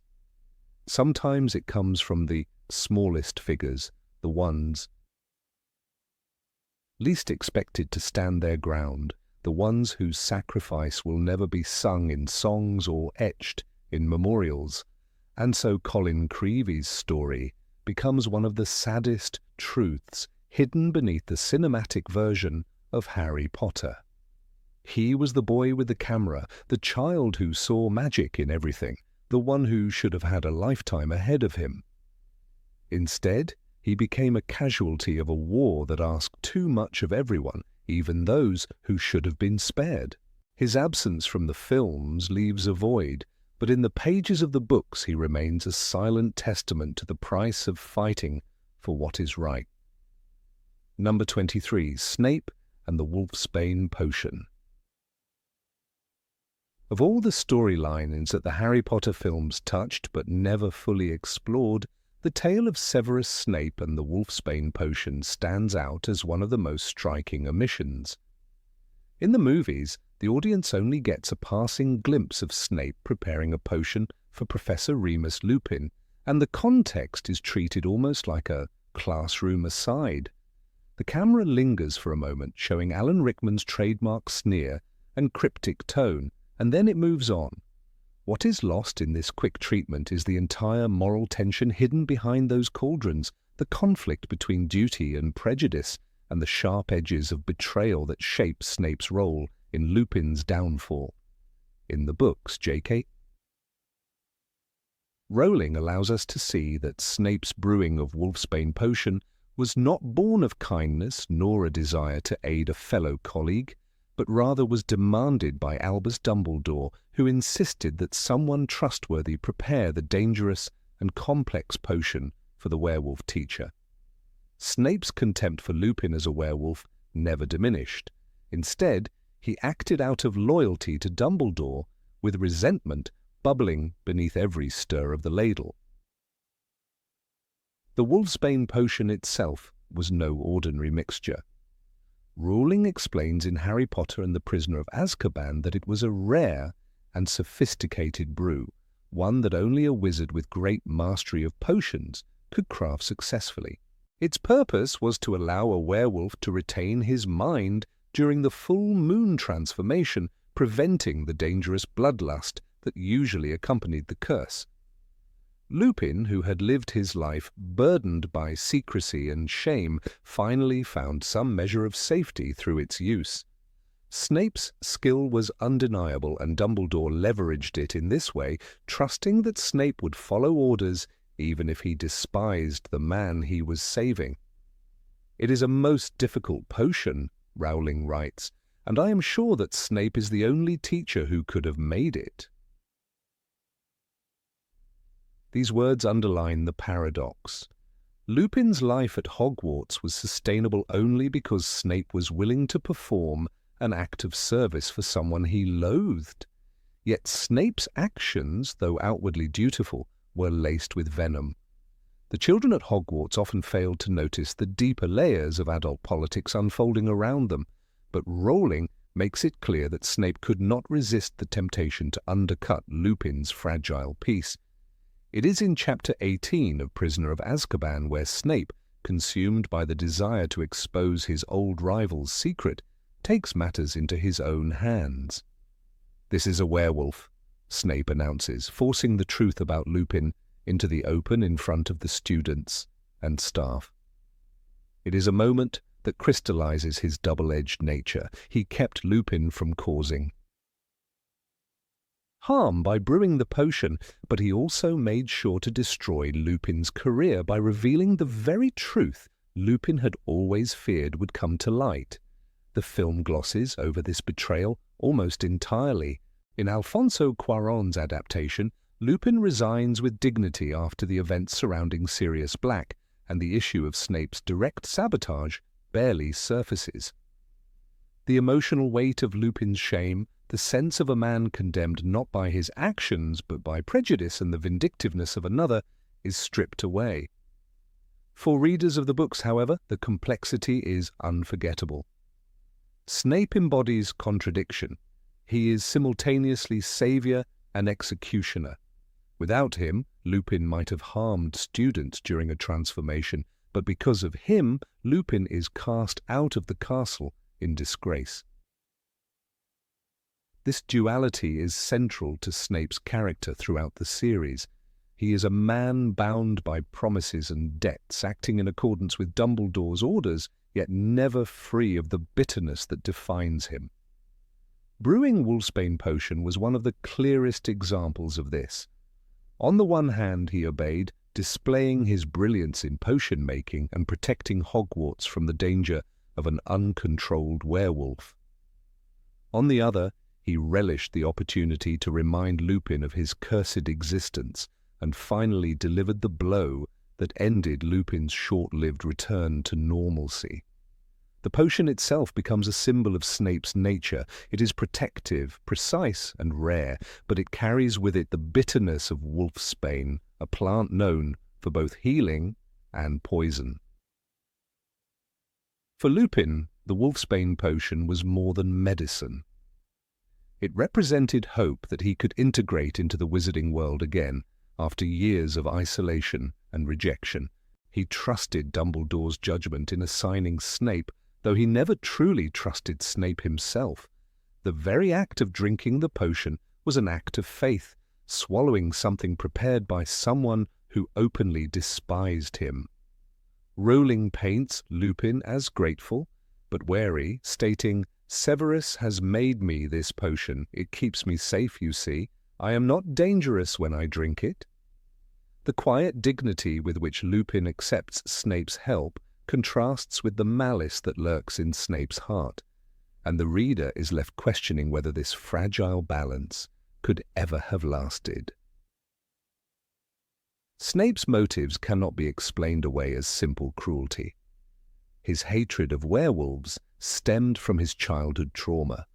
Sometimes it comes from the smallest figures, the ones least expected to stand their ground, the ones whose sacrifice will never be sung in songs or etched in memorials. And so Colin Creevey's story becomes one of the saddest truths hidden beneath the cinematic version of Harry Potter. He was the boy with the camera, the child who saw magic in everything, the one who should have had a lifetime ahead of him. Instead, he became a casualty of a war that asked too much of everyone, even those who should have been spared. His absence from the films leaves a void, but in the pages of the books he remains a silent testament to the price of fighting for what is right. Number 23. Snape and the Wolfsbane Potion. Of all the storylines that the Harry Potter films touched but never fully explored, the tale of Severus Snape and the Wolfsbane Potion stands out as one of the most striking omissions. In the movies, the audience only gets a passing glimpse of Snape preparing a potion for Professor Remus Lupin, and the context is treated almost like a classroom aside. The camera lingers for a moment, showing Alan Rickman's trademark sneer and cryptic tone, and then it moves on. What is lost in this quick treatment is the entire moral tension hidden behind those cauldrons, the conflict between duty and prejudice, and the sharp edges of betrayal that shape Snape's role in Lupin's downfall. In the books, J.K. Rowling allows us to see that Snape's brewing of Wolfsbane Potion was not born of kindness nor a desire to aid a fellow colleague, but rather was demanded by Albus Dumbledore, who insisted that someone trustworthy prepare the dangerous and complex potion for the werewolf teacher. Snape's contempt for Lupin as a werewolf never diminished. Instead, he acted out of loyalty to Dumbledore, with resentment bubbling beneath every stir of the ladle. The Wolfsbane Potion itself was no ordinary mixture. Rowling explains in Harry Potter and the Prisoner of Azkaban that it was a rare and sophisticated brew, one that only a wizard with great mastery of potions could craft successfully. Its purpose was to allow a werewolf to retain his mind during the full moon transformation, preventing the dangerous bloodlust that usually accompanied the curse. Lupin, who had lived his life burdened by secrecy and shame, finally found some measure of safety through its use. Snape's skill was undeniable, and Dumbledore leveraged it in this way, trusting that Snape would follow orders even if he despised the man he was saving. "It is a most difficult potion," Rowling writes, "and I am sure that Snape is the only teacher who could have made it." These words underline the paradox. Lupin's life at Hogwarts was sustainable only because Snape was willing to perform an act of service for someone he loathed. Yet Snape's actions, though outwardly dutiful, were laced with venom. The children at Hogwarts often failed to notice the deeper layers of adult politics unfolding around them, but Rowling makes it clear that Snape could not resist the temptation to undercut Lupin's fragile peace. It is in Chapter 18 of Prisoner of Azkaban where Snape, consumed by the desire to expose his old rival's secret, takes matters into his own hands. "This is a werewolf," Snape announces, forcing the truth about Lupin into the open in front of the students and staff. It is a moment that crystallizes his double-edged nature. He kept Lupin from causing harm by brewing the potion, but he also made sure to destroy Lupin's career by revealing the very truth Lupin had always feared would come to light. The film glosses over this betrayal almost entirely. In Alfonso Cuarón's adaptation, Lupin resigns with dignity after the events surrounding Sirius Black, and the issue of Snape's direct sabotage barely surfaces. The emotional weight of Lupin's shame, the sense of a man condemned not by his actions but by prejudice and the vindictiveness of another, is stripped away. For readers of the books, however, the complexity is unforgettable. Snape embodies contradiction. He is simultaneously saviour and executioner. Without him, Lupin might have harmed students during a transformation, but because of him, Lupin is cast out of the castle in disgrace. This duality is central to Snape's character throughout the series. He is a man bound by promises and debts, acting in accordance with Dumbledore's orders, yet never free of the bitterness that defines him. Brewing Wolfsbane potion was one of the clearest examples of this. On the one hand, he obeyed, displaying his brilliance in potion-making and protecting Hogwarts from the danger of an uncontrolled werewolf. On the other, he relished the opportunity to remind Lupin of his cursed existence and finally delivered the blow that ended Lupin's short-lived return to normalcy. The potion itself becomes a symbol of Snape's nature. It is protective, precise, and rare, but it carries with it the bitterness of Wolfsbane, a plant known for both healing and poison. For Lupin, the Wolfsbane potion was more than medicine. It represented hope that he could integrate into the wizarding world again after years of isolation and rejection. He trusted Dumbledore's judgment in assigning Snape, though he never truly trusted Snape himself. The very act of drinking the potion was an act of faith, swallowing something prepared by someone who openly despised him. Rowling paints Lupin as grateful, but wary, stating, "Severus has made me this potion. It keeps me safe, you see. I am not dangerous when I drink it." The quiet dignity with which Lupin accepts Snape's help contrasts with the malice that lurks in Snape's heart, and the reader is left questioning whether this fragile balance could ever have lasted. Snape's motives cannot be explained away as simple cruelty. His hatred of werewolves stemmed from his childhood trauma,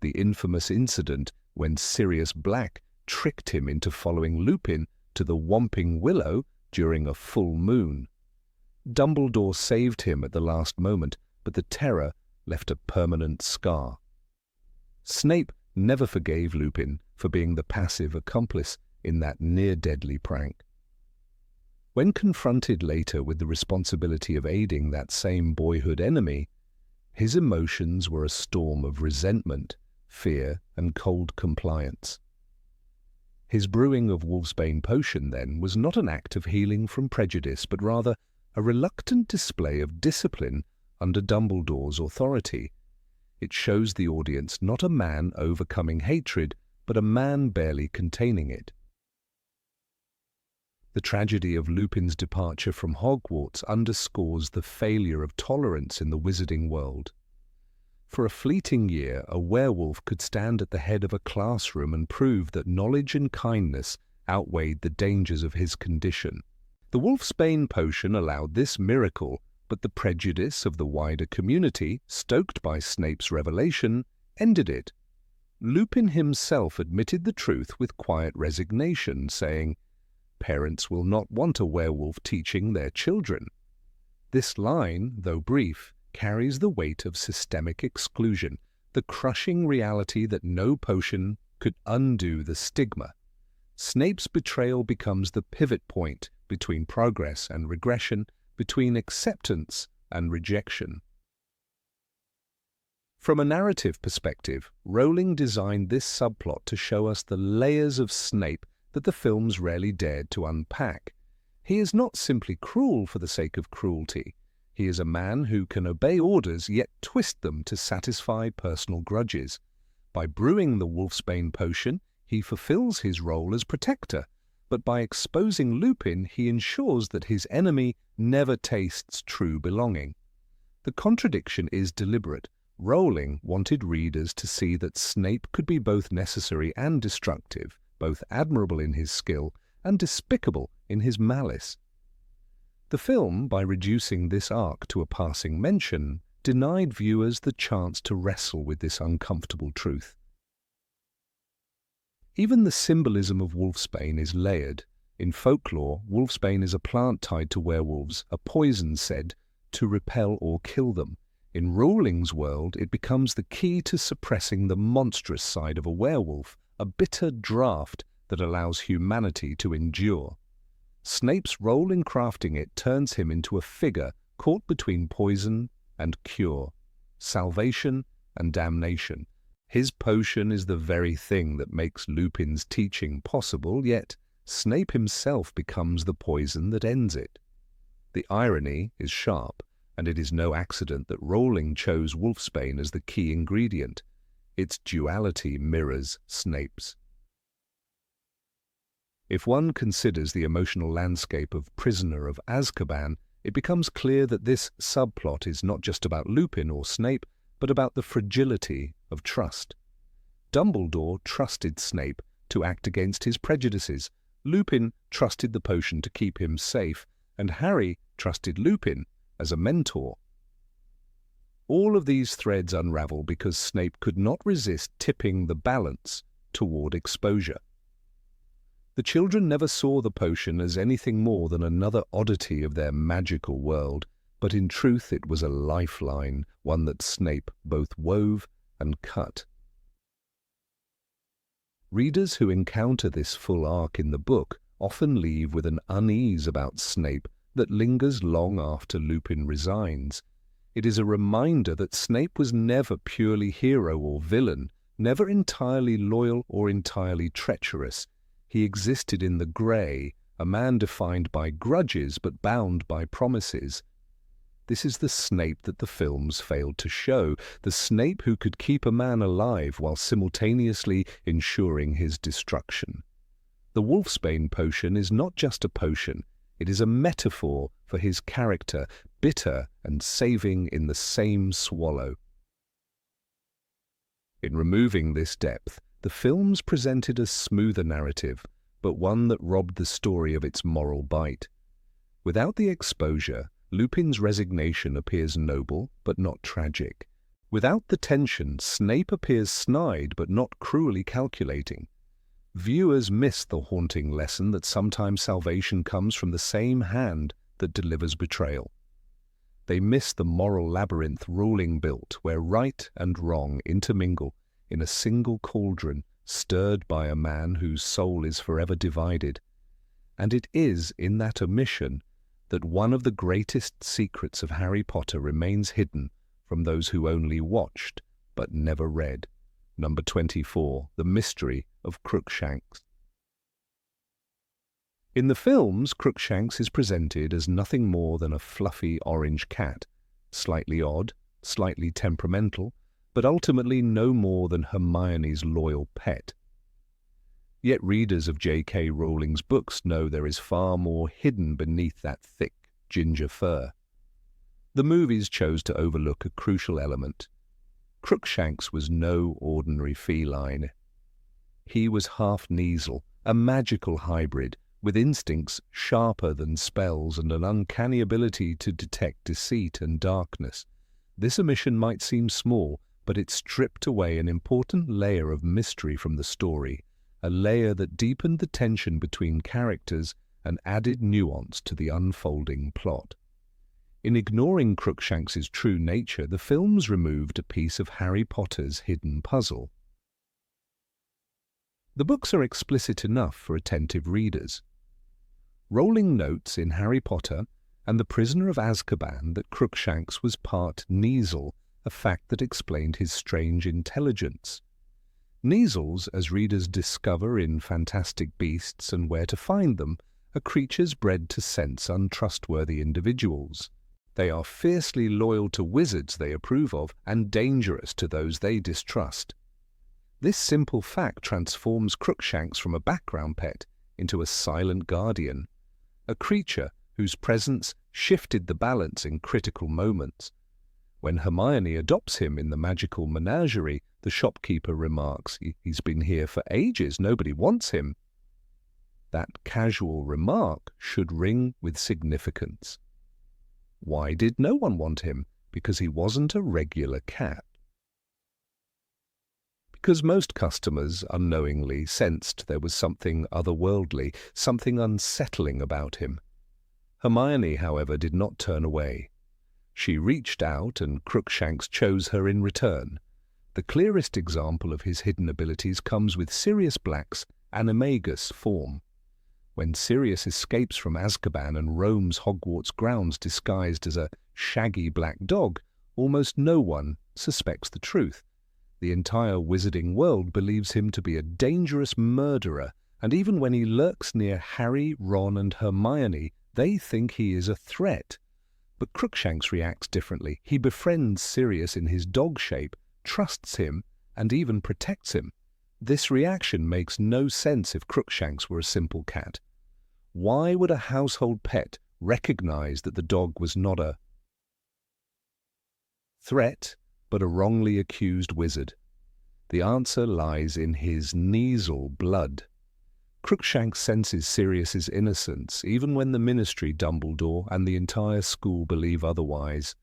the infamous incident when Sirius Black tricked him into following Lupin to the Whomping Willow during a full moon. Dumbledore saved him at the last moment, but the terror left a permanent scar. Snape never forgave Lupin for being the passive accomplice in that near-deadly prank. When confronted later with the responsibility of aiding that same boyhood enemy, his emotions were a storm of resentment, fear, and cold compliance. His brewing of Wolfsbane potion, then, was not an act of healing from prejudice, but rather a reluctant display of discipline under Dumbledore's authority. It shows the audience not a man overcoming hatred, but a man barely containing it. The tragedy of Lupin's departure from Hogwarts underscores the failure of tolerance in the wizarding world. For a fleeting year, a werewolf could stand at the head of a classroom and prove that knowledge and kindness outweighed the dangers of his condition. The Wolfsbane potion allowed this miracle, but the prejudice of the wider community, stoked by Snape's revelation, ended it. Lupin himself admitted the truth with quiet resignation, saying, "Parents will not want a werewolf teaching their children." This line, though brief, carries the weight of systemic exclusion, the crushing reality that no potion could undo the stigma. Snape's betrayal becomes the pivot point between progress and regression, between acceptance and rejection. From a narrative perspective, Rowling designed this subplot to show us the layers of Snape that the films rarely dared to unpack. He is not simply cruel for the sake of cruelty. He is a man who can obey orders yet twist them to satisfy personal grudges. By brewing the Wolfsbane potion, he fulfills his role as protector, but by exposing Lupin, he ensures that his enemy never tastes true belonging. The contradiction is deliberate. Rowling wanted readers to see that Snape could be both necessary and destructive, both admirable in his skill and despicable in his malice. The film, by reducing this arc to a passing mention, denied viewers the chance to wrestle with this uncomfortable truth. Even the symbolism of Wolfsbane is layered. In folklore, Wolfsbane is a plant tied to werewolves, a poison said to repel or kill them. In Rowling's world, it becomes the key to suppressing the monstrous side of a werewolf, a bitter draught that allows humanity to endure. Snape's role in crafting it turns him into a figure caught between poison and cure, salvation and damnation. His potion is the very thing that makes Lupin's teaching possible, yet Snape himself becomes the poison that ends it. The irony is sharp, and it is no accident that Rowling chose Wolfsbane as the key ingredient. Its duality mirrors Snape's. If one considers the emotional landscape of Prisoner of Azkaban, it becomes clear that this subplot is not just about Lupin or Snape, but about the fragility of trust. Dumbledore trusted Snape to act against his prejudices, Lupin trusted the potion to keep him safe, and Harry trusted Lupin as a mentor. All of these threads unravel because Snape could not resist tipping the balance toward exposure. The children never saw the potion as anything more than another oddity of their magical world, but in truth it was a lifeline, one that Snape both wove and cut. Readers who encounter this full arc in the book often leave with an unease about Snape that lingers long after Lupin resigns. It is a reminder that Snape was never purely hero or villain, never entirely loyal or entirely treacherous. He existed in the grey, a man defined by grudges but bound by promises. This is the Snape that the films failed to show, the Snape who could keep a man alive while simultaneously ensuring his destruction. The Wolfsbane potion is not just a potion, it is a metaphor for his character, bitter and saving in the same swallow. In removing this depth, the films presented a smoother narrative, but one that robbed the story of its moral bite. Without the exposure, Lupin's resignation appears noble but not tragic. Without the tension, Snape appears snide but not cruelly calculating. Viewers miss the haunting lesson that sometimes salvation comes from the same hand that delivers betrayal. They miss the moral labyrinth Rowling built, where right and wrong intermingle in a single cauldron stirred by a man whose soul is forever divided. And it is in that omission that one of the greatest secrets of Harry Potter remains hidden from those who only watched but never read. Number 24, The Mystery of Crookshanks. In the films, Crookshanks is presented as nothing more than a fluffy orange cat, slightly odd, slightly temperamental, but ultimately no more than Hermione's loyal pet. Yet readers of J.K. Rowling's books know there is far more hidden beneath that thick ginger fur. The movies chose to overlook a crucial element. Crookshanks was no ordinary feline. He was half Kneazle, a magical hybrid with instincts sharper than spells and an uncanny ability to detect deceit and darkness. This omission might seem small, but it stripped away an important layer of mystery from the story, a layer that deepened the tension between characters and added nuance to the unfolding plot. In ignoring Crookshanks's true nature, the films removed a piece of Harry Potter's hidden puzzle. The books are explicit enough for attentive readers. Rowling notes in Harry Potter and the Prisoner of Azkaban that Crookshanks was part Kneazle, a fact that explained his strange intelligence. Kneazles, as readers discover in Fantastic Beasts and Where to Find Them, are creatures bred to sense untrustworthy individuals. They are fiercely loyal to wizards they approve of and dangerous to those they distrust. This simple fact transforms Crookshanks from a background pet into a silent guardian, a creature whose presence shifted the balance in critical moments. When Hermione adopts him in the magical menagerie, the shopkeeper remarks, "He's been here for ages, nobody wants him." That casual remark should ring with significance. Why did no one want him? Because he wasn't a regular cat. Because most customers unknowingly sensed there was something otherworldly, something unsettling about him. Hermione, however, did not turn away. She reached out and Crookshanks chose her in return. The clearest example of his hidden abilities comes with Sirius Black's animagus form. When Sirius escapes from Azkaban and roams Hogwarts grounds disguised as a shaggy black dog, almost no one suspects the truth. The entire wizarding world believes him to be a dangerous murderer, and even when he lurks near Harry, Ron and Hermione, they think he is a threat. But Crookshanks reacts differently. He befriends Sirius in his dog shape, trusts him, and even protects him. This reaction makes no sense if Crookshanks were a simple cat. Why would a household pet recognize that the dog was not a threat, but a wrongly accused wizard? The answer lies in his Kneazle blood. Crookshanks senses Sirius's innocence, even when the Ministry, Dumbledore, and the entire school believe otherwise.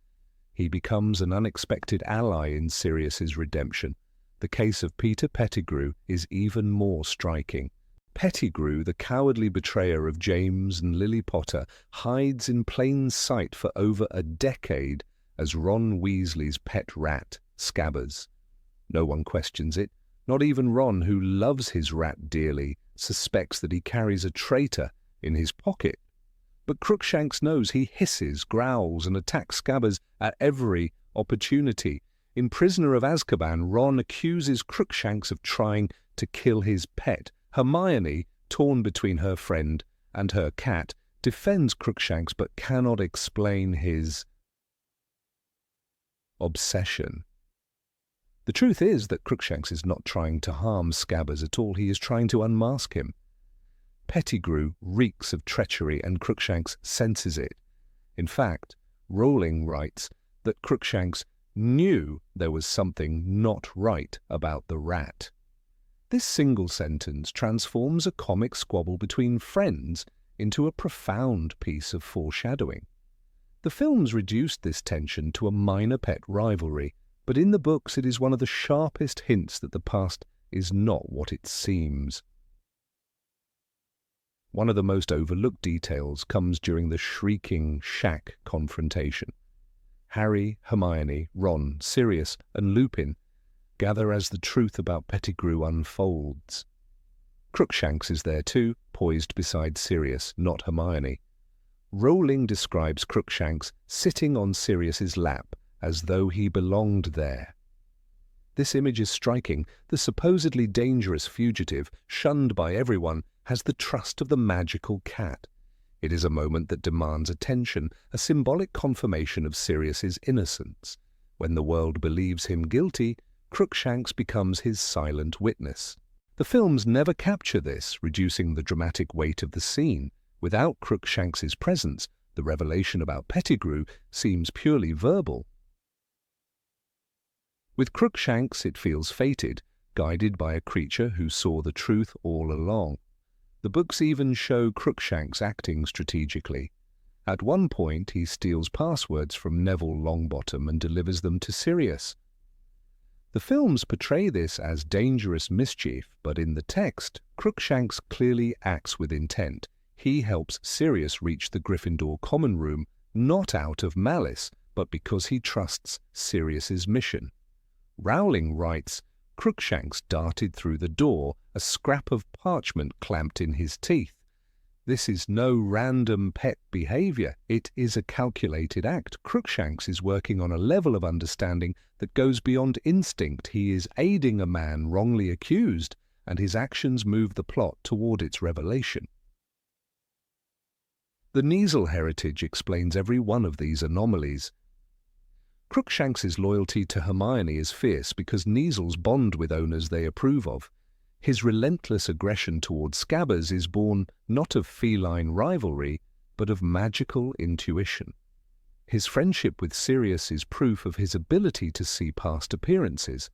He becomes an unexpected ally in Sirius's redemption. The case of Peter Pettigrew is even more striking. Pettigrew, the cowardly betrayer of James and Lily Potter, hides in plain sight for over a decade as Ron Weasley's pet rat, Scabbers. No one questions it. Not even Ron, who loves his rat dearly, suspects that he carries a traitor in his pocket. But Crookshanks knows. He hisses, growls, and attacks Scabbers at every opportunity. In Prisoner of Azkaban, Ron accuses Crookshanks of trying to kill his pet. Hermione, torn between her friend and her cat, defends Crookshanks but cannot explain his obsession. The truth is that Crookshanks is not trying to harm Scabbers at all. He is trying to unmask him. Pettigrew reeks of treachery and Crookshanks senses it. In fact, Rowling writes that Crookshanks knew there was something not right about the rat. This single sentence transforms a comic squabble between friends into a profound piece of foreshadowing. The films reduced this tension to a minor pet rivalry, but in the books it is one of the sharpest hints that the past is not what it seems. One of the most overlooked details comes during the shrieking shack confrontation. Harry, Hermione, Ron, Sirius, and Lupin gather as the truth about Pettigrew unfolds. Crookshanks is there too, poised beside Sirius, not Hermione. Rowling describes Crookshanks sitting on Sirius's lap as though he belonged there. This image is striking. The supposedly dangerous fugitive, shunned by everyone, has the trust of the magical cat. It is a moment that demands attention, a symbolic confirmation of Sirius's innocence. When the world believes him guilty, Crookshanks becomes his silent witness. The films never capture this, reducing the dramatic weight of the scene. Without Crookshanks's presence, the revelation about Pettigrew seems purely verbal. With Crookshanks, it feels fated, guided by a creature who saw the truth all along. The books even show Crookshanks acting strategically. At one point, he steals passwords from Neville Longbottom and delivers them to Sirius. The films portray this as dangerous mischief, but in the text, Crookshanks clearly acts with intent. He helps Sirius reach the Gryffindor common room, not out of malice, but because he trusts Sirius's mission. Rowling writes, Crookshanks darted through the door, a scrap of parchment clamped in his teeth. This is no random pet behavior. It is a calculated act. Crookshanks is working on a level of understanding that goes beyond instinct. He is aiding a man wrongly accused, and his actions move the plot toward its revelation. The Kneazle heritage explains every one of these anomalies. Crookshanks's loyalty to Hermione is fierce because Kneazles bond with owners they approve of. His relentless aggression towards Scabbers is born not of feline rivalry, but of magical intuition. His friendship with Sirius is proof of his ability to see past appearances.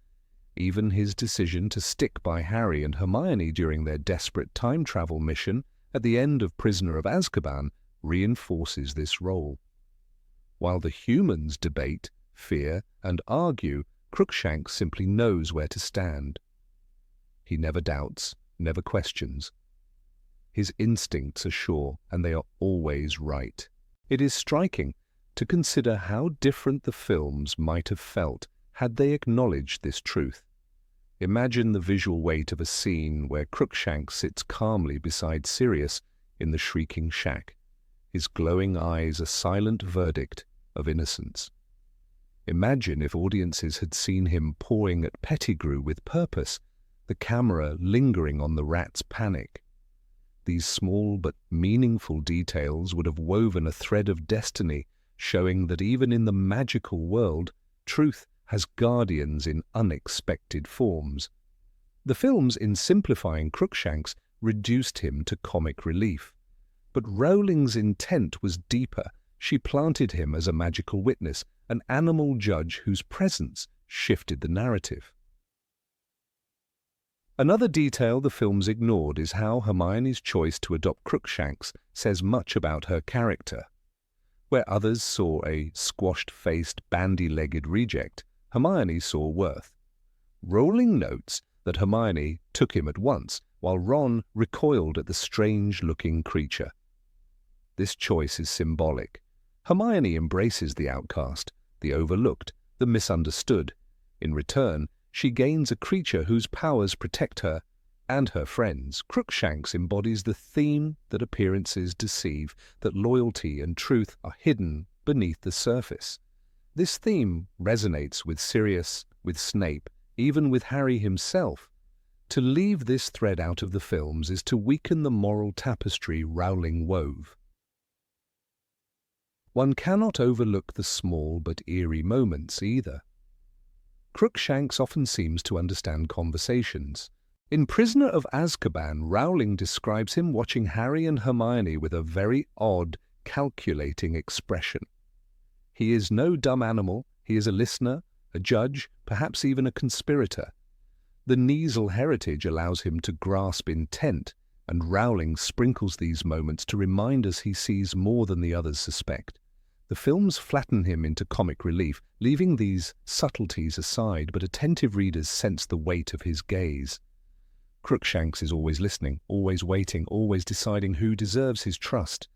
Even his decision to stick by Harry and Hermione during their desperate time travel mission at the end of Prisoner of Azkaban reinforces this role. While the humans debate, fear, and argue, Crookshanks simply knows where to stand. He never doubts, never questions. His instincts are sure, and they are always right. It is striking to consider how different the films might have felt had they acknowledged this truth. Imagine the visual weight of a scene where Crookshanks sits calmly beside Sirius in the shrieking shack, his glowing eyes a silent verdict of innocence. Imagine if audiences had seen him pawing at Pettigrew with purpose, the camera lingering on the rat's panic. These small but meaningful details would have woven a thread of destiny, showing that even in the magical world, truth has guardians in unexpected forms. The films, in simplifying Crookshanks, reduced him to comic relief. But Rowling's intent was deeper. She planted him as a magical witness, an animal judge whose presence shifted the narrative. Another detail the films ignored is how Hermione's choice to adopt Crookshanks says much about her character. Where others saw a squashed-faced, bandy-legged reject, Hermione saw worth. Rowling notes that Hermione took him at once, while Ron recoiled at the strange-looking creature. This choice is symbolic. Hermione embraces the outcast, the overlooked, the misunderstood. In return, she gains a creature whose powers protect her and her friends. Crookshanks embodies the theme that appearances deceive, that loyalty and truth are hidden beneath the surface. This theme resonates with Sirius, with Snape, even with Harry himself. To leave this thread out of the films is to weaken the moral tapestry Rowling wove. One cannot overlook the small but eerie moments either. Crookshanks often seems to understand conversations. In Prisoner of Azkaban, Rowling describes him watching Harry and Hermione with a very odd, calculating expression. He is no dumb animal, he is a listener, a judge, perhaps even a conspirator. The Kneazle heritage allows him to grasp intent, and Rowling sprinkles these moments to remind us he sees more than the others suspect. The films flatten him into comic relief, leaving these subtleties aside, but attentive readers sense the weight of his gaze. Crookshanks is always listening, always waiting, always deciding who deserves his trust.